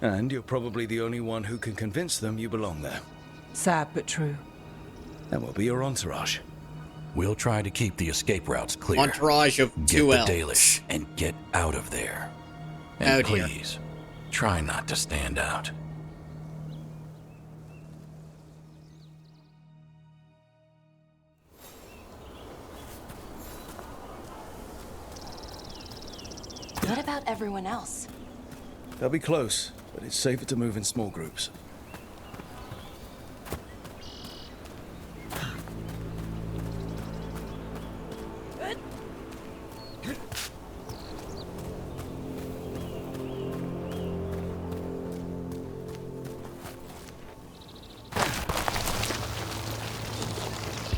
And you're probably the only one who can convince them you belong there. Sad but true. And we'll be your entourage. We'll try to keep the escape routes clear. Entourage of Get two the elves. Dalish and get out of there. And Oh, dear. please, try not to stand out. What about everyone else? They'll be close, but it's safer to move in small groups.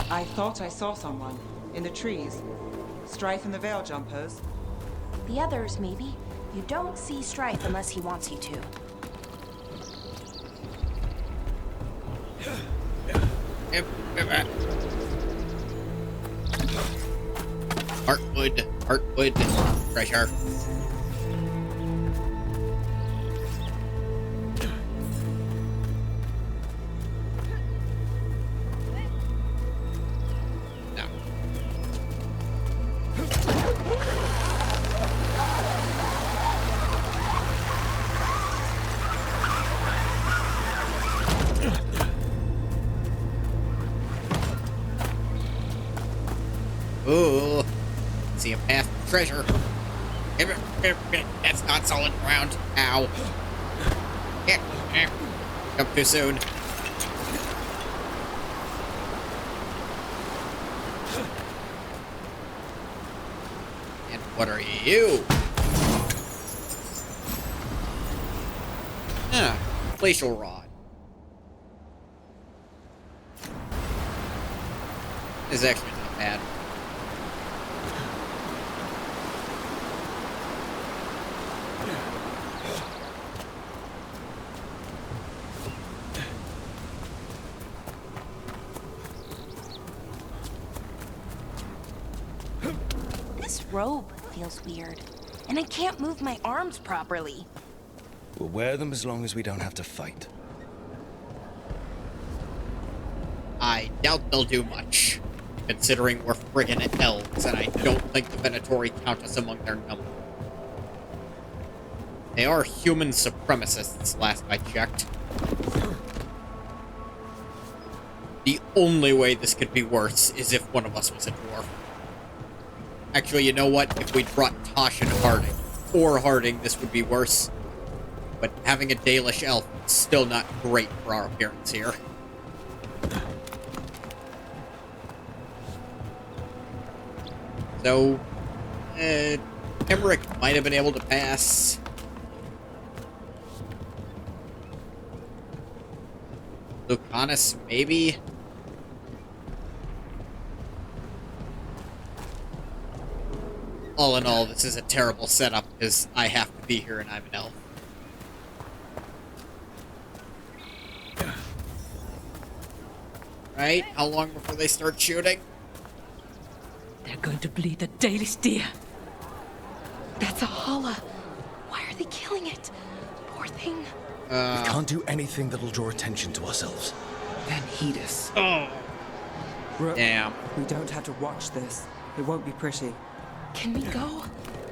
I thought I saw someone in the trees. Strife and the Veil Jumpers. The others, maybe. You don't see Strife unless he wants you to. Heartwood, treasure. No. Ooh, see a path to treasure. That's not solid ground. Ow. Up too soon. And what are you? Glacial rod. This is actually not bad. This robe feels weird, and I can't move my arms properly. We'll wear them as long as we don't have to fight. I doubt they'll do much, considering we're friggin' elves, and I don't think the Venatori count us among their number. They are human supremacists, last I checked. The only way this could be worse is if one of us was a dwarf. Actually, you know what? If we'd brought Tosh and Harding, this would be worse. But having a Dalish elf is still not great for our appearance here. So, Emmerich might have been able to pass. Lucanus, maybe? All in all, this is a terrible setup because I have to be here and I'm an elf. Right? How long before they start shooting? They're going to bleed the Dalish deer. That's a holla. Why are they killing it? Poor thing. We can't do anything that'll draw attention to ourselves. Then heed us. Oh. Rook, Damn. we don't have to watch this. It won't be pretty. Can we go?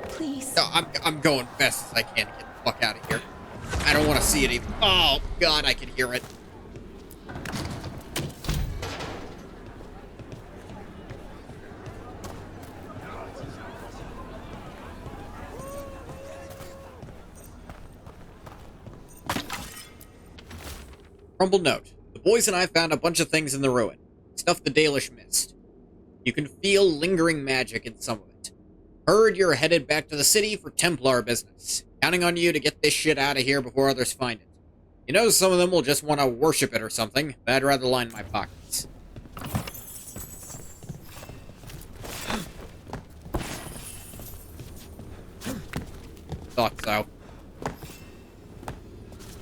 Please. No, I'm going fast as I can to get fuck out of here. I don't want to see it either. Oh, God, I can hear it. Crumble note. The boys and I found a bunch of things in the ruin. Stuff the Dalish missed. You can feel lingering magic in some of it. Heard you're headed back to the city for Templar business. Counting on you to get this shit out of here before others find it. You know some of them will just want to worship it or something, but I'd rather line my pockets. Thought so.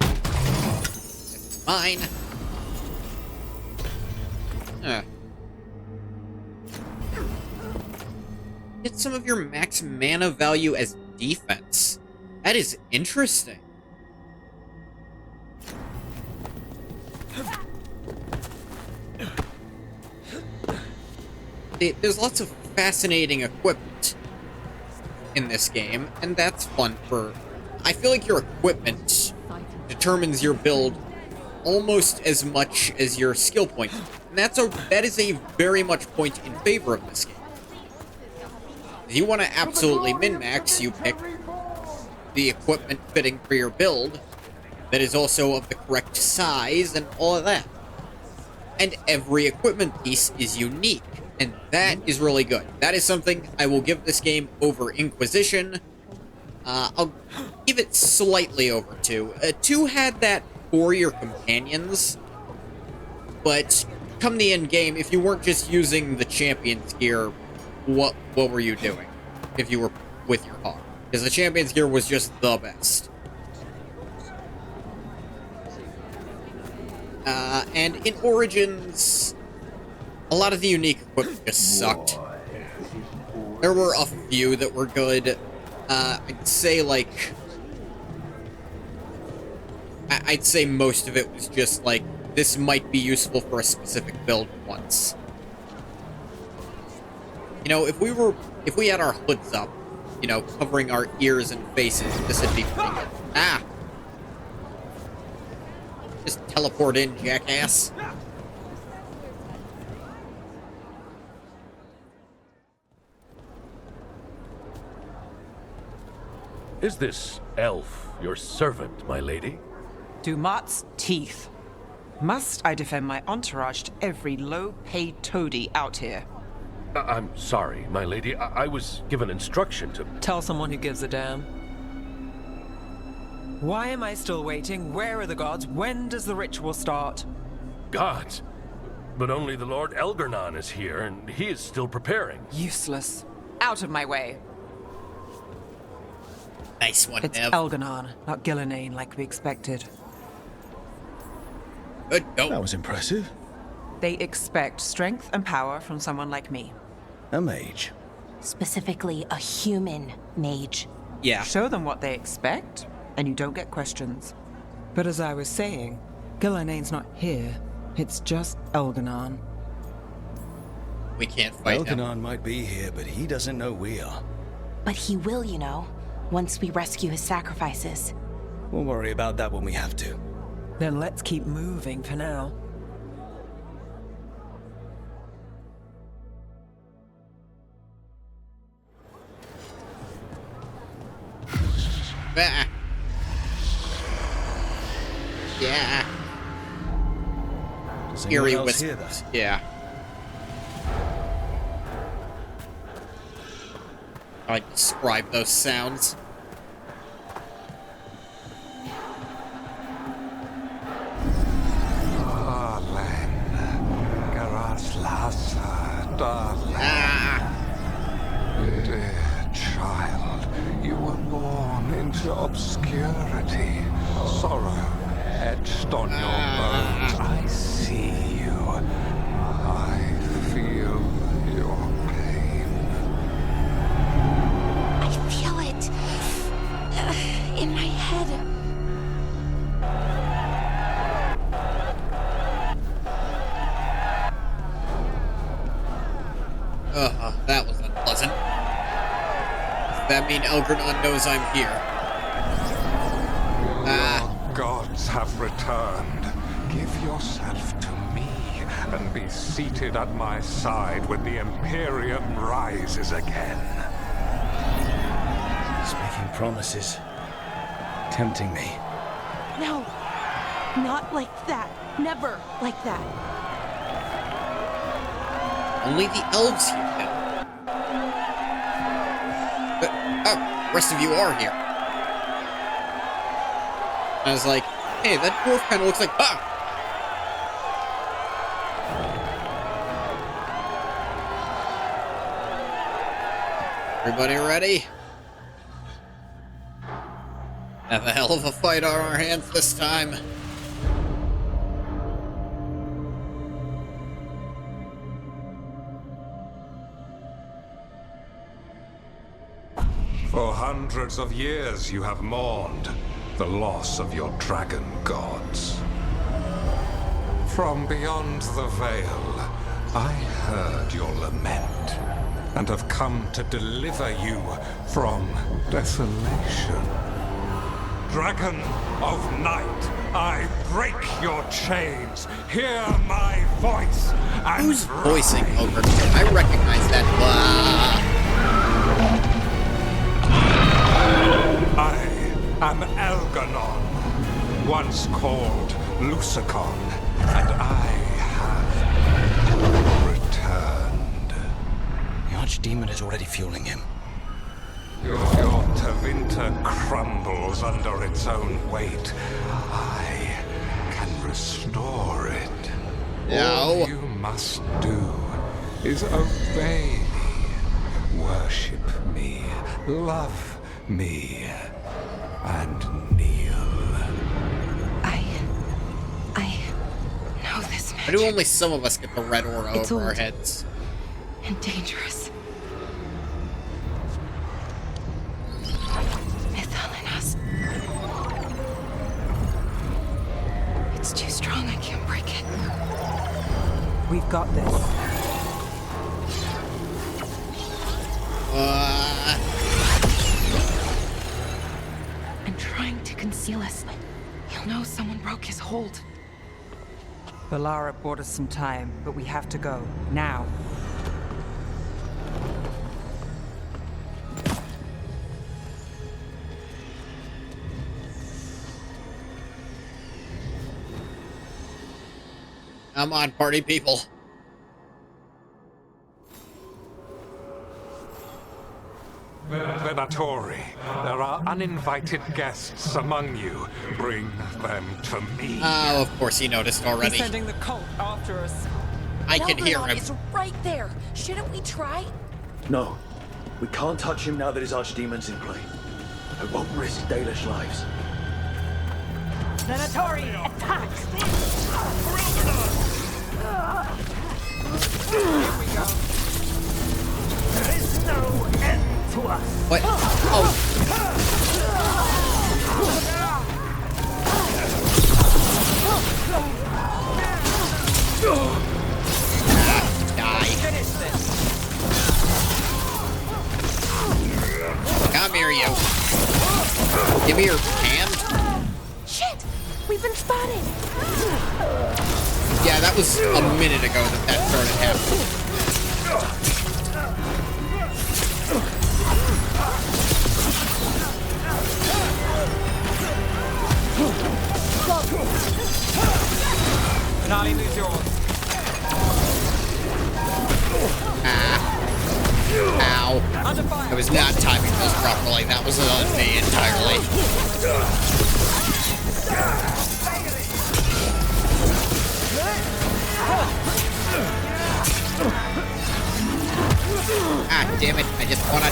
It's mine. Get some of your max mana value as defense. That is interesting. There's lots of fascinating equipment in this game, and that's fun for... I feel like your equipment determines your build almost as much as your skill point. And that is a very much point in favor of this game. If you want to absolutely min-max, you pick the equipment fitting for your build that is also of the correct size and all of that. And every equipment piece is unique, and that is really good. That is something I will give this game over Inquisition. I'll give it slightly over 2. 2 had that for your companions, but come the end game, if you weren't just using the champion's gear, what were you doing if you were with your hog? Because the champion's gear was just the best. And in Origins, a lot of the unique equipment just sucked. There were a few that were good. I'd say most of it was just like, this might be useful for a specific build once. You know, if we had our hoods up, you know, covering our ears and faces, this would be pretty good. Ah! Just teleport in, jackass. Is this elf your servant, my lady? Dumat's teeth. Must I defend my entourage to every low-paid toady out here? I'm sorry, my lady. I was given instruction to... Tell someone who gives a damn. Why am I still waiting? Where are the gods? When does the ritual start? Gods? But only the Lord Elgarnon is here, and he is still preparing. Useless. Out of my way. Nice one, It's Ev. Elgarnon, not Gillenane like we expected. Good go. That was impressive. They expect strength and power from someone like me. A mage. Specifically, a human mage. Yeah. Show them what they expect, and you don't get questions. But as I was saying, Gillenane's not here. It's just Elgarnon. We can't fight him. Elgarnon might be here, but he doesn't know we are. But he will, you know, once we rescue his sacrifices. We'll worry about that when we have to. Then let's keep moving for now. Bah. Yeah. Does anyone Eerie else hear whispers. that? Yeah. I describe those sounds. Dear child, you were born into obscurity. Sorrow etched on your bones. I see you. I feel your pain. I feel it in my head. That was unpleasant. Does that mean Elgarnon knows I'm here? have returned. Give yourself to me and be seated at my side when the Imperium rises again. He's making promises. Tempting me. No, not like that. Never like that. Only the elves here know. But, oh, the rest of you are here. I was like, hey, that dwarf kind of looks like... Ah! Everybody ready? Have a hell of a fight on our hands this time. For hundreds of years you have mourned the loss of your dragon gods. From beyond the veil, I heard your lament and have come to deliver you from desolation. Dragon of night, I break your chains. Hear my voice and who's voicing Ogre? I recognize that. I am Elganon, once called Lucicon, and I have returned. The Archdemon is already fueling him. Your Tevinter crumbles under its own weight. I can restore it. No. All you must do is obey me, worship me, love me, and kneel. I know this magic. Why do only some of us get the red aura It's over our old. heads? And dangerous. Mythal in us. It's too strong, I can't break it. We've got this. And trying to conceal us. He'll know someone broke his hold. Valara bought us some time, but we have to go. Now. Come on, party people. Venatori, there are uninvited guests among you. Bring them to me. Oh, of course he noticed already. He's sending the cult after us. I can hear him. It's right there. Shouldn't we try? No. We can't touch him now that his Archdemon's in play. I won't risk Dalish lives. Venatori, attack! Here we go. There is no end to us. What? Oh. Die. Come here, you. Give me your hand. Shit! We've been spotted! Yeah, that was a minute ago that started happening. Nali, lose yours. Ow. I was not timing those properly. That was on me entirely. Ah, damn it. I just wanna...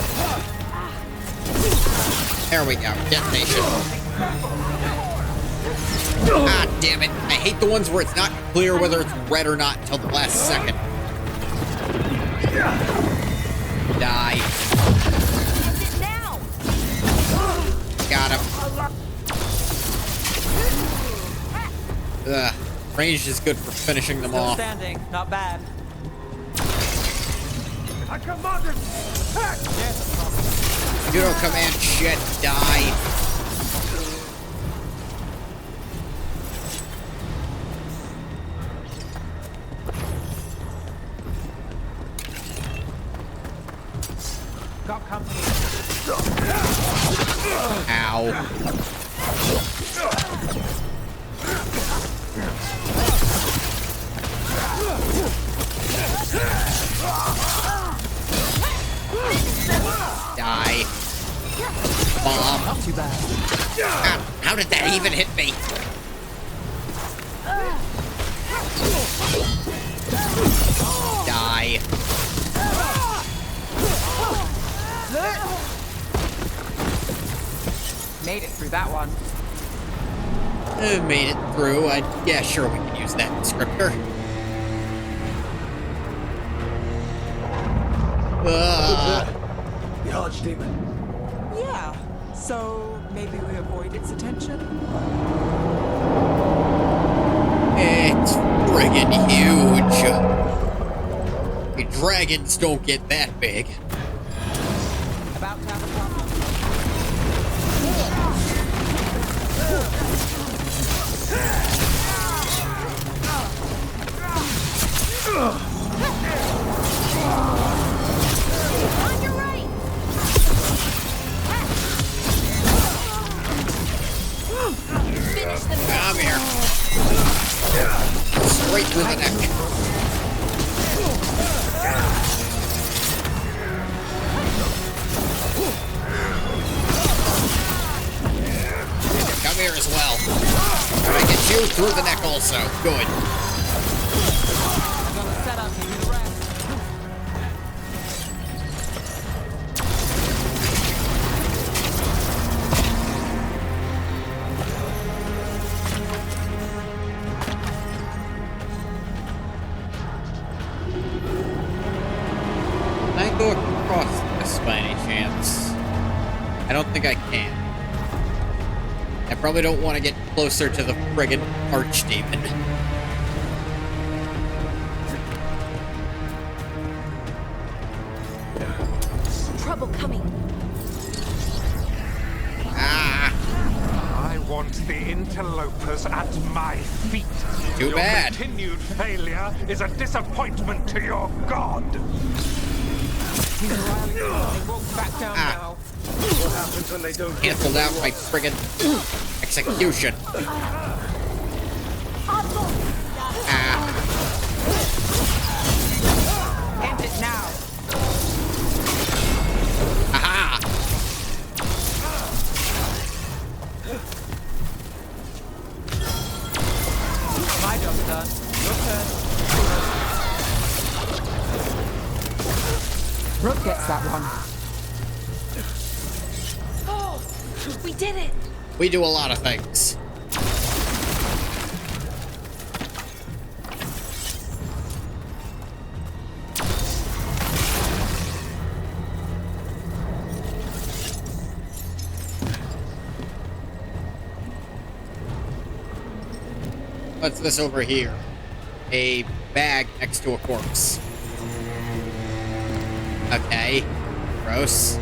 There we go. Detonation. Ah, damn it. I hate the ones where it's not clear whether it's red or not until the last second. Die. Got him. Ugh. Ranged is good for finishing them Still off. standing, not bad. I commanded attack! You don't command shit. Die. got company. Ow. Die. Bomb. Not too bad. How did that even hit me? Die. Made it through that one. Made it through. Yeah, sure, we can use that descriptor. The Archdemon. Yeah. So maybe we avoid its attention? It's friggin' huge. The dragons don't get that big. About to have a problem. On your right! Finish them. Come here. Straight through the neck. Come here as well. Can I get you through the neck also? Good. Gonna set up and rest. Can I go across this by any chance? I don't think I can. I probably don't want to get closer to the friggin' Archdemon. Trouble coming. I want the interlopers at my feet. Too bad. Your continued failure is a disappointment to your god. They won't back down now. What happens when they don't get Canceled out my friggin' execution. End it now. Aha! My job's done. Your turn. Rook gets that one. Oh, we did it. We do a lot of things. What's this over here? A bag next to a corpse. Okay. Gross.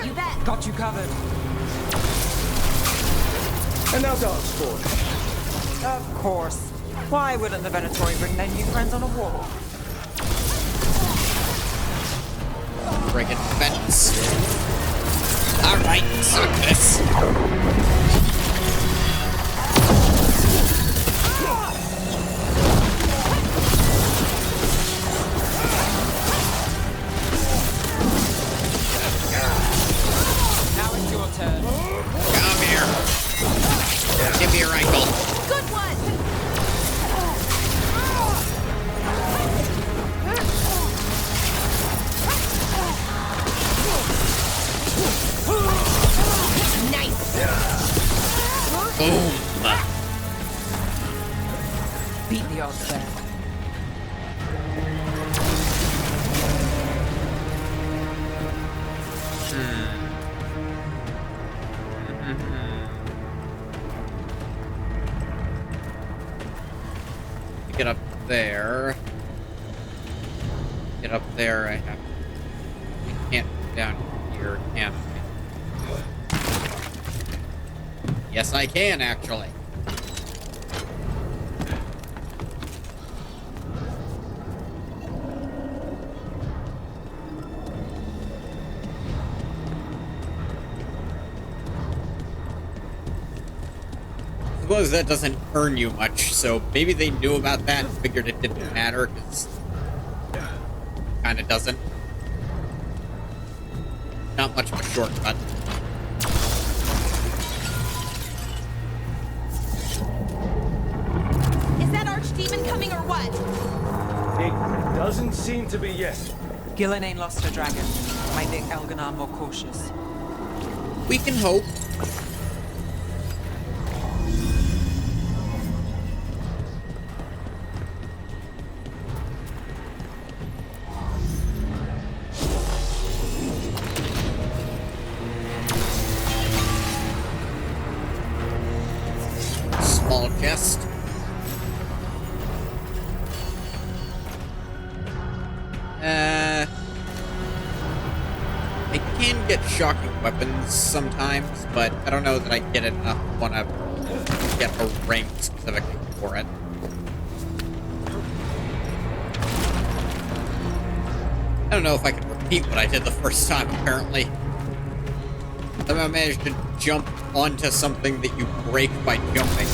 You bet. Got you covered. And now dance for it. Of course. Why wouldn't the Venatori bring their new friends on a walk? Friggin' fence. Alright, suck this. Now it's your turn. Come here. Give me your ankle. Good one. Nice. there. Get up there, I can't get down here, can I? Yes, I can, actually. I suppose that doesn't earn you much, so maybe they knew about that and figured it didn't matter, because kinda doesn't. Not much of a shortcut. Is that Archdemon coming or what? It doesn't seem to be, yes. Gillenane lost her dragon. Might make Elganar more cautious. We can hope. Small chest. I can get shocking weapons sometimes, but I don't know that I get enough when I get a rank specifically for it. I don't know if I can repeat what I did the first time, apparently. Somehow I managed to jump onto something that you break by jumping.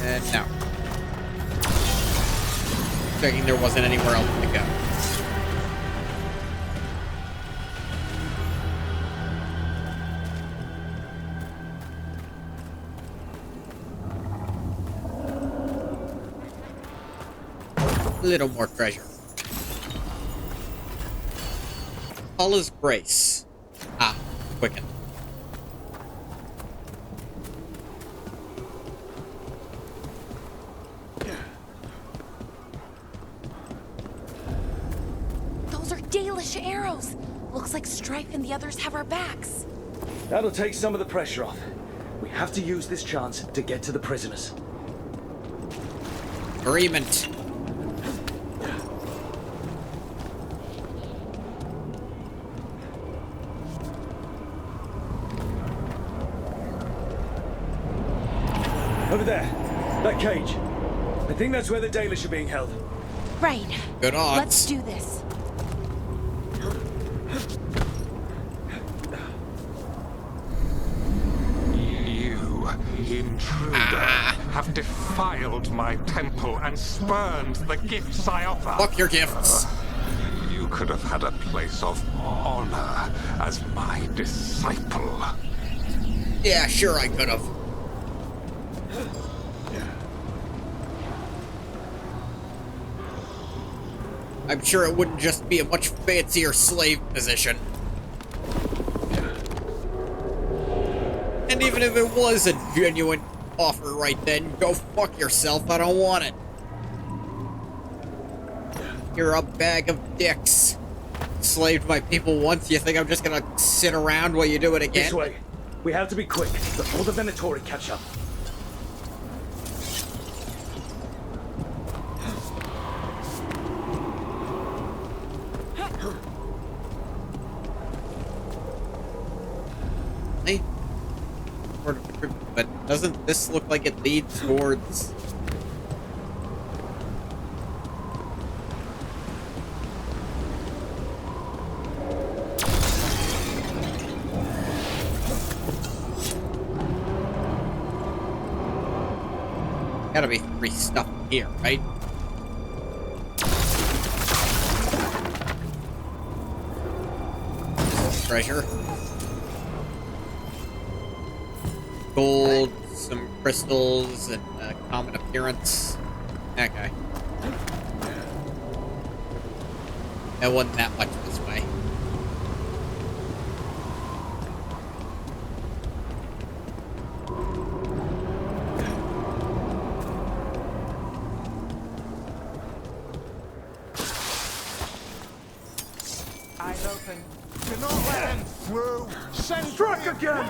And now. Checking there wasn't anywhere else to go. A little more treasure. Allah's grace. Ah, quicken. Those are Dalish arrows. Looks like Strife and the others have our backs. That'll take some of the pressure off. We have to use this chance to get to the prisoners. Agreement. Over there. That cage. I think that's where the Dalish are being held. Right. Good odds. Let's do this. You, intruder, have defiled my temple and spurned the gifts I offer. Fuck your gifts. You could have had a place of honor as my disciple. Yeah, sure I could have. I'm sure it wouldn't just be a much fancier slave position. And even if it was a genuine offer right then, go fuck yourself, I don't want it. You're a bag of dicks. Slaved my people once, you think I'm just gonna sit around while you do it again? This way. We have to be quick before the Venatori catch up. Hey. But doesn't this look like it leads towards... Gotta be free stuff here, right? Treasure. Gold, some crystals, and common appearance. Okay. That wasn't that much this way. open. Do not let him through. Send Strike again!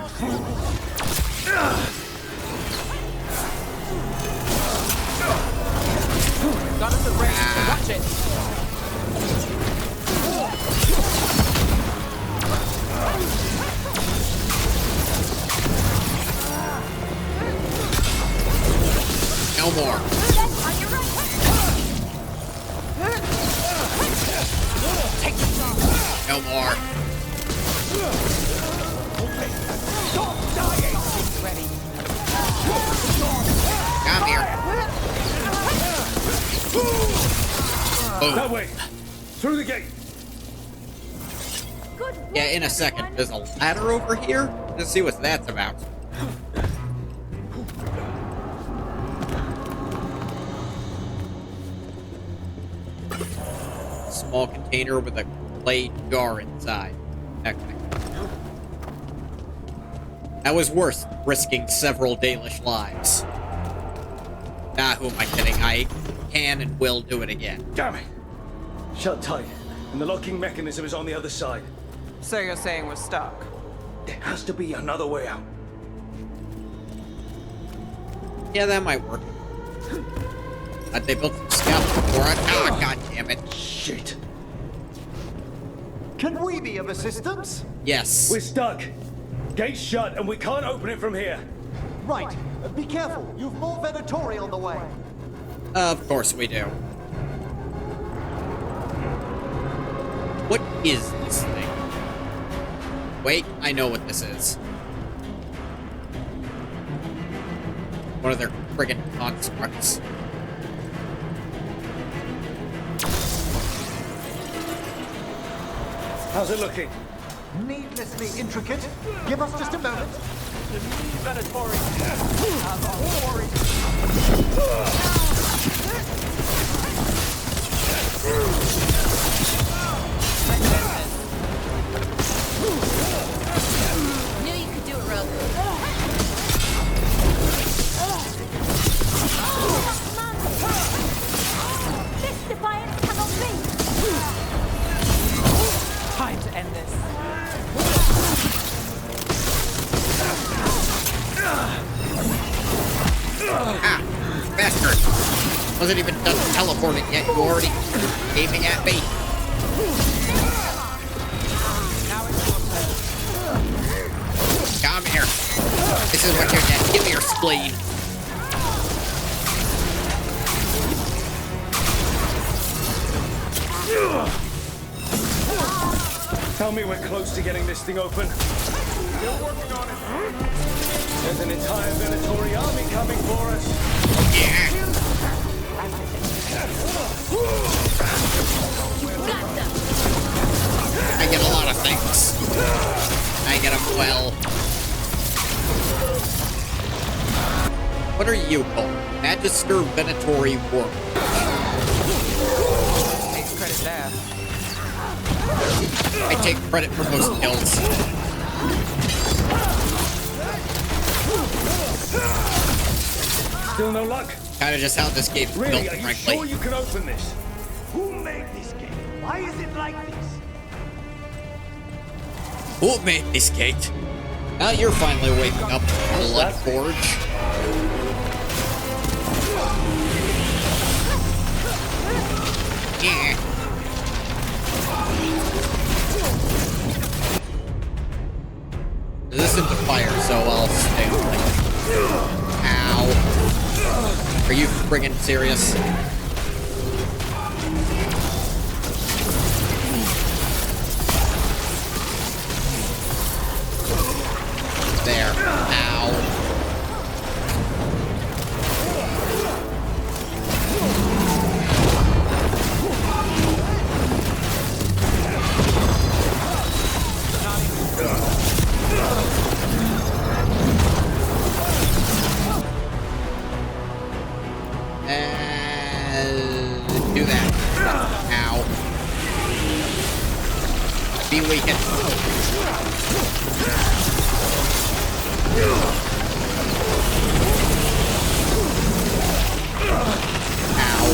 Got us a break. Watch it. No more. No more. Stop dying! Ready. Come here. Boom. That way! Through the gate! Yeah, in a second. There's a ladder over here? Let's see what that's about. Small container with a clay jar inside. Okay. That was worth risking several Dalish lives. Nah, who am I kidding? I can and will do it again. Damn it! Shut tight, and the locking mechanism is on the other side. So you're saying we're stuck? There has to be another way out. Yeah, that might work. But they built some scaffolding for it. Ah, god damn it. Shit. Can we be of assistance? Yes. We're stuck. Gate's shut, and we can't open it from here. Right. Be careful. You've more Venatori on the way. Of course we do. What is this thing? Wait, I know what this is. One of their friggin' constructs. How's it looking? Needlessly intricate. Give us just a moment. Venatori. Knew you could do it, Rogue. This defiance cannot be. Time to end this. Ah, bastard! Wasn't even done teleporting yet. You already aiming at me. Come here. This is what you're getting. Give me your spleen. Tell me we're close to getting this thing open. Still working on it. There's an entire Venatori army coming for us. Yeah. I get a lot of things. I get them well. What are you called? Magister Venatori Worm. Takes credit there. I take credit for most kills. Still no luck? Kinda just how this game's Really? built, Are you frankly. sure you can open this? Who made this game? Why is it like this? Who made this gate? Now you're finally waking up, Blood Forge. Yeah. Resistant to fire, so I'll stay away. Ow. Are you friggin' serious? There. Ow. Do that. Ow. Be weakened. Ow.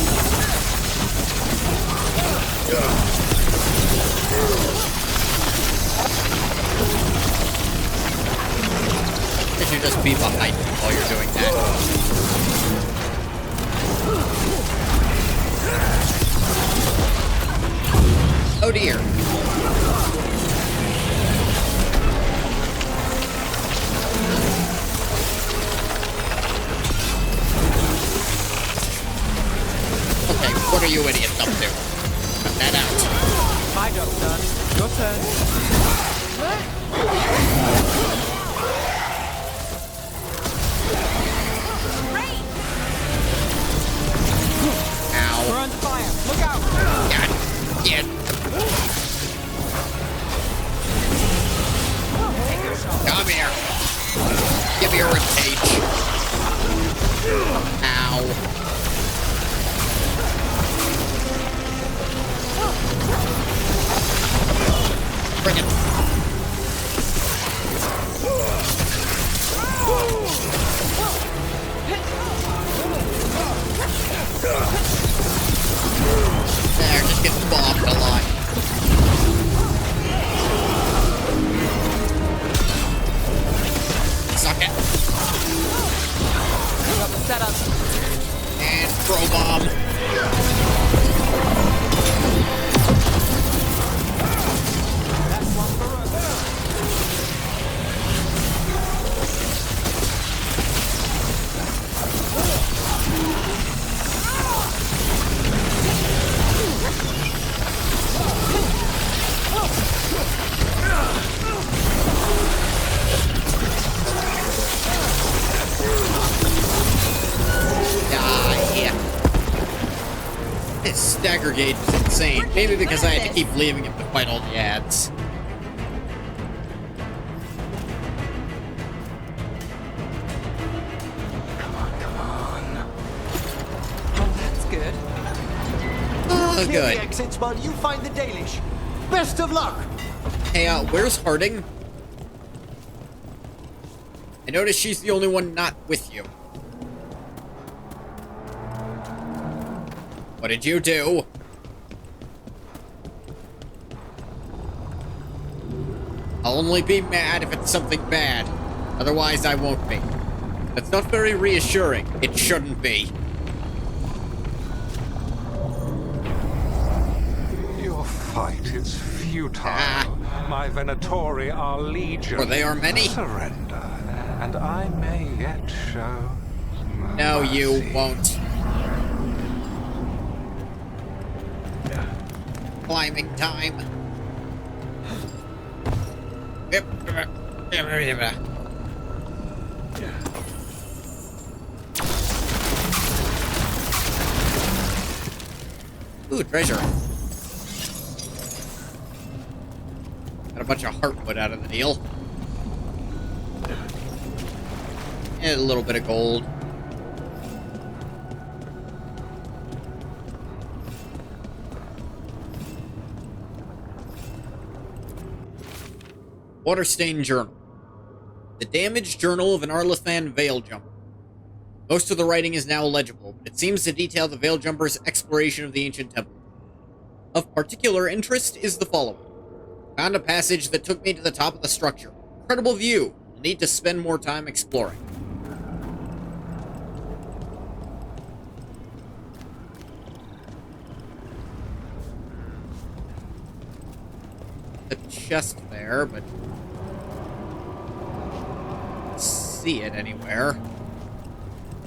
Oh dear. Okay, what are you idiots up to? Cut that out. My job's done. Your turn. Ow. We're under fire. Look out. God. Yeah. Come here. Give me your ribcage. Ow. Bring it. There, just get bombed a lot. Suck it. Got the setup. And throw bomb. His stagger gauge is insane. Maybe because I had to keep leaving him to fight all the ads. Oh, that's good. Oh, Clear good. the exits while you find the Dalish. Best of luck. Hey, where's Harding? I noticed she's the only one not with you. What did you do? I'll only be mad if it's something bad. Otherwise, I won't be. That's not very reassuring. It shouldn't be. Your fight is futile. My Venatori are legion. For they are many? Surrender, and I may yet show No, you won't. Climbing time. Ooh, treasure. Got a bunch of heartwood out of the deal. And a little bit of gold. Waterstain Journal. The damaged journal of an Arlathan Veil Jumper. Most of the writing is now illegible, but it seems to detail the Veil Jumper's exploration of the ancient temple. Of particular interest is the following. Found a passage that took me to the top of the structure. Incredible view. Will need to spend more time exploring. The chest there, but see it anywhere.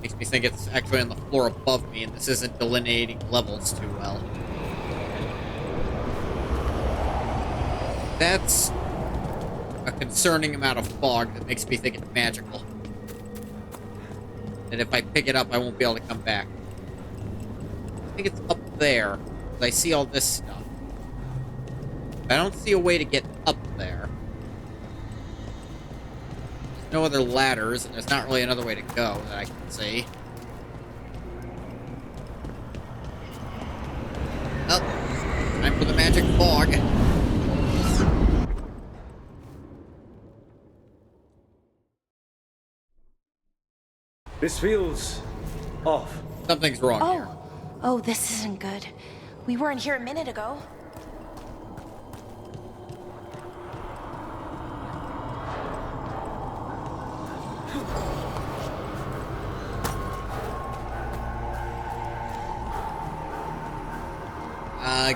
Makes me think it's actually on the floor above me, and this isn't delineating levels too well. That's a concerning amount of fog that makes me think it's magical. And if I pick it up, I won't be able to come back. I think it's up there, because I see all this stuff. I don't see a way to get up there. There's no other ladders, and there's not really another way to go that I can see. Oh, time for the magic fog. This feels off. Something's wrong here. Oh, this isn't good. We weren't here a minute ago.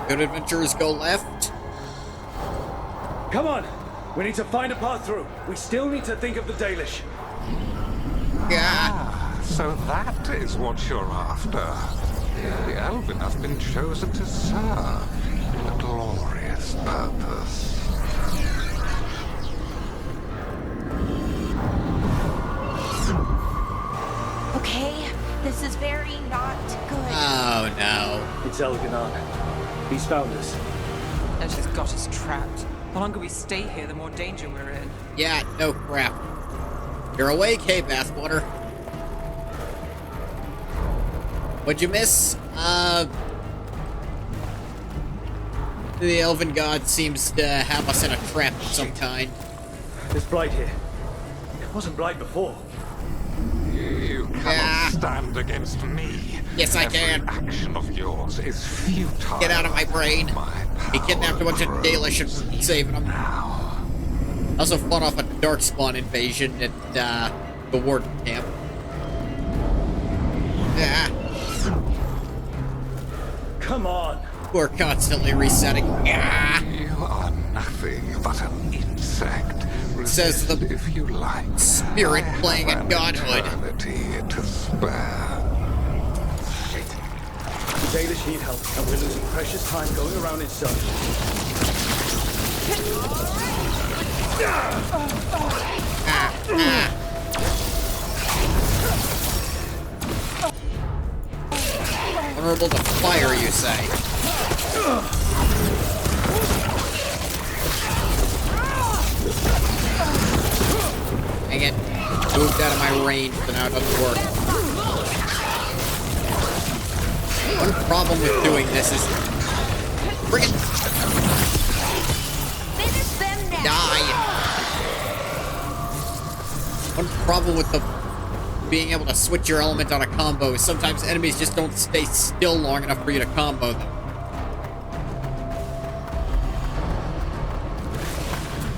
Good adventurers go left. Come on! We need to find a path through. We still need to think of the Dalish. Ah, so that is what you're after. The Elven have been chosen to serve a glorious purpose. Okay, this is very not good. Oh no. It's Elganon. He's found us. And she's got us trapped. The longer we stay here, the more danger we're in. Yeah, no crap. You're awake, hey, Bathwater. What'd you miss? The Elven God seems to have us in a trap of some kind. There's Blight here. It wasn't Blight before. You cannot stand against me. Yes, I can. Every action of yours is futile. Get out of my brain. He kidnapped a bunch of Dalish and saving them. I also fought off a Darkspawn invasion at the Warden camp. Come on. We're constantly resetting. You are nothing but an insect. Says the if you like. Spirit playing at godhood. To spare. Shit. The Dalish need help, and we're losing precious time going around in circles. Vulnerable to fire, you say? Dang it. Moved out of my range, but now it doesn't work. One problem with doing this is... Friggin' die! One problem with the being able to switch your element on a combo is sometimes enemies just don't stay still long enough for you to combo them.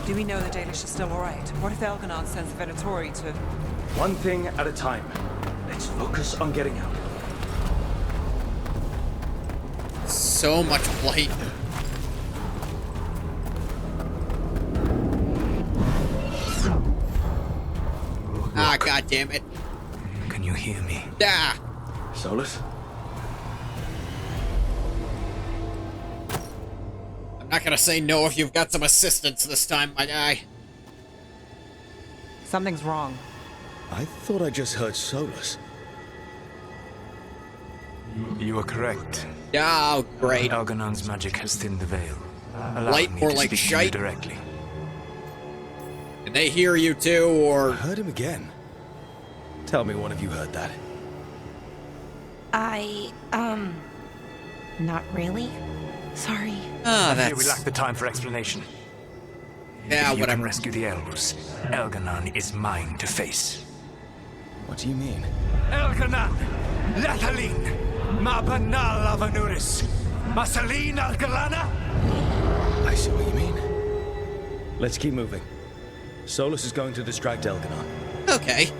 Do we know the Dalish are still alright? What if Elganon sends the Venatori to... One thing at a time. Let's focus on getting out. So much blight. Ah, god damn it. Can you hear me? Ah! Solus? I'm not gonna say no if you've got some assistance this time, my guy. Something's wrong. I thought I just heard Solus. You are correct. Oh, great. Elganon's magic has thinned the veil. Light more like shite. Directly. Did they hear you too, or... I heard him again. Tell me one of you heard that. Not really. Sorry. Ah, I fear we lack the time for explanation. Yeah, if you whatever. can rescue the elves, Elganon is mine to face. What do you mean? Elganon! Lathalin! Ma banal avanuris! Masalin Algalana! I see what you mean. Let's keep moving. Solus is going to distract Elganon. Okay.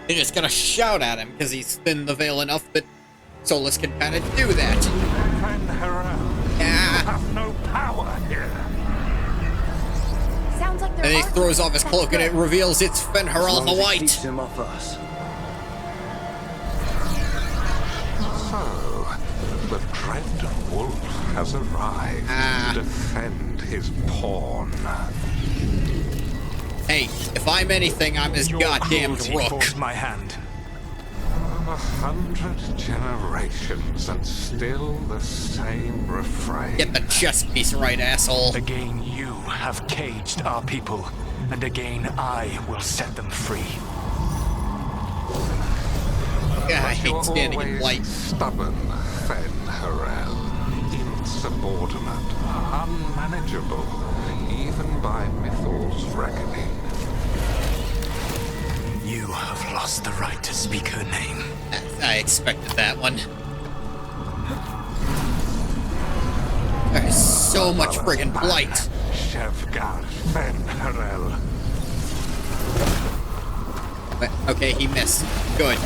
You're just gonna shout at him because he's thinned the veil enough that Solus can kind of do that. You have no power here. Sounds like And he throws off his cloak and it reveals it's Fen'Harel the White. Keeps him off us. So, the dread wolf has arrived to defend his pawn. Hey, if I'm anything, I'm his goddamn rook. Forced my hand. 100 generations and still the same refrain. Get the chess piece right, asshole. Again, you have caged our people, and again, I will set them free. Yeah, I hate standing in light. Stubborn, Fen'Harel. Insubordinate, unmanageable, even by Mythal's reckoning. You have lost the right to speak her name. I expected that one. There's so much friggin' blight. Shevgar Fen'Harel. But, okay, he missed. Good.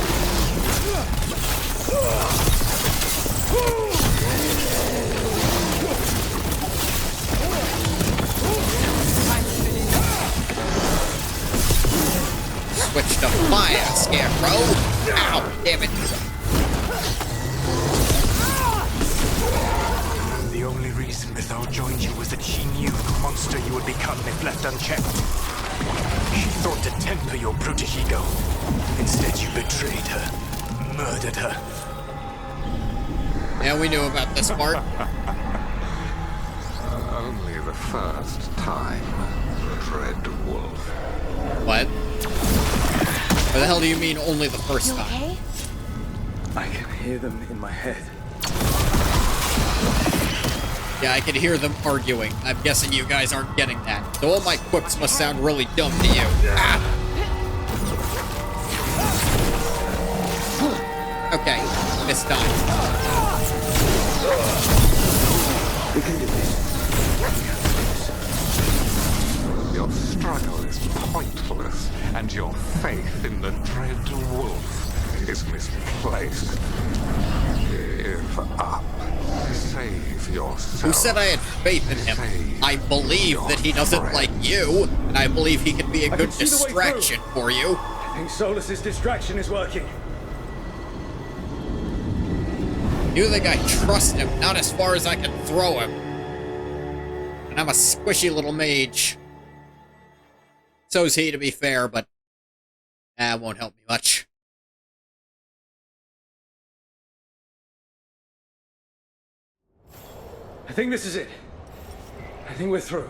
switch to fire, Scarecrow. Ow, damn it. The only reason Mythal joined you was that she knew the monster you would become if left unchecked. She thought to temper your brutish ego. Instead, you betrayed her, murdered her. Yeah, we knew about this part. Only the first time, Dread Wolf. What? What the hell do you mean only the first time? Okay? I can hear them in my head. Yeah, I can hear them arguing. I'm guessing you guys aren't getting that. So all my quips must sound really dumb to you. Ah! Okay, this time. We can do this. Your struggle is pointless, and your faith in the Dread Wolf is misplaced. Give up. Save yourself. Who said I had faith in him? I believe that he doesn't like you, and I believe he can be a good distraction for you. I think Solus's distraction is working. You think I trust him? Not as far as I can throw him. And I'm a squishy little mage. So's he, to be fair, but that won't help me much. I think this is it. I think we're through.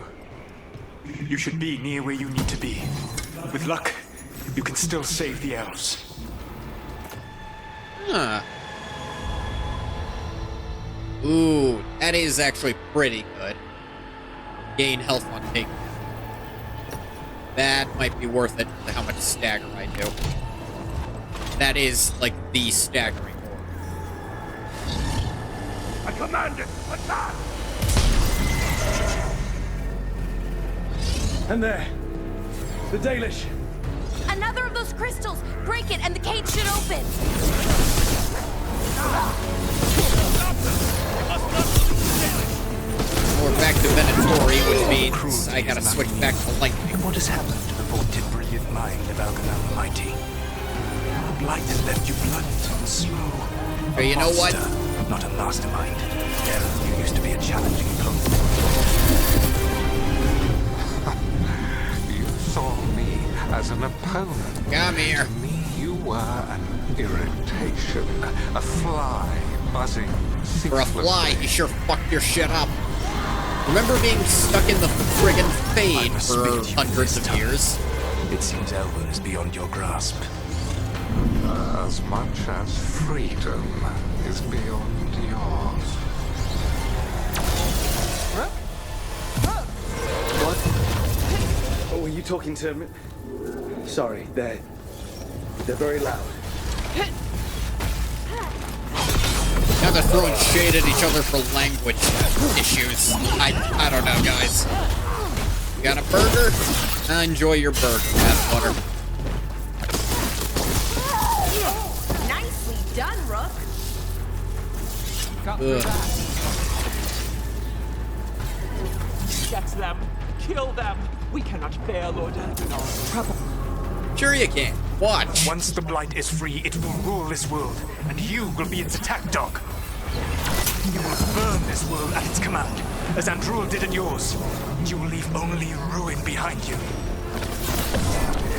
You should be near where you need to be. With luck, you can still save the elves. Huh. Ooh, that is actually pretty good. Gain health on takedown. That might be worth it for how much stagger I do. That is, like, the staggering order. I command it! Attack! And there. The Dalish. Another of those crystals! Break it and the cage should open! We're back to Venatori, which means I gotta switch back to lightning. What has happened to the vaunted brilliant mind of Algernon the Mighty? The blight has left you blunt and slow. Hey, you know what? Not a mastermind. Yeah, you used to be a challenging opponent. You saw me as an opponent. Come here. To me, you were an irritation, a fly buzzing ceaselessly. For a fly, he sure fucked your shit up. Remember being stuck in the friggin' Fade for hundreds of years? It seems Elven is beyond your grasp. As much as freedom is beyond yours. What? Oh, were you talking to me? Sorry, they're very loud. Now they're throwing shade at each other for language issues. I don't know, guys. You got a burger? Enjoy your burger, Butter. Nicely done, Rook. Get them! Kill them! We cannot bear Lord Archdemons' trouble. Sure you can. Watch. Once the blight is free, it will rule this world, and you will be its attack dog. You will burn this world at its command, as Andrul did at yours. You will leave only ruin behind you.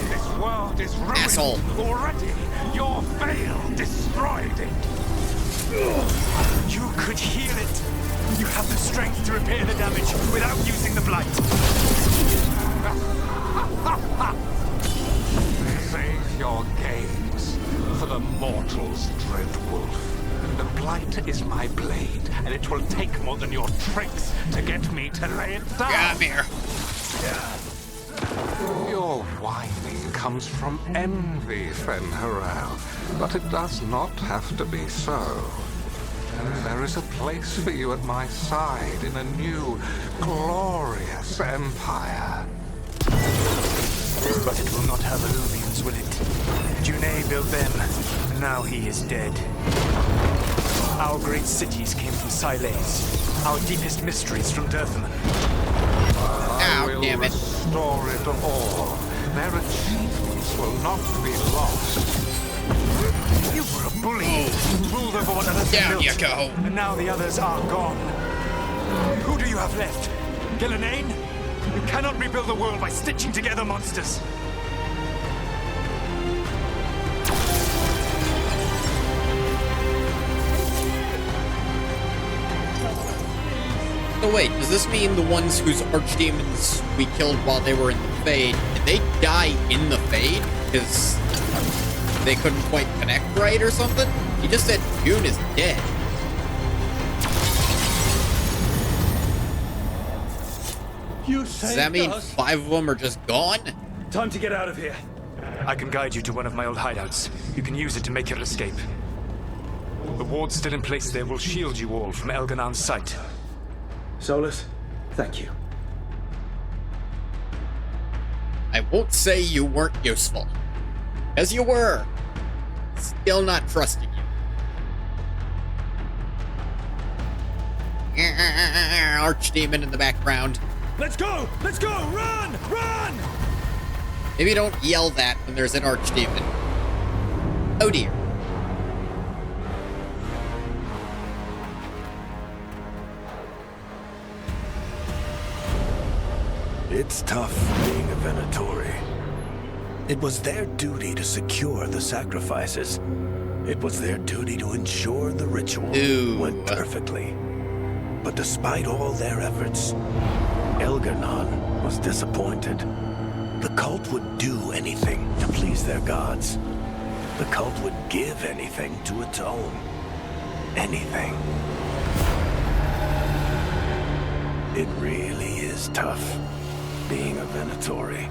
This world is ruined. Asshole. Already. Your veil destroyed it. You could heal it. You have the strength to repair the damage without using the blight. Save your gaze for the mortals, Dread Wolf. The blight is my blade, and it will take more than your tricks to get me to lay it down. Come here. Your whining comes from envy, Fen'Harel, but it does not have to be so. There is a place for you at my side in a new, glorious empire. But it will not have Illuvians, will it? Junei built them, and now he is dead. Our great cities came from Sileys, our deepest mysteries from Dirthaman. I will restore it all, their achievements will not be lost. You were a bully. You ruled over what others Down built. you go. And now the others are gone. Who do you have left? Gillenane? You cannot rebuild the world by stitching together monsters. So wait, does this mean the ones whose archdemons we killed while they were in the Fade, did they die in the Fade? Because they couldn't quite connect right or something? He just said June is dead. Does that mean 5 of them are just gone? Time to get out of here. I can guide you to one of my old hideouts. You can use it to make your escape. The wards still in place there will shield you all from Elganon's sight. Solus, thank you. I won't say you weren't useful. As you were. Still not trusting you. Archdemon in the background. Let's go! Let's go! Run! Run! Maybe don't yell that when there's an archdemon. Oh dear. It's tough being a Venatori. It was their duty to secure the sacrifices. It was their duty to ensure the ritual went perfectly. But despite all their efforts, Elgar'nan was disappointed. The cult would do anything to please their gods. The cult would give anything to atone. Anything. It really is tough being a Venatori.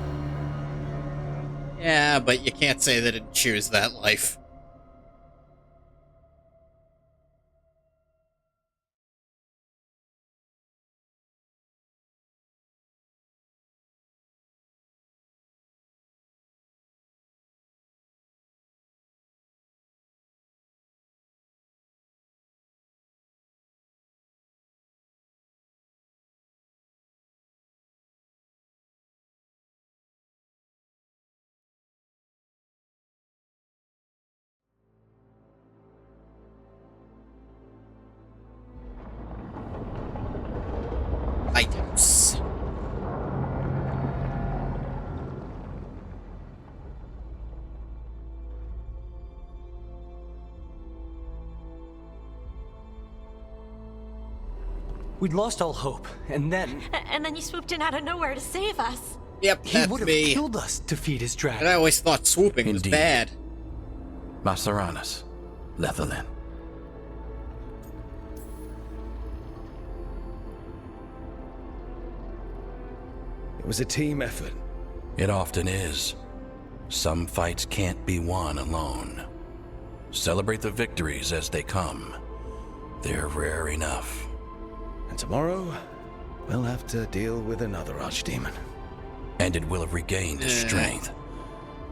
Yeah, but you can't say they didn't choose that life. Lighthouse. We'd lost all hope, and then... And then you swooped in out of nowhere to save us. Yep, He that's would have me. killed us to feed his dragon. And I always thought swooping was bad. Masaranas, Lethalin. It was a team effort. It often is. Some fights can't be won alone. Celebrate the victories as they come. They're rare enough. And tomorrow, we'll have to deal with another archdemon. And it will have regained its strength.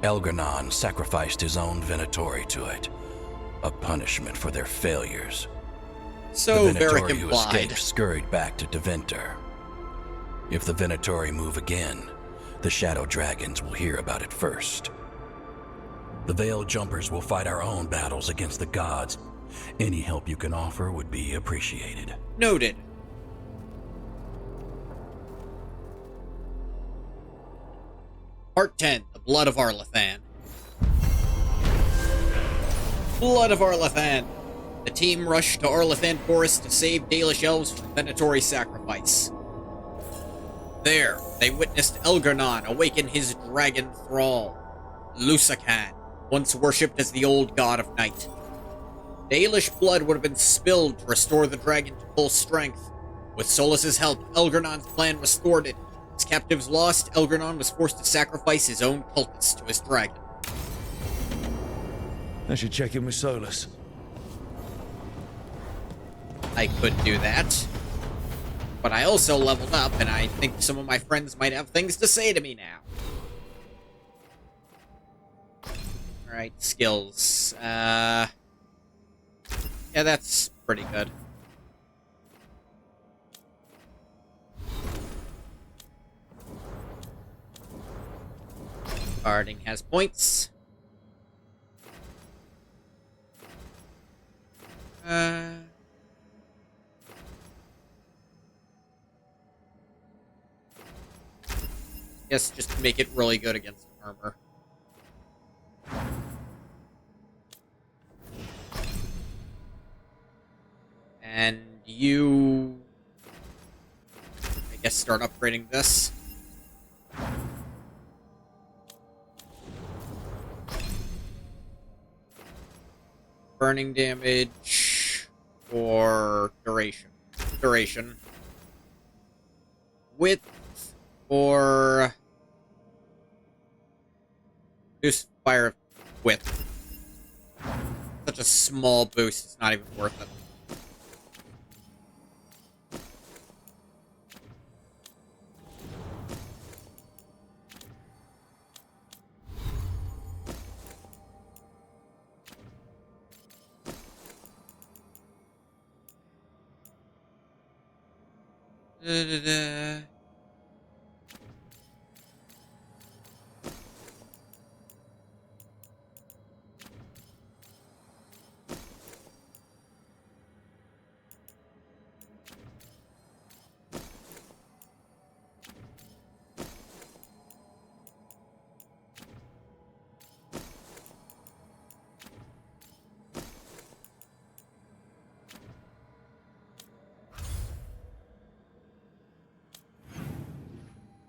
Elgar'nan sacrificed his own Venatori to it. A punishment for their failures. So the very Venatori who implied. escaped scurried back to Deventer. If the Venatori move again, the Shadow Dragons will hear about it first. The Veil Jumpers will fight our own battles against the gods. Any help you can offer would be appreciated. Noted. Part 10, The Blood of Arlathan. Blood of Arlathan. The team rushed to Arlathan Forest to save Dalish elves from Venatori sacrifice. There, they witnessed Elgar'nan awaken his dragon thrall, Lusakan, once worshipped as the old god of night. Dalish blood would have been spilled to restore the dragon to full strength. With Solus's help, Elgar'nan's plan was thwarted. His captives lost, Elgar'nan was forced to sacrifice his own cultists to his dragon. I should check in with Solus. I could do that. But I also leveled up, and I think some of my friends might have things to say to me now. Alright, skills. Yeah, that's pretty good. Harding has points. Guess just to make it really good against armor. And you, I guess, start upgrading this. Burning damage or duration. Duration. Width or boost fire width. Such a small boost, it's not even worth it.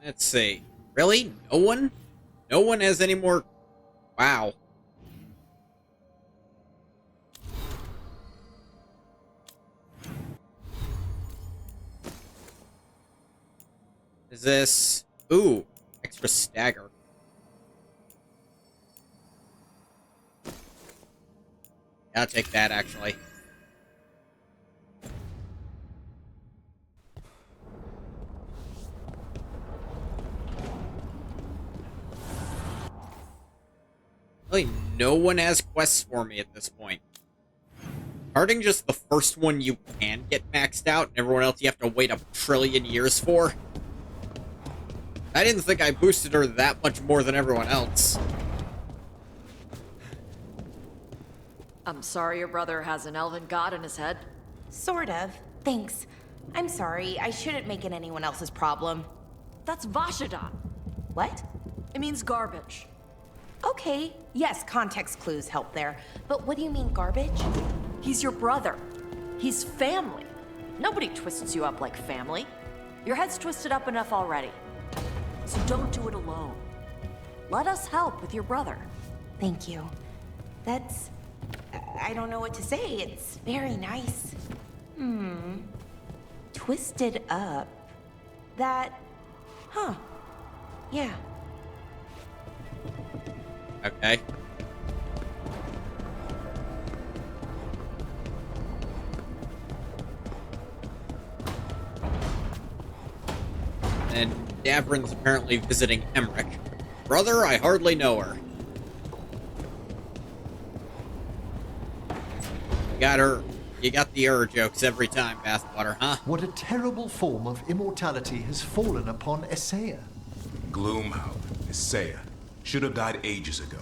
Let's see. Really? No one? No one has any more... Wow. Is this... Ooh, extra stagger. I'll take that, actually. Really, no one has quests for me at this point. Harding just the first one you can get maxed out, and everyone else you have to wait a trillion years for. I didn't think I boosted her that much more than everyone else. I'm sorry your brother has an elven god in his head. Sort of. Thanks. I'm sorry. I shouldn't make it anyone else's problem. That's Vashadan. What? It means garbage. Okay. Yes, context clues help there. But what do you mean, garbage? He's your brother. He's family. Nobody twists you up like family. Your head's twisted up enough already. So don't do it alone. Let us help with your brother. Thank you. That's... I don't know what to say. It's very nice. Twisted up. That... Huh. Yeah. Okay. And Davrin's apparently visiting Emmerich. Brother, I hardly know her. Got her. You got the error jokes every time, Bathwater, huh? What a terrible form of immortality has fallen upon Essaya. Gloomhound, Essaya. Should have died ages ago.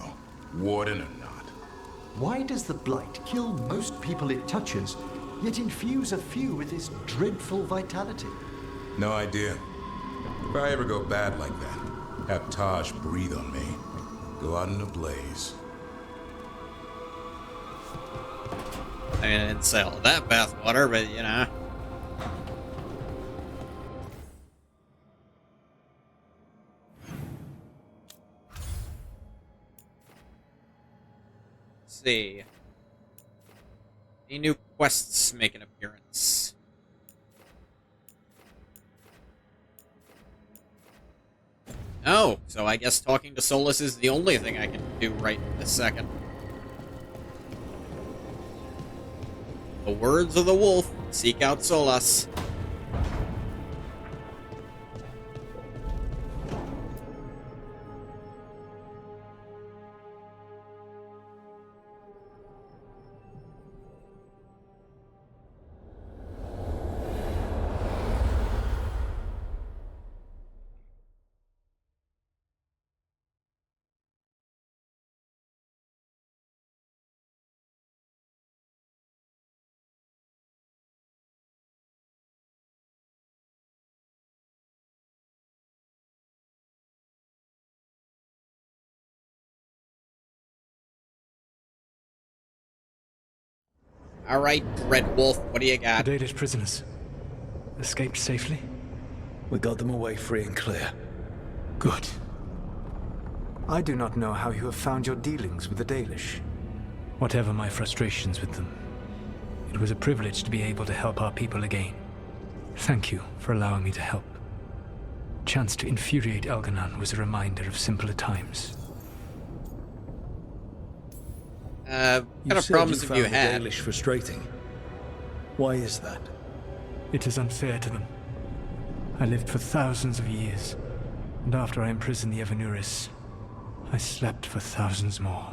Warden or not. Why does the Blight kill most people it touches, yet infuse a few with this dreadful vitality? No idea. If I ever go bad like that, have Taj breathe on me. Go out in a blaze. I mean, I didn't say all that, Bathwater, but, you know. Let's see. Any new quests make an appearance? No, so I guess talking to Solus is the only thing I can do right this second. The words of the wolf, seek out Solus. Alright, Red Wolf, what do you got? The Dalish prisoners escaped safely? We got them away free and clear. Good. I do not know how you have found your dealings with the Dalish. Whatever my frustrations with them, it was a privilege to be able to help our people again. Thank you for allowing me to help. Chance to infuriate Elganon was a reminder of simpler times. What kind of problems have you had? The Dalish frustrating. Why is that? It is unfair to them. I lived for thousands of years, and after I imprisoned the Evanuris, I slept for thousands more.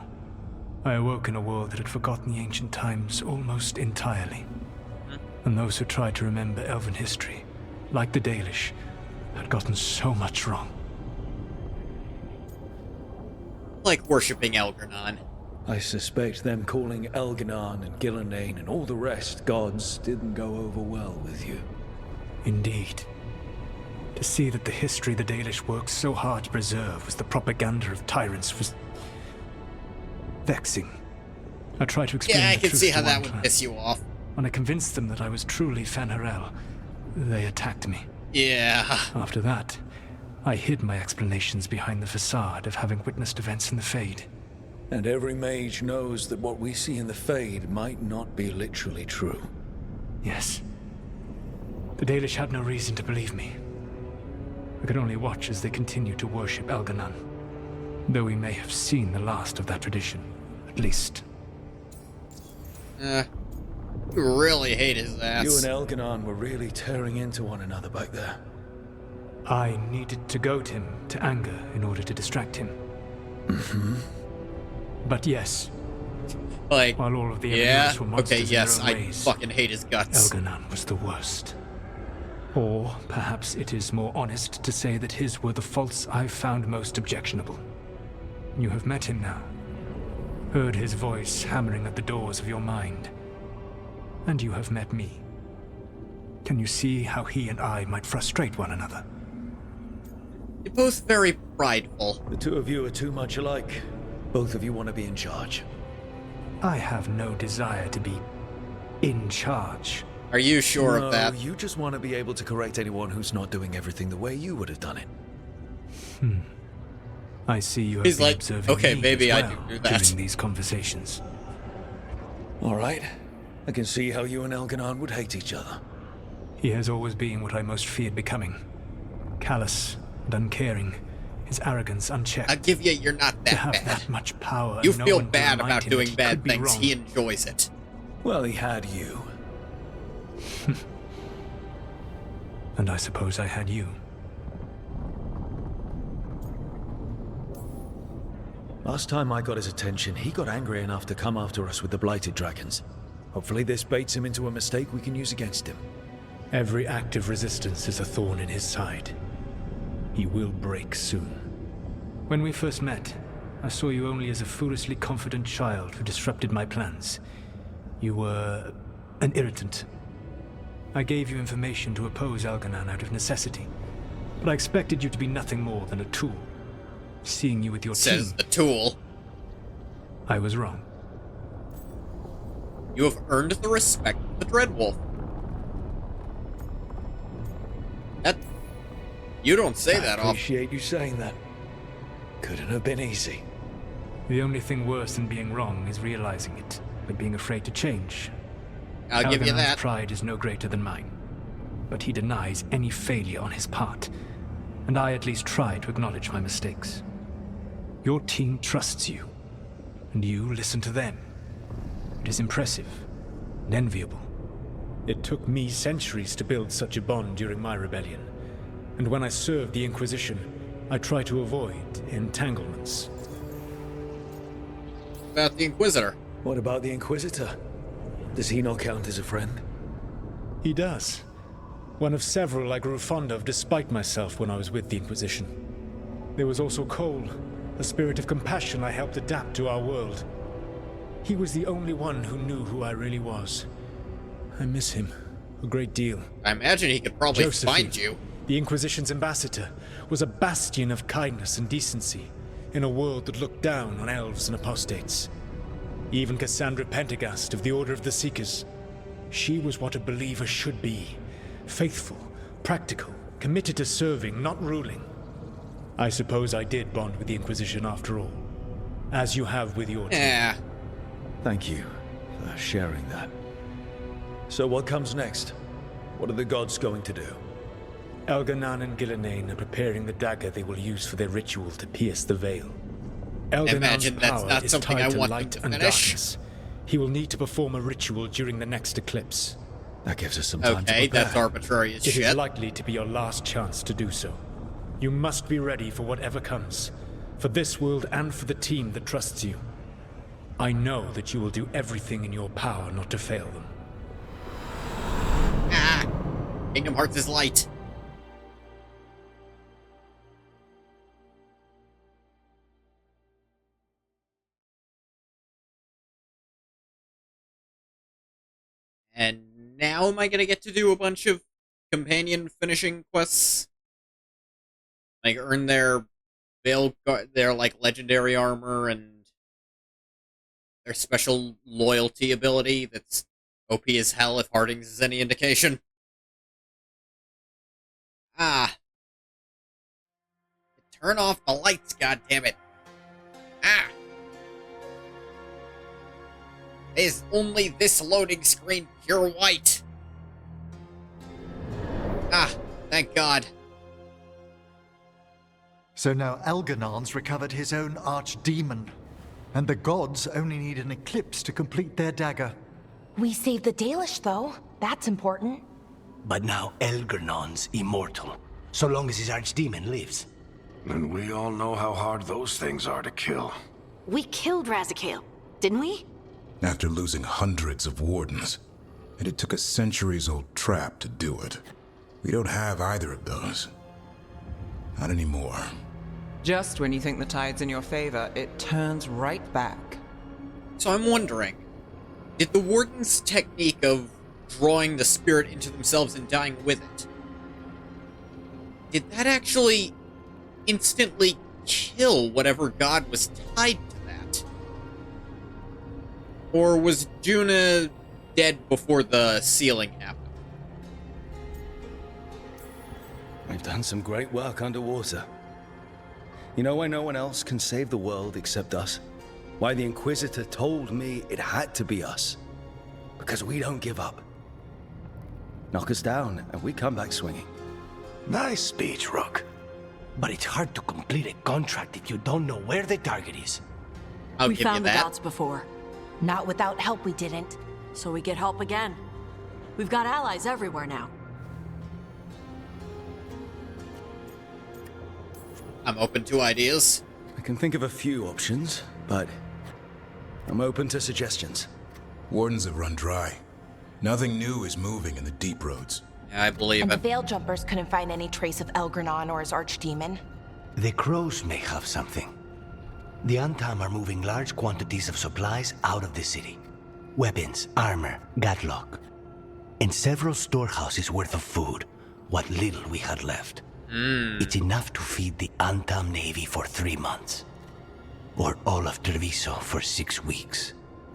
I awoke in a world that had forgotten the ancient times almost entirely. And those who tried to remember Elven history, like the Dalish, had gotten so much wrong. Like worshipping Elgar'nan. I suspect them calling Elganon and Gillenane and all the rest gods didn't go over well with you. Indeed. To see that the history the Dalish worked so hard to preserve was the propaganda of tyrants was vexing. I tried to explain Yeah, I the can truth see how to that one would clan. piss you off. When I convinced them that I was truly Fen'Harel, they attacked me. Yeah. After that, I hid my explanations behind the facade of having witnessed events in the Fade. And every mage knows that what we see in the Fade might not be literally true. Yes. The Dalish had no reason to believe me. I could only watch as they continued to worship Elganon, though we may have seen the last of that tradition, at least. You really hate his ass. You and Elganon were really tearing into one another back there. I needed to goad him to anger in order to distract him. Mm-hmm. But yes, like, while all of the yeah, Evanuris were monsters okay, yes, in their own I ways, fucking hate his guts. Elganon was the worst. Or perhaps it is more honest to say that his were the faults I found most objectionable. You have met him now, heard his voice hammering at the doors of your mind, and you have met me. Can you see how he and I might frustrate one another? You're both very prideful. The two of you are too much alike. Both of you want to be in charge. I have no desire to be in charge. Are you sure No, of that? You just want to be able to correct anyone who's not doing everything the way you would have done it. I see you have He's been like, observing okay, me maybe as I well do that. during these conversations. All right. I can see how you and Elganon would hate each other. He has always been what I most feared becoming. Callous and uncaring, his arrogance unchecked. I'll give you, you're not To that have bad. that much power, You and no feel one to bad remind about him doing that bad could be things. wrong. He enjoys it. Well, he had you. And I suppose I had you. Last time I got his attention, he got angry enough to come after us with the Blighted Dragons. Hopefully this baits him into a mistake we can use against him. Every act of resistance is a thorn in his side. He will break soon. When we first met, I saw you only as a foolishly confident child who disrupted my plans. You were an irritant. I gave you information to oppose Elganon out of necessity, but I expected you to be nothing more than a tool. Seeing you with your Says team, the tool. I was wrong. You have earned the respect of the Dreadwolf. That... You don't say that I often. appreciate you saying that. Couldn't have been easy. The only thing worse than being wrong is realizing it, but being afraid to change. I'll give you Elganon's that. pride is no greater than mine, but he denies any failure on his part, and I at least try to acknowledge my mistakes. Your team trusts you, and you listen to them. It is impressive and enviable. It took me centuries to build such a bond during my rebellion, and when I served the Inquisition, I try to avoid entanglements. About the Inquisitor. What about the Inquisitor? Does he not count as a friend? He does. One of several I grew fond of despite myself when I was with the Inquisition. There was also Cole, a spirit of compassion I helped adapt to our world. He was the only one who knew who I really was. I miss him a great deal. I imagine he could probably Josephine, find you. The Inquisition's ambassador, was a bastion of kindness and decency in a world that looked down on elves and apostates. Even Cassandra Pendergast of the Order of the Seekers. She was what a believer should be. Faithful, practical, committed to serving, not ruling. I suppose I did bond with the Inquisition after all. As you have with your team. Yeah. Thank you for sharing that. So what comes next? What are the gods going to do? Elgar'nan and Gillenane are preparing the dagger they will use for their ritual to pierce the veil. Elgar'nan's power is tied to light and darkness. He will need to perform a ritual during the next eclipse. That gives us some time to prepare. Okay, that's arbitrary as shit. It is likely to be your last chance to do so. You must be ready for whatever comes. For this world and for the team that trusts you. I know that you will do everything in your power not to fail them. Ah! Kingdom Hearts is light. And now am I gonna get to do a bunch of companion finishing quests? Like earn their VEILGUARD, their like legendary armor and their special loyalty ability that's OP as hell if Harding's is any indication. Ah. Turn off the lights, goddammit. Ah. Is only this loading screen pure white? Ah, thank God. So now Elgar'nan's recovered his own Archdemon, and the gods only need an eclipse to complete their dagger. We saved the Dalish, though. That's important. But now Elgar'nan's immortal, so long as his Archdemon lives. And we all know how hard those things are to kill. We killed Razikale, didn't we? After losing hundreds of wardens, and it took a centuries-old trap to do it. We don't have either of those. Not anymore. Just when you think the tide's in your favor, it turns right back. So I'm wondering, did the Warden's technique of drawing the spirit into themselves and dying with it, did that actually instantly kill whatever god was tied to that? Or was Juna dead before the sealing happened? We've done some great work underwater. You know why no one else can save the world except us? Why the Inquisitor told me it had to be us? Because we don't give up. Knock us down, and we come back swinging. Nice speech, Rook. But it's hard to complete a contract if you don't know where the target is. We found the gods before. Not without help, we didn't. So we get help again. We've got allies everywhere now. I'm open to ideas. I can think of a few options, but I'm open to suggestions. Wardens have run dry. Nothing new is moving in the deep roads. Yeah, I believe and it. The Veil Jumpers couldn't find any trace of Elgar'nan or his Archdemon. The Crows may have something. The Antam are moving large quantities of supplies out of the city. Weapons, armor, gatlock. And several storehouses worth of food, what little we had left. It's enough to feed the Antam Navy for 3 months. Or all of Treviso for 6 weeks.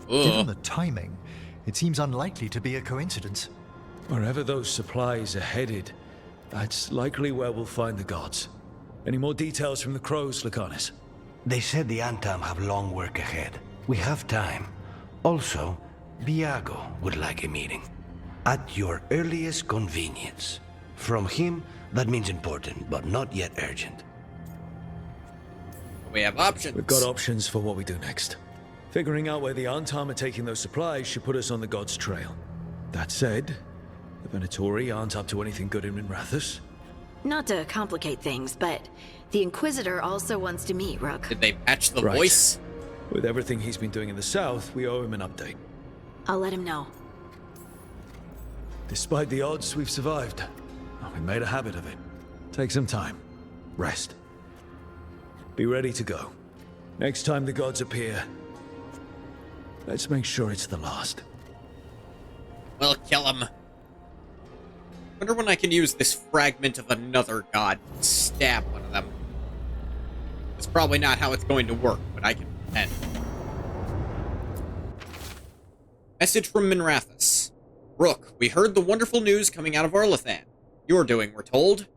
Given the timing, it seems unlikely to be a coincidence. Wherever those supplies are headed, that's likely where we'll find the gods. Any more details from the Crows, Lucanus? They said the Antam have long work ahead. We have time. Also, Viago would like a meeting. At your earliest convenience. From him, that means important, but not yet urgent. We have options. We've got options for what we do next. Figuring out where the Antam are taking those supplies should put us on the gods' trail. That said, the Venatori aren't up to anything good in Minrathous. Not to complicate things, but the Inquisitor also wants to meet Rook. Did they patch the Right. voice? With everything he's been doing in the south, we owe him an update. I'll let him know. Despite the odds, we've survived. We made a habit of it. Take some time. Rest. Be ready to go. Next time the gods appear, let's make sure it's the last. We'll kill him. Wonder when I can use this fragment of another god and stab one of them. It's probably not how it's going to work, but I can pretend. Message from Minrathus. Rook, we heard the wonderful news coming out of Arlathan. You're doing, we're told.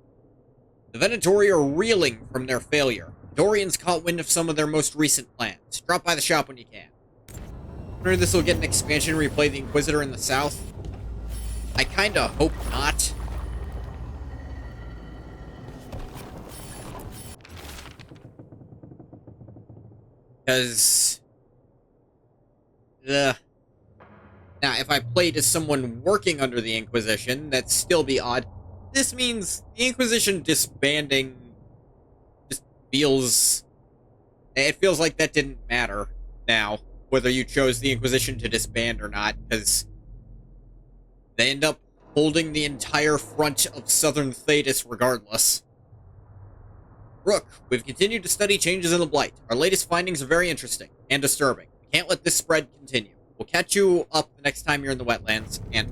The Venatori are reeling from their failure. Dorians caught wind of some of their most recent plans. Drop by the shop when you can. Wonder this will get an expansion to replay the Inquisitor in the south? I kinda hope not. Because... Now, if I played as someone working under the Inquisition, that'd still be odd. This means the Inquisition disbanding just feels... It feels like that didn't matter now, whether you chose the Inquisition to disband or not, because they end up holding the entire front of southern Thedas regardless. Rook, we've continued to study changes in the Blight. Our latest findings are very interesting and disturbing. We can't let this spread continue. We'll catch you up the next time you're in the wetlands, and...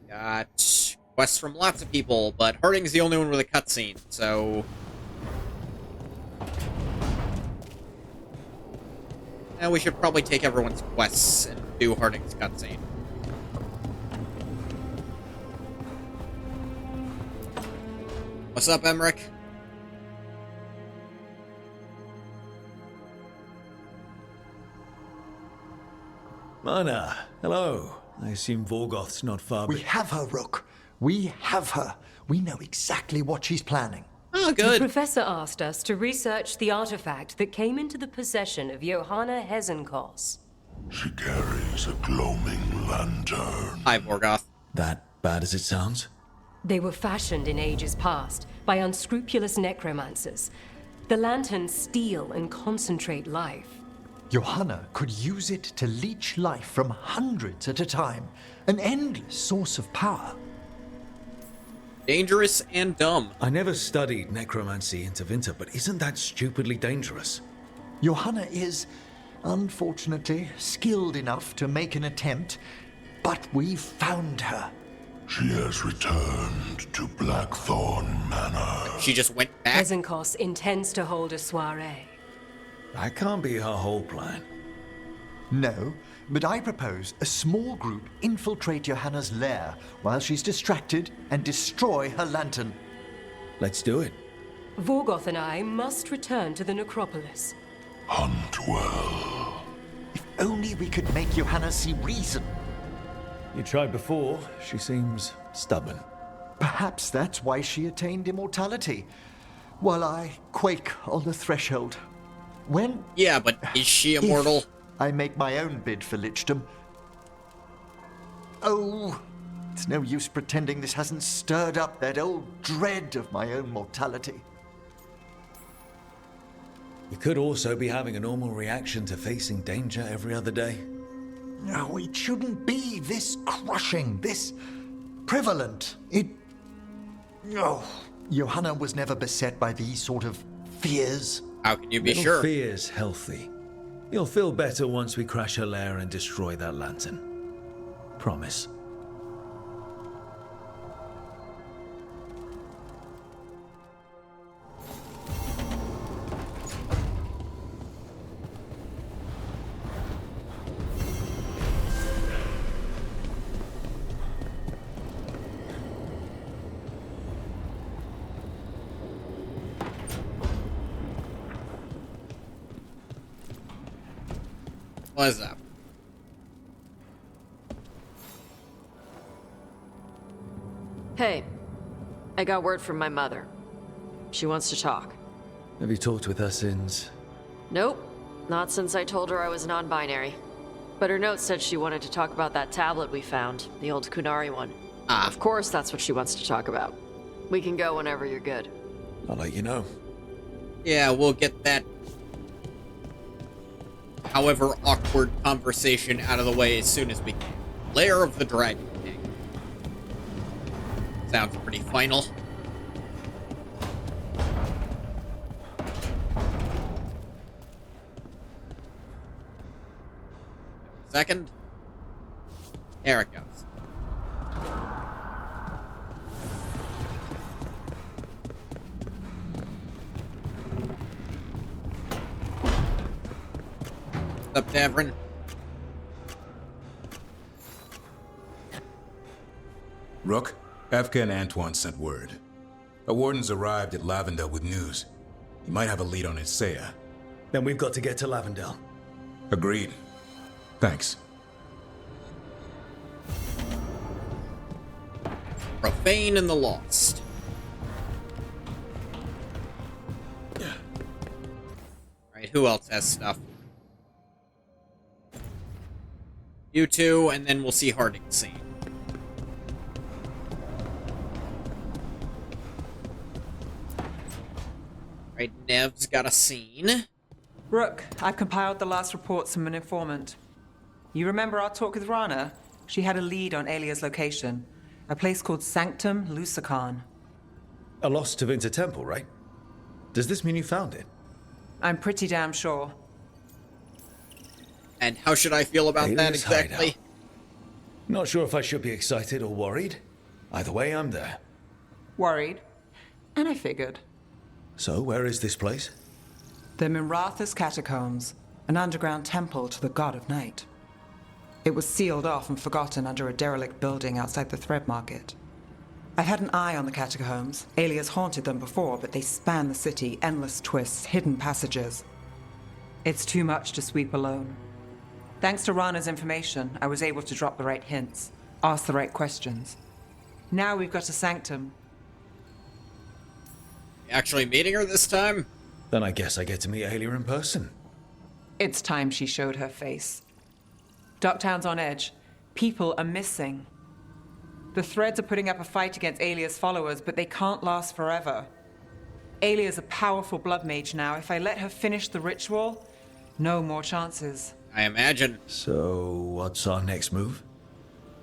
Got quests from lots of people, but Harding's the only one with a cutscene, so... we should probably take everyone's quests and do Harding's cutscene. What's up, Emmerich? Mana, hello. I assume Vorgoth's not far. We have her, Rook. We have her. We know exactly what she's planning. Oh, The professor asked us to research the artifact that came into the possession of Johanna Hezenkos. She carries a gloaming lantern. Hi, Vorgoth. That bad as it sounds? They were fashioned in ages past by unscrupulous necromancers. The lanterns steal and concentrate life. Johanna could use it to leech life from hundreds at a time. An endless source of power. Dangerous and dumb. I never studied necromancy in Tevinter, but isn't that stupidly dangerous? Johanna is, unfortunately, skilled enough to make an attempt, but we've found her. She has returned to Blackthorn Manor. She just went back? Hezenkos intends to hold a soiree. That can't be her whole plan. No, but I propose a small group infiltrate Johanna's lair while she's distracted and destroy her lantern. Let's do it. Vorgoth and I must return to the necropolis. Hunt well. If only we could make Johanna see reason. You tried before. She seems stubborn. Perhaps that's why she attained immortality, while I quake on the threshold. When... Yeah, but is she immortal? I make my own bid for lichdom. Oh, it's no use pretending this hasn't stirred up that old dread of my own mortality. You could also be having a normal reaction to facing danger every other day. No, it shouldn't be this crushing, this prevalent. No. Johanna was never beset by these sort of fears. How can you be Little sure? Fear's healthy. You'll feel better once we crash her lair and destroy that lantern. Promise. What's up? Hey, I got word from my mother. She wants to talk. Have you talked with her since? Nope, not since I told her I was non-binary. But her note said she wanted to talk about that tablet we found, the old Kunari one. Of course that's what she wants to talk about. We can go whenever you're good. I'll let you know. Yeah, we'll get that however awkward conversation out of the way as soon as we can. Lair of the Dragon King. Sounds pretty final. Second. There it goes. up, Davrin? Rook, Evka and Antoine sent word. A warden's arrived at Lavendel with news. He might have a lead on Isaiah. Then we've got to get to Lavendel. Agreed. Thanks. Profane and the Lost. Alright, who else has stuff? You two, and then we'll see Harding's scene. Alright, Nev's got a scene. Rook, I've compiled the last reports from an informant. You remember our talk with Rana? She had a lead on Alia's location. A place called Sanctum Lucican. A lost to Vinter Temple, right? Does this mean you found it? I'm pretty damn sure. And how should I feel about that Alia's exactly? hideout. Not sure if I should be excited or worried. Either way, I'm there. Worried. And I figured. So, where is this place? The Mirathas Catacombs, an underground temple to the god of night. It was sealed off and forgotten under a derelict building outside the Thread Market. I've had an eye on the catacombs. Alias haunted them before, but they span the city, endless twists, hidden passages. It's too much to sweep alone. Thanks to Rana's information, I was able to drop the right hints, ask the right questions. Now we've got a Sanctum. Actually meeting her this time? Then I guess I get to meet Alia in person. It's time she showed her face. Ducktown's on edge. People are missing. The Threads are putting up a fight against Alia's followers, but they can't last forever. Alia's a powerful blood mage now. If I let her finish the ritual, no more chances. I imagine. So, what's our next move?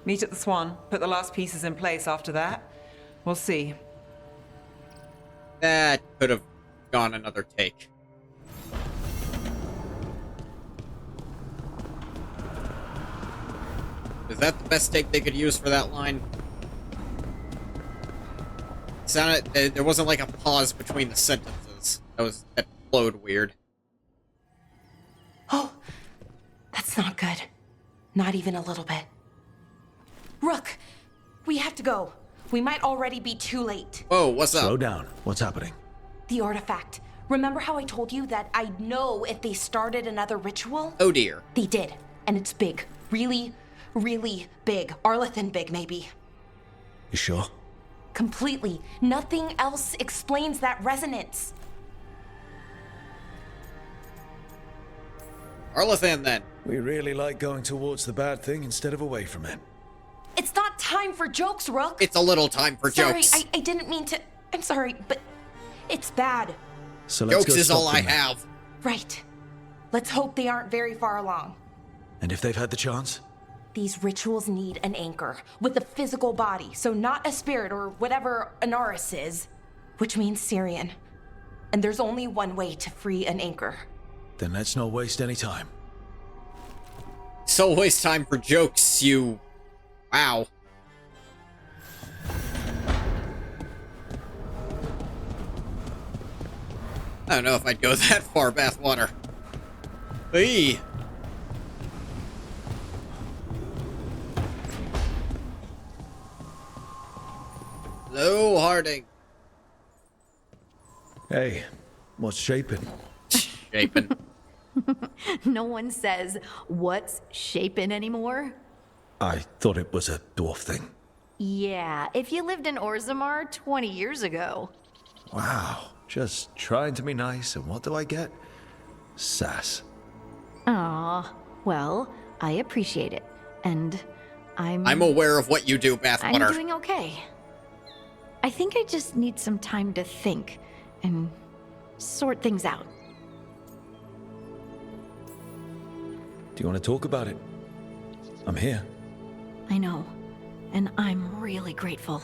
Meet at the Swan, put the last pieces in place after that. We'll see. That could have gone another take. Is that the best take they could use for that line? It sounded, there wasn't like a pause between the sentences. That flowed weird. Oh, that's not good. Not even a little bit. Rook, we have to go. We might already be too late. Whoa, what's up? Slow down. What's happening? The artifact. Remember how I told you that I'd know if they started another ritual? Oh dear. They did, and it's big. Really, really big. Arlethan big, maybe. You sure? Completely. Nothing else explains that resonance. Arlethan, then. We really like going towards the bad thing instead of away from it. It's not time for jokes, Rook. It's a little time for jokes. Sorry, I didn't mean to. I'm sorry, but it's bad. So let's jokes go is stop all I them then. have. Right. Let's hope they aren't very far along. And if they've had the chance? These rituals need an anchor with a physical body, so not a spirit or whatever Anaris is, which means Syrian. And there's only one way to free an anchor. Then let's not waste any time. So waste time for jokes, you... Wow. I don't know if I'd go that far, Bathwater. Hey. Hello, Harding. Hey, what's shaping? Shaping. No one says, what's shaping anymore? I thought it was a dwarf thing. Yeah, if you lived in Orzammar 20 years ago. Wow, just trying to be nice, and what do I get? Sass. Aw, well, I appreciate it. And I'm aware of what you do, Bathwater. I'm doing okay. I think I just need some time to think and sort things out. Do you want to talk about it? I'm here. I know, and I'm really grateful.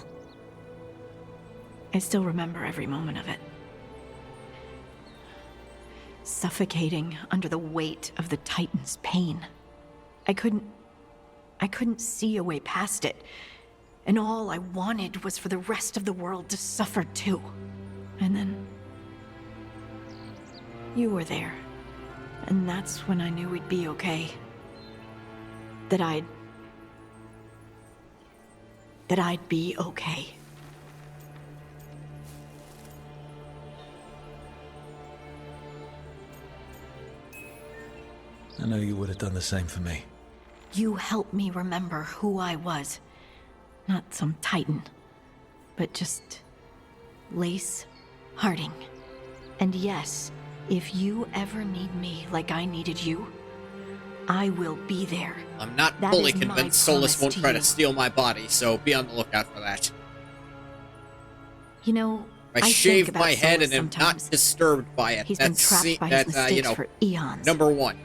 I still remember every moment of it. Suffocating under the weight of the Titan's pain. I couldn't see a way past it, and all I wanted was for the rest of the world to suffer too. And then you were there. And that's when I knew we'd be okay. That I'd be okay. I know you would have done the same for me. You helped me remember who I was. Not some titan, but just Lace Harding. And yes, if you ever need me like I needed you, I will be there. I'm not That fully is my convinced Solus promise won't to try you. to steal my body, so be on the lookout for that. You know, I think shaved about my head Solus and am sometimes. not disturbed by it. He's been trapped by his mistakes for eons. Number one.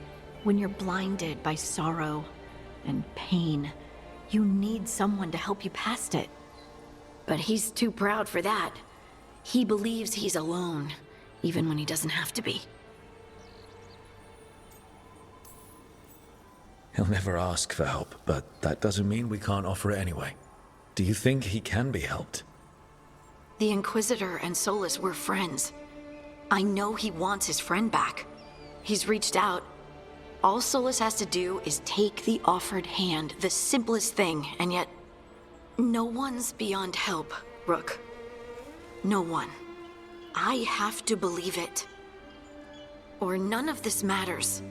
When you're blinded by sorrow and pain, you need someone to help you past it. But he's too proud for that. He believes he's alone, even when he doesn't have to be. He'll never ask for help, but that doesn't mean we can't offer it anyway. Do you think he can be helped? The Inquisitor and Solus were friends. I know he wants his friend back. He's reached out. All Solus has to do is take the offered hand, the simplest thing, and yet no one's beyond help, Rook. No one. I have to believe it. Or none of this matters.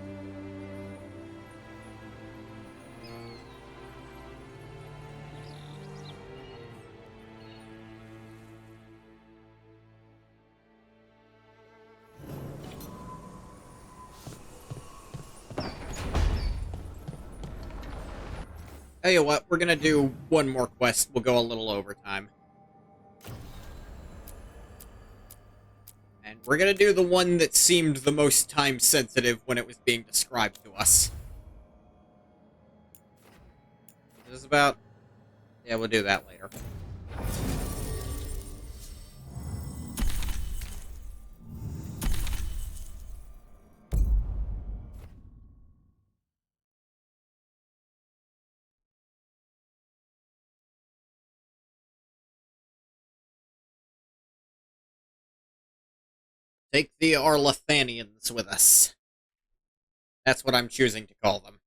Tell you what, we're gonna do one more quest. We'll go a little overtime. And we're gonna do the one that seemed the most time-sensitive when it was being described to us. This is about... Yeah, we'll do that later. Take the Arlathanians with us. That's what I'm choosing to call them.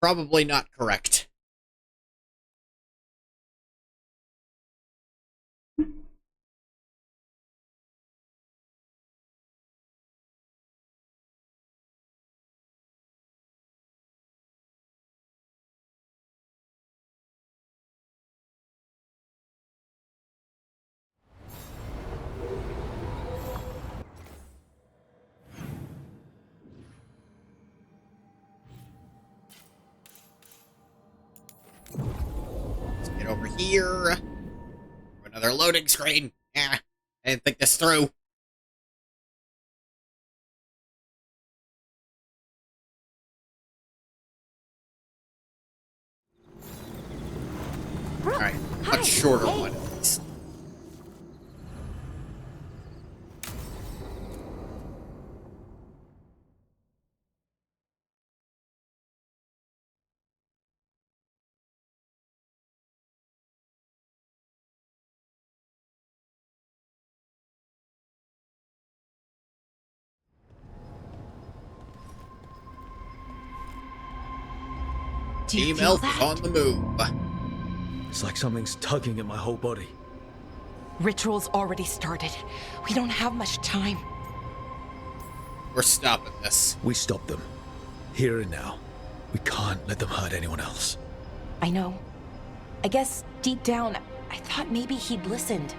Probably not correct. Let's get over here. Another loading screen. Yeah, I didn't think this through. Alright, much shorter one at least. Team Elf is on the move. It's like something's tugging at my whole body. Ritual's already started. We don't have much time. We're stopping this. We stop them. Here and now. We can't let them hurt anyone else. I know. I guess deep down, I thought maybe he'd listened.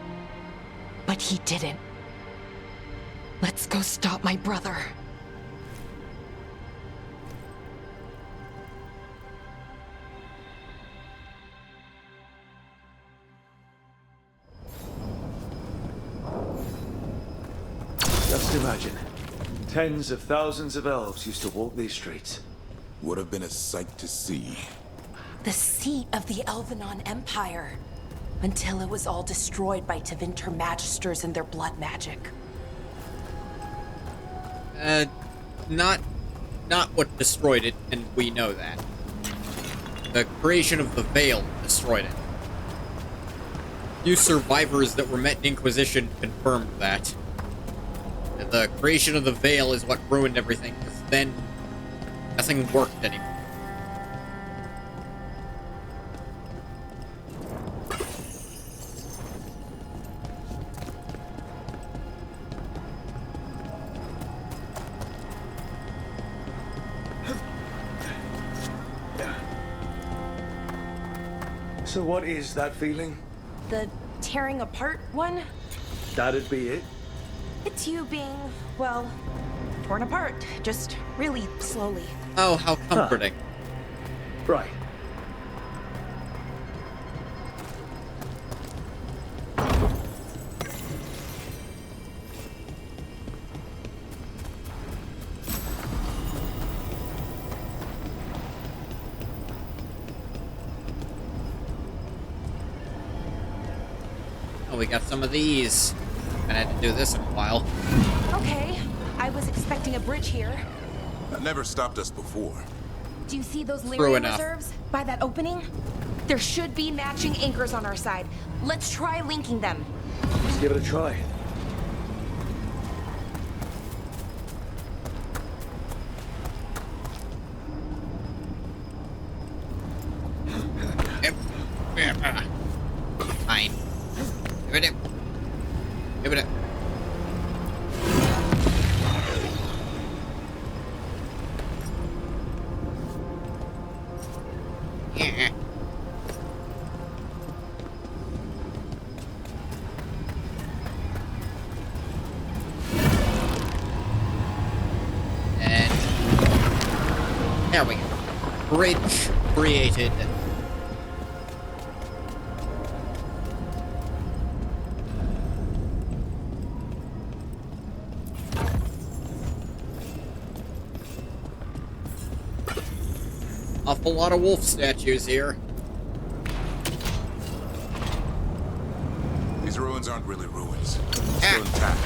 But he didn't. Let's go stop my brother. Just imagine. Tens of thousands of elves used to walk these streets. Would have been a sight to see. The seat of the Elvenon Empire. Until it was all destroyed by Tevinter Magisters and their blood magic. Not what destroyed it, and we know that. The creation of the Veil destroyed it. few survivors that were met in Inquisition confirmed that. The creation of the Veil is what ruined everything, because then nothing worked anymore. So what is that feeling? The tearing apart one? That'd be it? It's you being, well, torn apart. Just really slowly. Oh, how comforting. Right. Oh, we got some of these. I had to do this in a while. Okay, I was expecting a bridge here. That never stopped us before. Do you see those True Lyrian enough. reserves by that opening? There should be matching anchors on our side. Let's try linking them. Let's give it a try. Fine. Give it. Give it. Yeah. And there we go. Bridge created. Awful lot of wolf statues here. These ruins aren't really ruins. Still intact.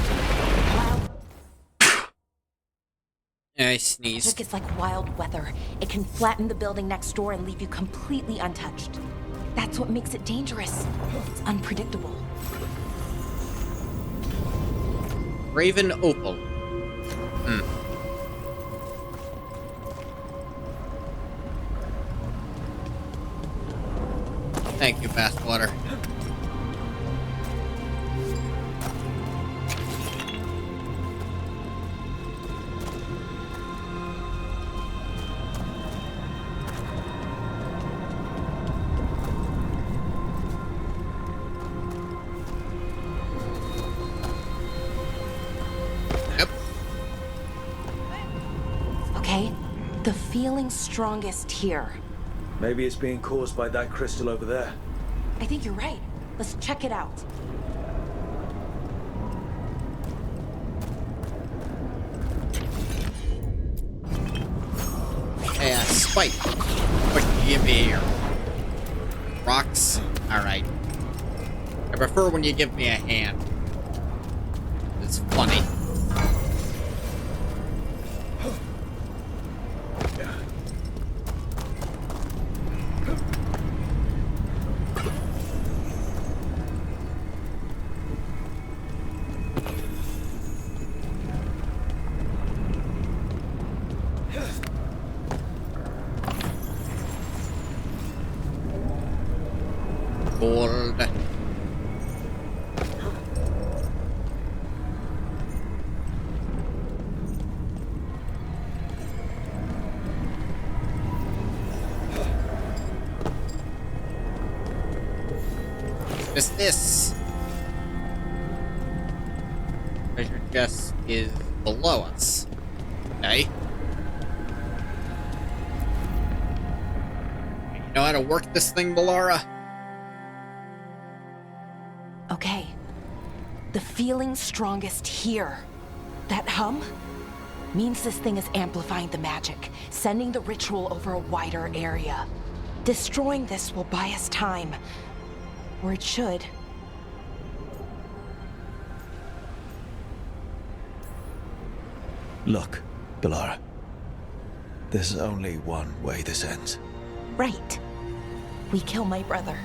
I sneezed. Magic is like wild weather. It can flatten the building next door and leave you completely untouched. That's what makes it dangerous. It's unpredictable. Raven Opal. Thank you, Bathwater. Yep. Okay, the feeling's strongest here. Maybe it's being caused by that crystal over there. I think you're right. Let's check it out. Hey, Spike. What can you give me here? Rocks? Alright. I prefer when you give me a hand. It's funny. Gold. This treasure chest is below us. Okay. You know how to work this thing, Bellara? Okay. The feeling's strongest here. That hum means this thing is amplifying the magic, sending the ritual over a wider area. Destroying this will buy us time. Or it should. Look, Bellara. There's only one way this ends. Right. We kill my brother.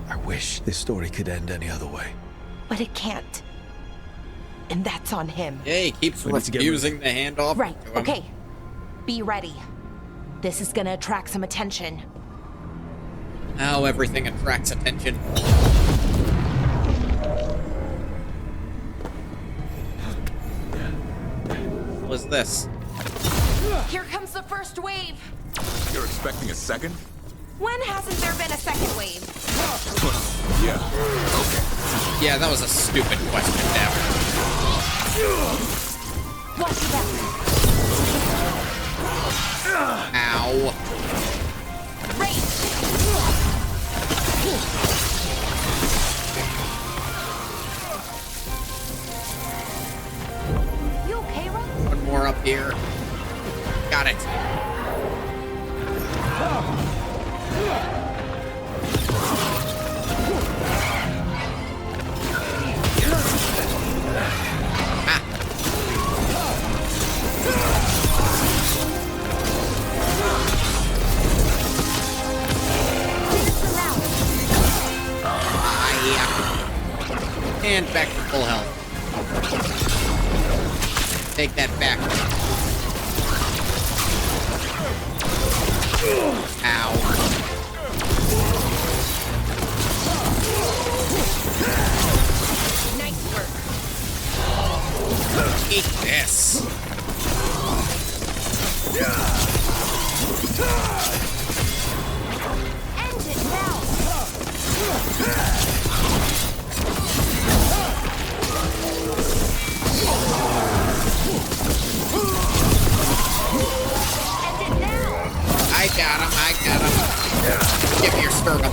I wish this story could end any other way. But it can't. And that's on him. Yeah, he keeps refusing the handoff. Right, to him. okay. Be ready. This is gonna attract some attention. Now everything attracts attention. What is this? Here comes the first wave. You're expecting a second? When hasn't there been a second wave? Yeah. Okay. Yeah, that was a stupid question, damn it. Watch your back. Ow. You okay, Ron? One more up here. Got it. And back to full health. Take that back. Ow. Nice work. Eat this. End it now. I got him. Give me your sternum.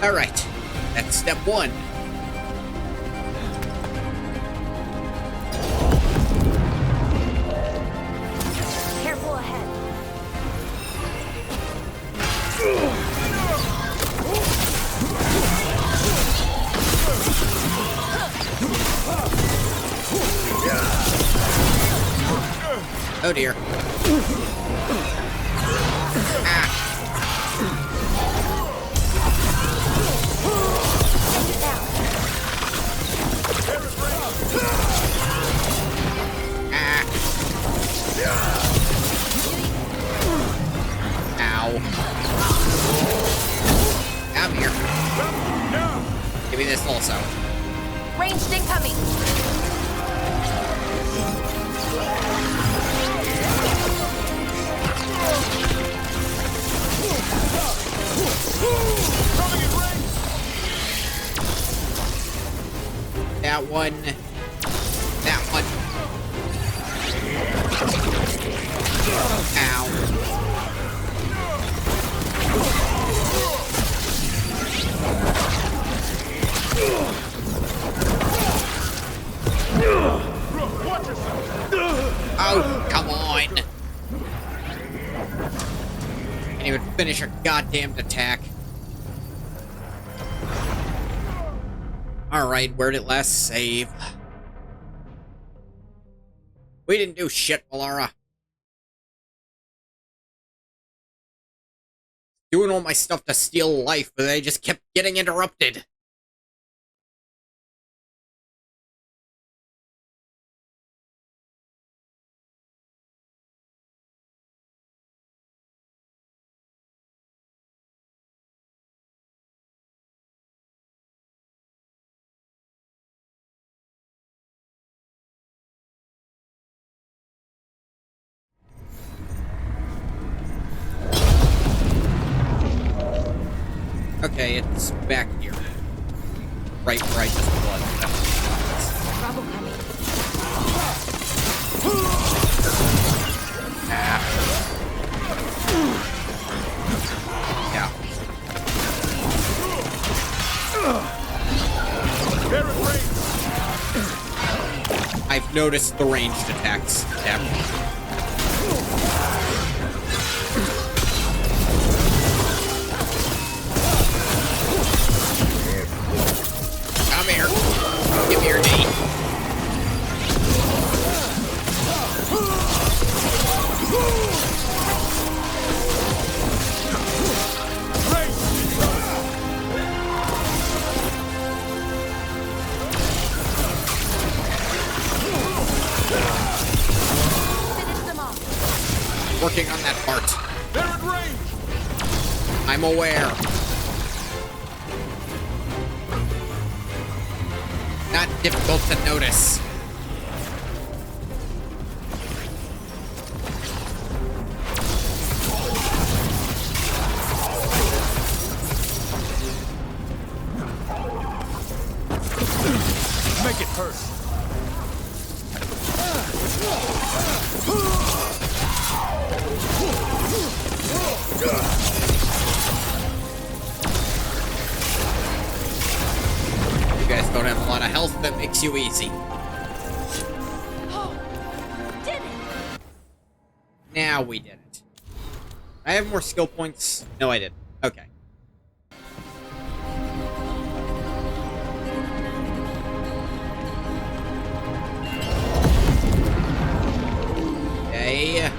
Alright, that's step one. Careful ahead. Oh dear. Ow. Come here. Give me this also. Ranged incoming. That one. That one. Ow. Oh, come on. Can't even finish a goddamn attack. Alright, where'd it last save? We didn't do shit, Melara. Doing all my stuff to steal life, but they just kept getting interrupted. Okay, it's back here. Right where I just was. Trouble coming. Yeah. I've noticed the ranged attacks. Come here. Give me your knee. working on that part. They're in range! I'm aware. Not difficult to notice. Make it hurt. You guys don't have a lot of health, that makes you easy. Did it! Now we did it. I have more skill points. No, I didn't. Okay. Okay.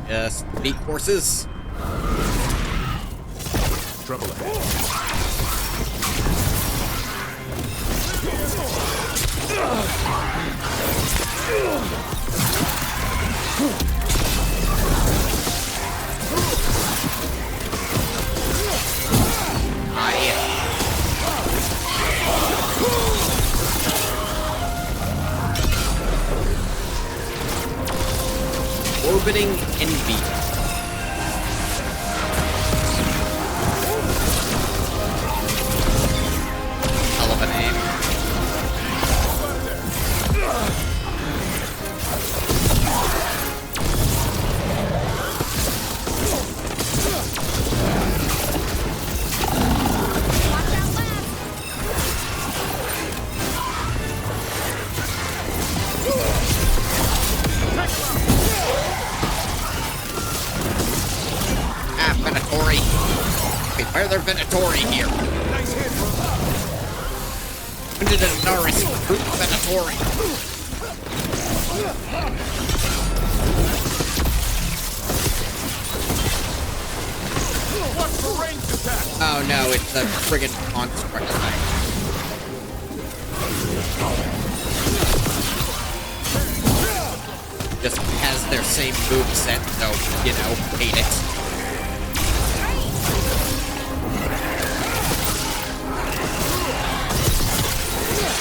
Just beat horses. Trouble ahead. Orbiting Envy. Hell of a name. Venatori. Wait, why are there Venatori here? Nice hit, When did Anaris recruit Venatori? Watch for ranged attack. Oh no, it's the friggin' construct thing. Just has their same moveset, so, you know, hate it.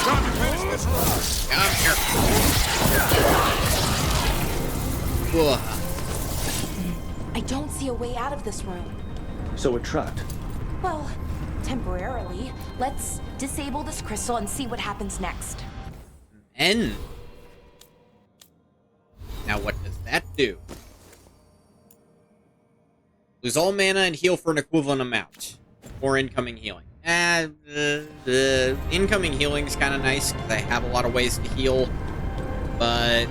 Time to finish this run. Come here. Ugh. I don't see a way out of this room. So we're trapped. Well, temporarily. Let's disable this crystal and see what happens next. N. Now what does that do? Lose all mana and heal for an equivalent amount. Or incoming healing. The incoming healing is kind of nice because I have a lot of ways to heal. But,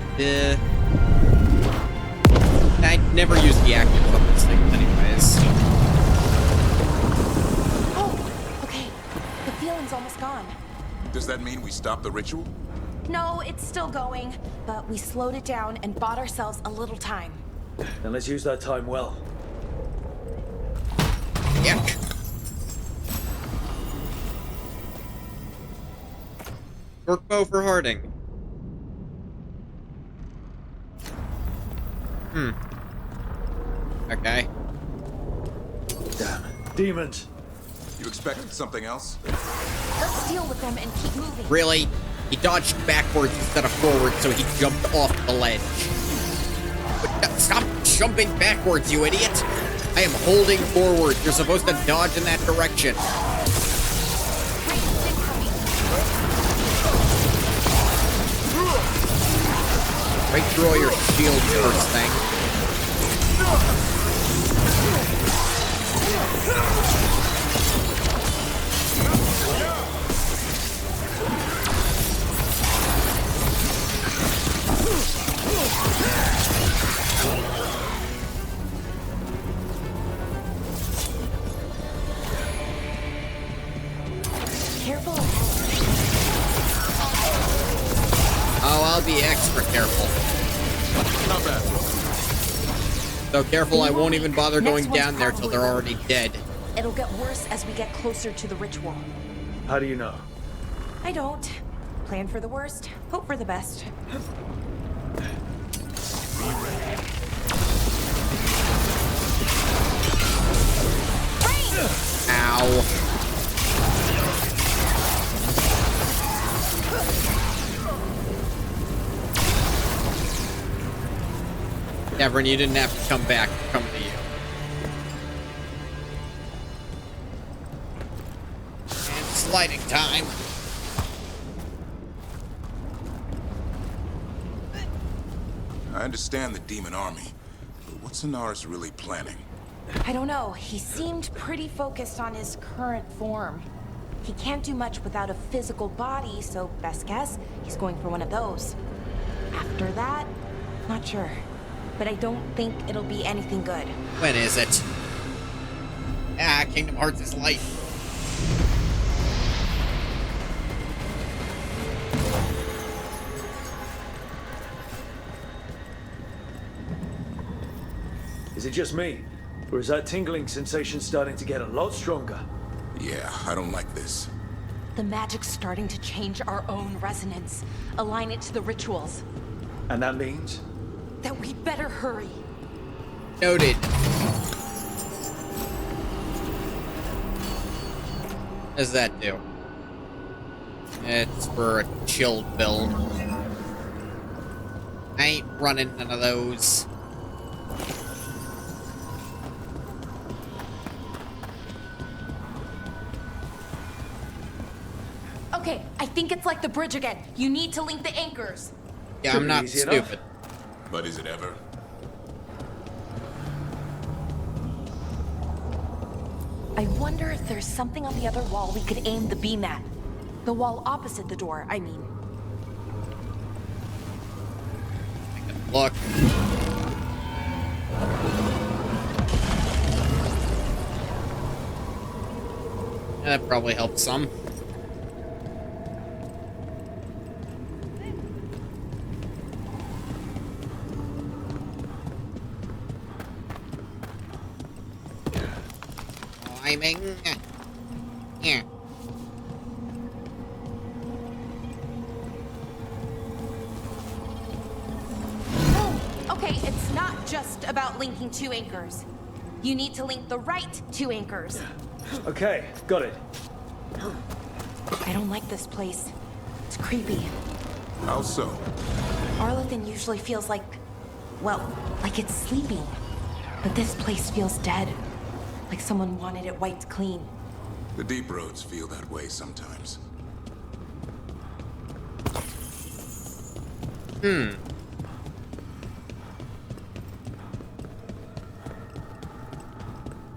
I never use the actives on these things anyways. Oh, okay. The feeling's almost gone. Does that mean we stop the ritual? No, it's still going, but we slowed it down and bought ourselves a little time. Then let's use that time well. Yuck. Torque bow for Harding. Okay. Damn. Demons. You expected something else? Let's deal with them and keep moving. Really? He dodged backwards instead of forward, so he jumped off the ledge. But stop jumping backwards, you idiot! I am holding forward. You're supposed to dodge in that direction. Right through all your shields, first thing. Careful. Oh, I'll be extra careful. Not bad. So careful I won't even bother going down there till they're already dead. It'll get worse as we get closer to the ritual. How do you know? I don't. Plan for the worst, hope for the best. Ow. Devrin, you didn't have to come back. Come to you. And sliding time. I understand the demon army, but what's Sonaris really planning? I don't know. He seemed pretty focused on his current form. He can't do much without a physical body, so best guess, he's going for one of those. After that, not sure. But I don't think it'll be anything good. When is it? Ah, Kingdom Hearts is light. Is it just me? Or is that tingling sensation starting to get a lot stronger? Yeah, I don't like this. The magic's starting to change our own resonance. Align it to the rituals. And that means? That we better hurry. Noted. What does that do? It's for a chilled build. I ain't running none of those. Okay, I think it's like the bridge again. You need to link the anchors. Yeah, I'm not stupid. But is it ever? I wonder if there's something on the other wall we could aim the beam at. The wall opposite the door, I mean. Look. That probably helps some. Climbing. Yeah. Okay, it's not just about linking two anchors. You need to link the right two anchors. Okay, got it. I don't like this place. It's creepy. How so? Arlington usually feels like, well, like it's sleeping. But this place feels dead. Like someone wanted it wiped clean. The deep roads feel that way sometimes.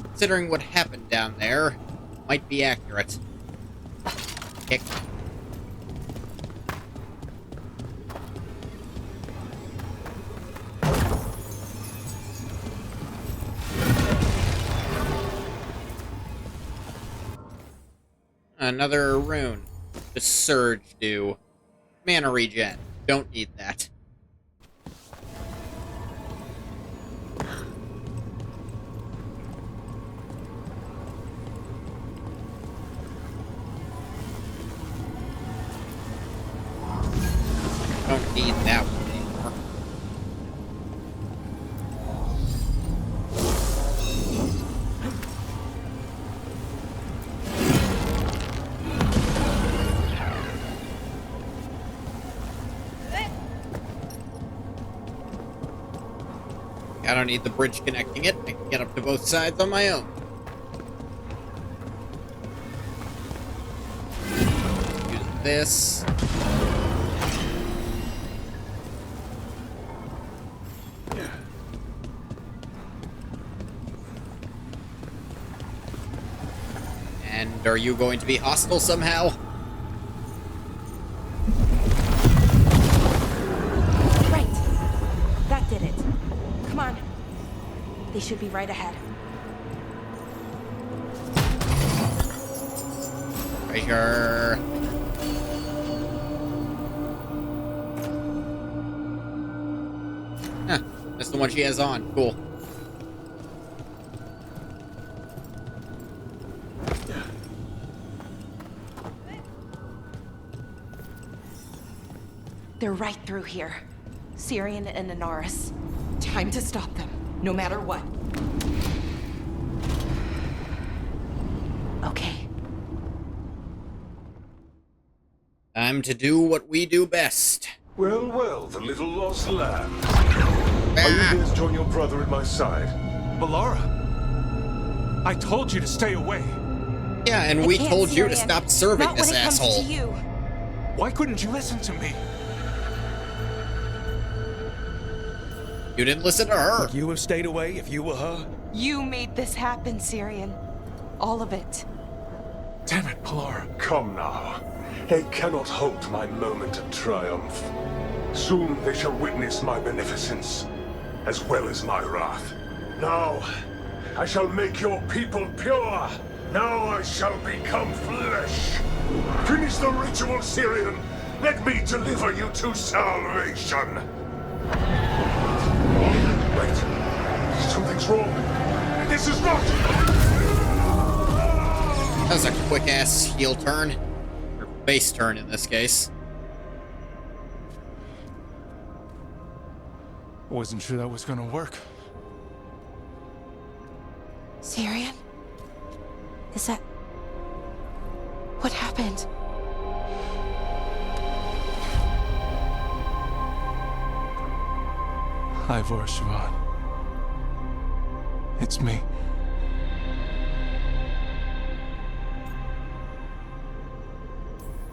Considering what happened down there, might be accurate. Kick. Another rune. The surge do. Mana regen. Don't need that. Don't need that one anymore. I don't need the bridge connecting it. I can get up to both sides on my own. Use this. And are you going to be hostile somehow? Right. That did it. Come on. They should be right ahead. Treasure. Huh. That's the one she has on. Cool. They're right through here. Syrian and Inaris. Time to stop them, no matter what. Okay. Time to do what we do best. Well, well, the little lost lamb. Are you here to join your brother at my side? Balara, I told you to stay away. Yeah, and we told you to stop serving this asshole. Why couldn't you listen to me? You didn't listen to her. Would you have stayed away if you were her? You made this happen, Syrian. All of it. Damn it, Balara. Come now. They cannot halt my moment of triumph. Soon they shall witness my beneficence, as well as my wrath. Now, I shall make your people pure. Now I shall become flesh. Finish the ritual, Syrian. Let me deliver you to salvation. Wait. Something's wrong. This is not... That was a quick-ass heel turn. Or base turn, in this case. I wasn't sure that was gonna work. Syrian? Is that... What happened? Ivor Siobhan. It's me.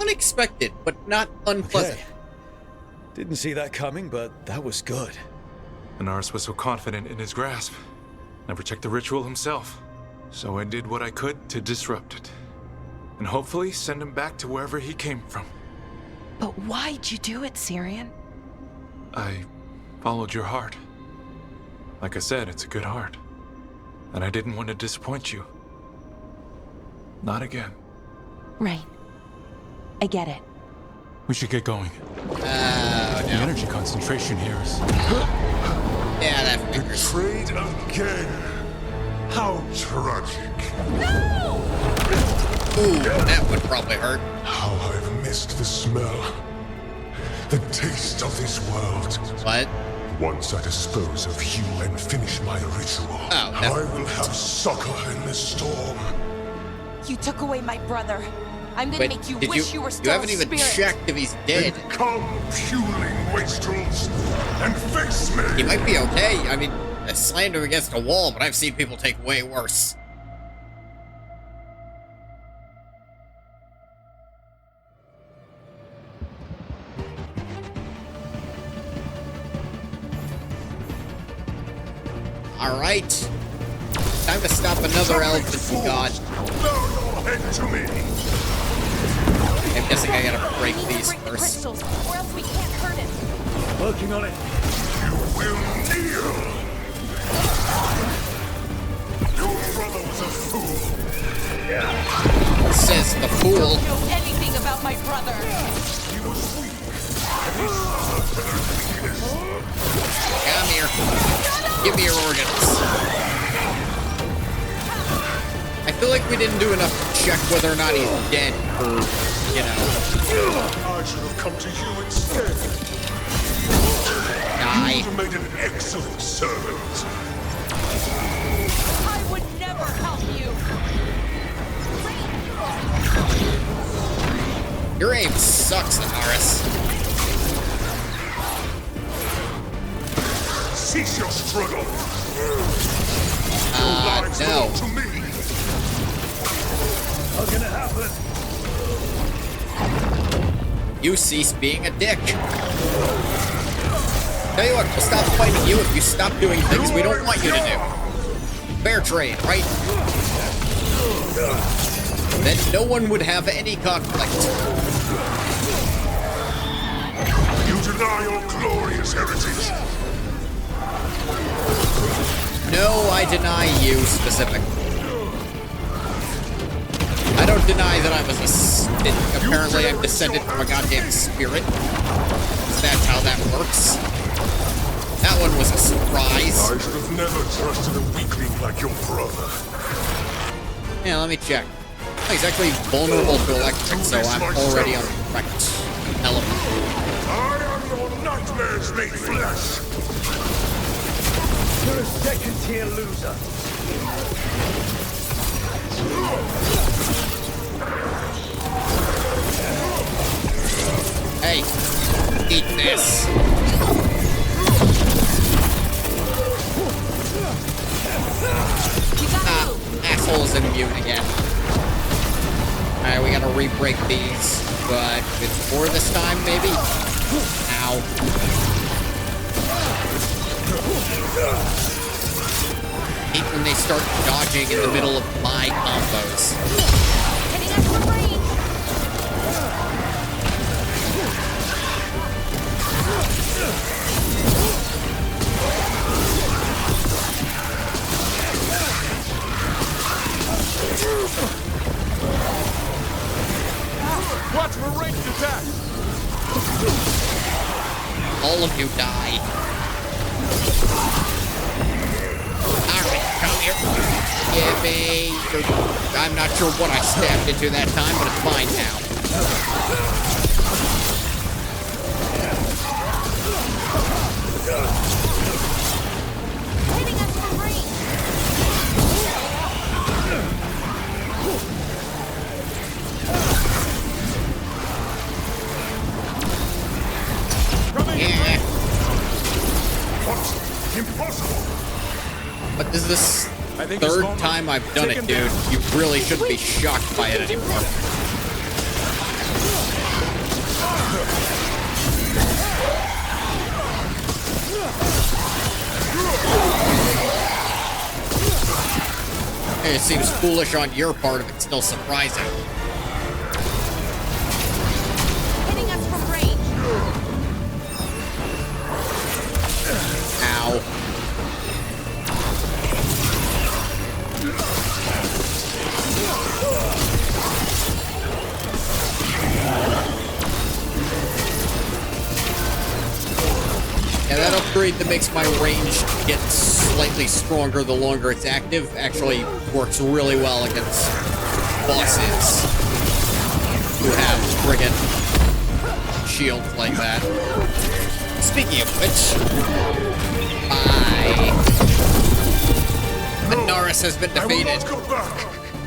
Unexpected, but not unpleasant. Okay. Didn't see that coming, but that was good. Inaris was so confident in his grasp. Never checked the ritual himself. So I did what I could to disrupt it. And hopefully send him back to wherever he came from. But why'd you do it, Syrian? I followed your heart. Like I said, it's a good heart. And I didn't want to disappoint you. Not again. Right. I get it. We should get going. The energy concentration here is... Yeah, that figures. Betrayed again. How tragic. No! Ooh, that would probably hurt. How I've missed the smell. The taste of this world. What? Once I dispose of you and finish my ritual, I will have succor in the storm. You took away my brother. I'm gonna make you wish you were still You haven't even checked if he's dead. Then come, puling wastrels, and face me! He might be okay. I mean, I slammed him against a wall, but I've seen people take way worse. Alright. Time to stop another elephant god. I'm guessing I gotta break these first. Or else we can't hurt him. Working on it. You will kneel! Your brother was a fool. Says the fool. Don't know anything about my brother. He was weak. Come here. Give me your organs. I feel like we didn't do enough to check whether or not he's dead or, you know. I should have come to you instead. Die. You would have made an excellent servant. I would never help you. Your aim sucks, Inaris. Cease your struggle. No. To me. Not gonna happen. You cease being a dick. Tell you what, we'll stop fighting you if you stop doing things we don't want you to do. Fair trade, right? Then no one would have any conflict. You deny your glorious heritage. No, I deny you specifically. I don't deny that I was apparently I'm descended from a goddamn spirit. That's how that works. That one was a surprise. I should have never trusted a weakling like your brother. Yeah, let me check. Oh, he's actually vulnerable to electric, so I'm already on the correct element. I am nightmares made flesh! You're a second-tier loser. Hey, eat this. Asshole's immune again. Alright, we gotta re-break these, but it's 4 this time, maybe? Ow. Hate when they start dodging in the middle of my combos. Hitting us from range. Watch for ranged attack! All of you die. Alright, come here. Give me your... I'm not sure what I stabbed into that time, but it's fine now. Hitting us from range. Yeah. What? Impossible! But this is the third time I've done it, dude. You really shouldn't be shocked by it anymore. It seems foolish on your part, but still surprising. Hitting us from range. Ow. Yeah, that upgrade that makes my range get slightly stronger the longer it's active actually works really well against bosses who have friggin' shields like that. Speaking of which, bye. Anaris has been defeated.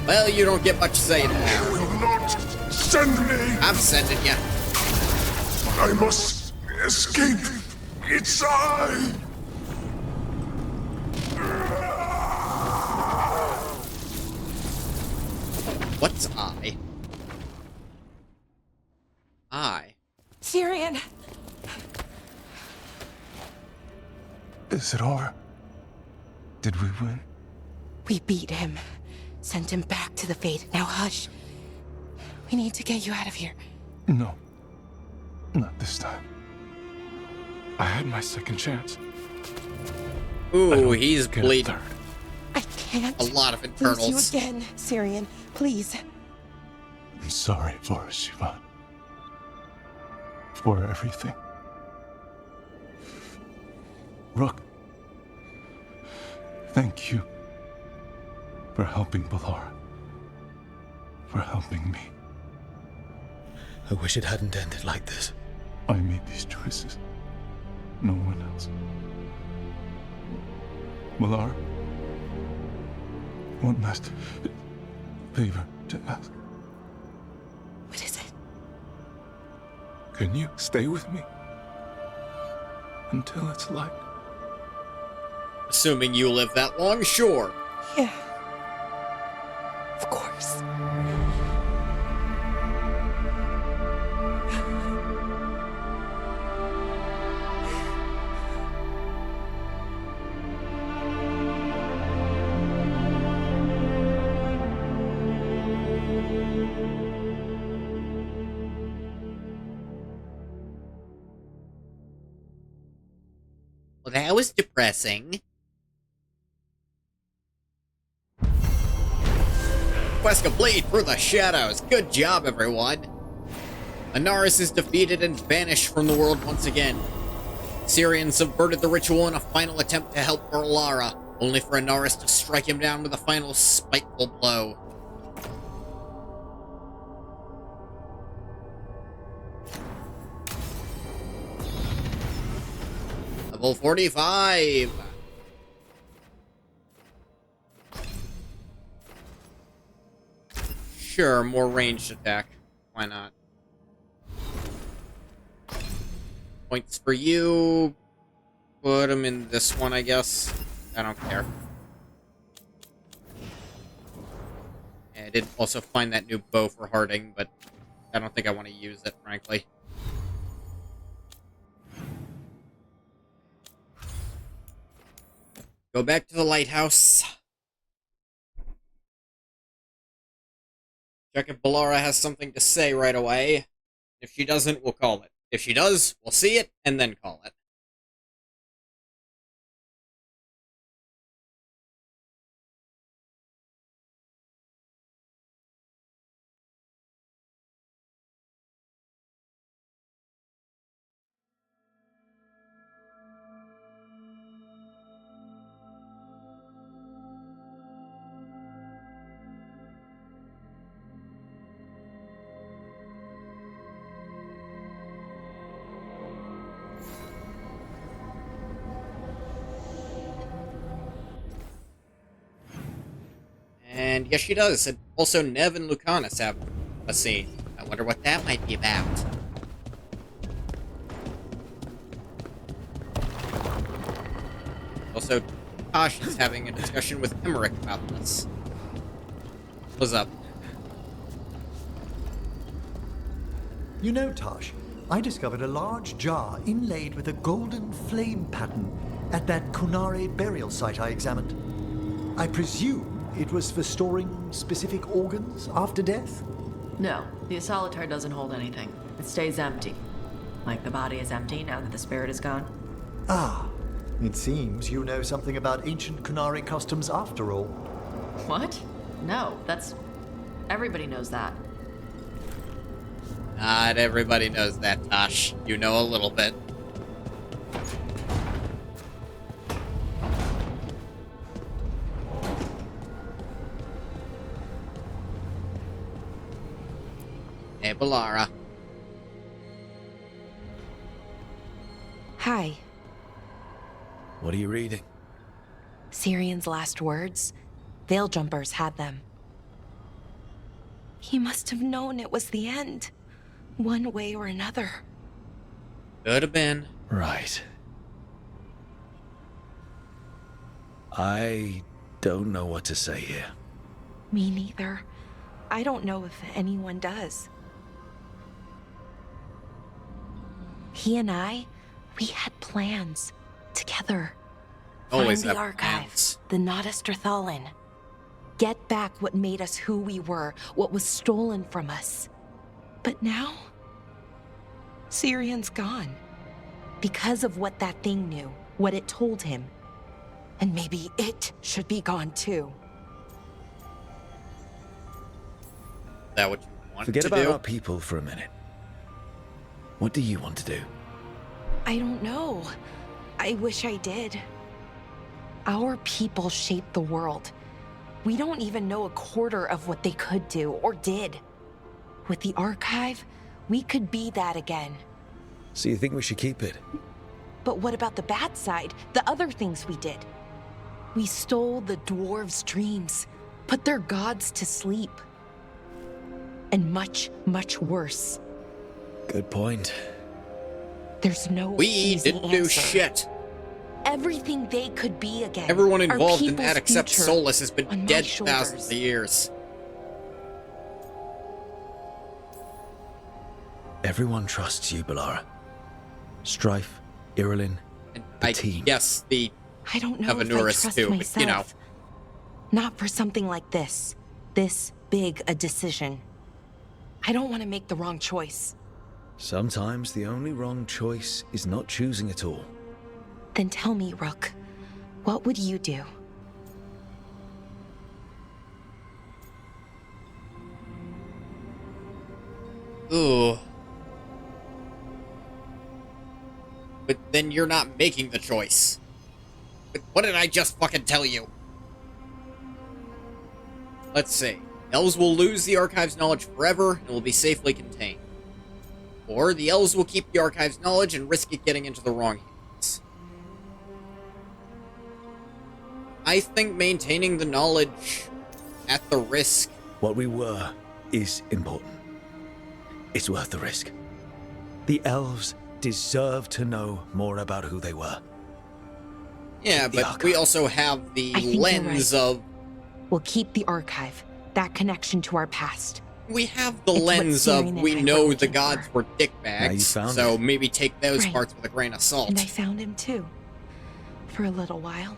Well, you don't get much say in that. You will not send me! I'm sending you. I must escape. It's I! What's I? I? Syrian! Is it over? Did we win? We beat him. Sent him back to the Fate. Now hush. We need to get you out of here. No. Not this time. I had my second chance. Ooh, he's bleeding. I can't a lot of lose internals. you again, Syrian. Please. I'm sorry for Shivan. For everything. Rook. Thank you. For helping Balara. For helping me. I wish it hadn't ended like this. I made these choices. No one else. Balara. One last favor to ask. What is it? Can you stay with me? Until it's light. Assuming you live that long, sure. Yeah. Of course. Well, that was depressing. Quest complete through the shadows. Good job, everyone. Anaris is defeated and banished from the world once again. Syrian subverted the ritual in a final attempt to help Balara, only for Anaris to strike him down with a final spiteful blow. Level 45! Sure, more ranged attack. Why not? Points for you. Put them in this one, I guess. I don't care. Yeah, I did also find that new bow for Harding, but I don't think I want to use it, frankly. Go back to the lighthouse. Check if Bellara has something to say right away. If she doesn't, we'll call it. If she does, we'll see it, and then call it. And yes, she does. And also, Nev and Lucanus have a scene. I wonder what that might be about. Also, Tosh is having a discussion with Emmerich about this. What's up? You know, Tosh, I discovered a large jar inlaid with a golden flame pattern at that Kunare burial site I examined. I presume it was for storing specific organs after death? No, the Asolitar doesn't hold anything. It stays empty. Like the body is empty now that the spirit is gone. Ah, it seems you know something about ancient Kunari customs after all. What? No, that's... Everybody knows that. Not everybody knows that, Tosh. You know a little bit. Hey, Bellara. Hi. What are you reading? Sirian's last words. Veil Jumpers had them. He must have known it was the end. One way or another. Could have been. Right. I don't know what to say here. Me neither. I don't know if anyone does. He and I, we had plans. Together. Always Find the have archive, plans. the Nodistrathalin. Get back what made us who we were, what was stolen from us. But now, Sirian's gone. Because of what that thing knew, what it told him. And maybe it should be gone too. Is that what you want Forget to about do? our people for a minute. What do you want to do? I don't know. I wish I did. Our people shaped the world. We don't even know a quarter of what they could do or did. With the archive, we could be that again. So you think we should keep it? But what about the bad side? The other things we did? We stole the dwarves' dreams, put their gods to sleep. And much, much worse. Good point. There's no We easy didn't do answer. shit. Everything they could be again. Everyone Our involved in people's that except future Solus has been on my dead shoulders. thousands of years. Everyone trusts you, Bellara. Strife, Irilyn, the team. Yes, the I don't know if I Avenurus trust too, myself. but you know. Not for something like this. This big a decision. I don't want to make the wrong choice. Sometimes the only wrong choice is not choosing at all. Then tell me, Rook, what would you do? Ooh. But then you're not making the choice. But what did I just fucking tell you? Let's see. Elves will lose the Archive's knowledge forever and will be safely contained. Or the Elves will keep the Archive's knowledge and risk it getting into the wrong hands. I think maintaining the knowledge at the risk. What we were is important. It's worth the risk. The elves deserve to know more about who they were. Yeah, but we also have the I think lens you're right. of... We'll keep the archive, that connection to our past. We have the It's what lens of Syrian and we I know were the looking gods for. were dickbags, so maybe take those Right. parts with a grain of salt. And I found him too. For a little while.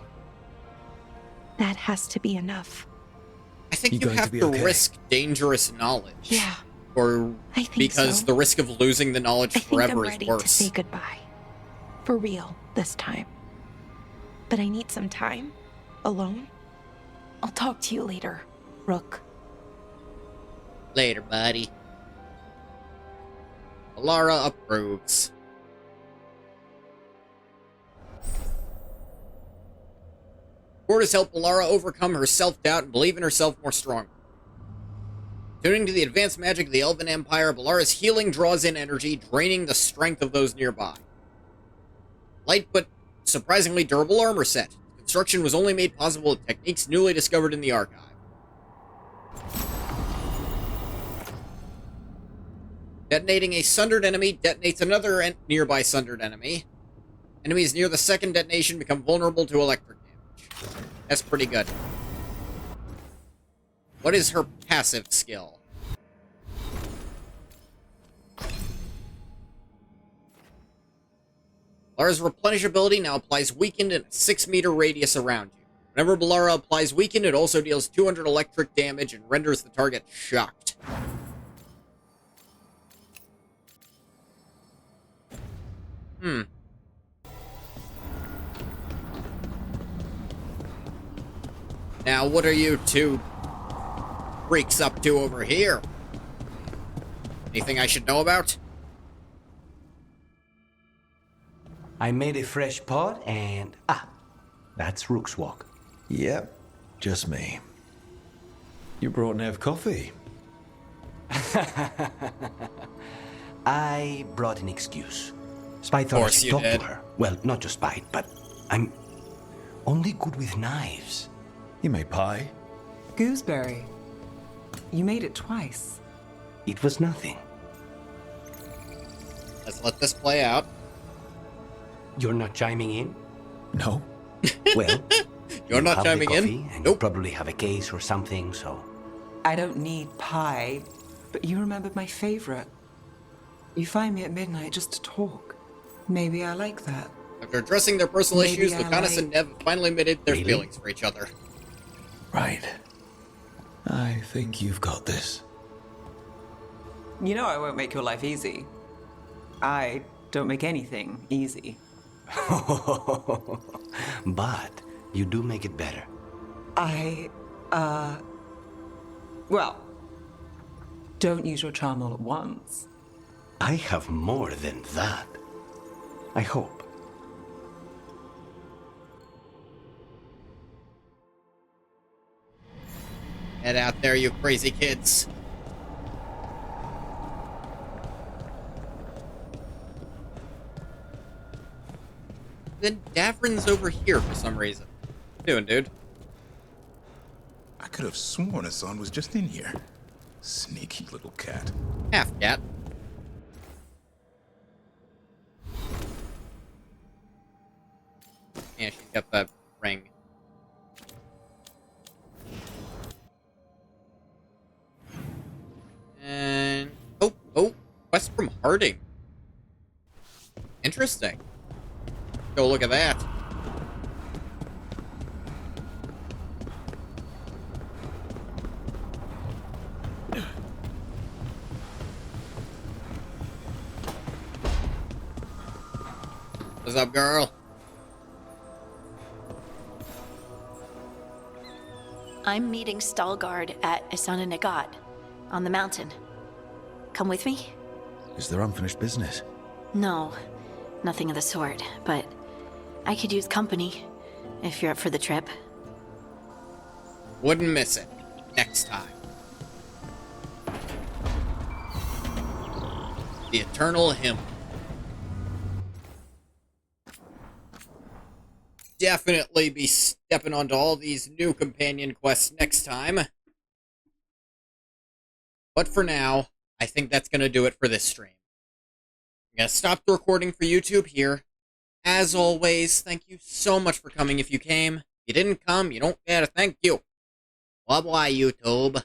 That has to be enough. I think you have to risk dangerous knowledge. Yeah. Or I think because so. the risk of losing the knowledge I think I'm forever ready is worse. to say goodbye. For real, this time. But I need some time. Alone. I'll talk to you later, Rook. Later, buddy. Alara approves. Cord has helped Alara overcome her self-doubt and believe in herself more strongly. Tuning to the advanced magic of the Elven Empire, Balara's healing draws in energy, draining the strength of those nearby. Light but surprisingly durable armor set. Construction was only made possible with techniques newly discovered in the archive. Detonating a sundered enemy detonates another nearby sundered enemy. Enemies near the second detonation become vulnerable to electric damage. That's pretty good. What is her passive skill? Balara's replenish ability now applies weakened in a 6-meter radius around you. Whenever Balara applies weakened, it also deals 200 electric damage and renders the target shocked. Now, what are you two freaks up to over here? Anything I should know about? I made a fresh pot and... that's Rook's walk. Yep, just me. You brought Nev coffee. I brought an excuse. Spite thought I course should you talk did. to her. Well, not just Spite, but I'm only good with knives. You made pie? Gooseberry. You made it twice. It was nothing. Let's let this play out. You're not chiming in? No. Well, You're not have the chiming in? coffee, and you probably have a case or something, so... I don't need pie, but you remembered my favorite. You find me at midnight just to talk. Maybe I like that. After addressing their personal Maybe issues, I Lucanus and Nev finally admitted their Really? feelings for each other. Right. I think you've got this. You know I won't make your life easy. I don't make anything easy. But you do make it better. Well, don't use your charm all at once. I have more than that. I hope. Head out there, you crazy kids. Then Davrin's over here for some reason. What you doing, dude? I could have sworn Hassan was just in here. Sneaky little cat. Half cat. Yeah, she's got that ring. And oh, quest from Harding. Interesting. Go look at that. What's up, girl? I'm meeting Stalgard at Isana Nagat on the mountain. Come with me? Is there unfinished business? No, nothing of the sort, but I could use company if you're up for the trip. Wouldn't miss it. Next time. The Eternal Hymn. definitely be stepping onto all these new companion quests next time. But for now, I think that's going to do it for this stream. I'm going to stop the recording for YouTube here. As always, thank you so much for coming if you came. If you didn't come, you don't get a thank you. Bye-bye, YouTube.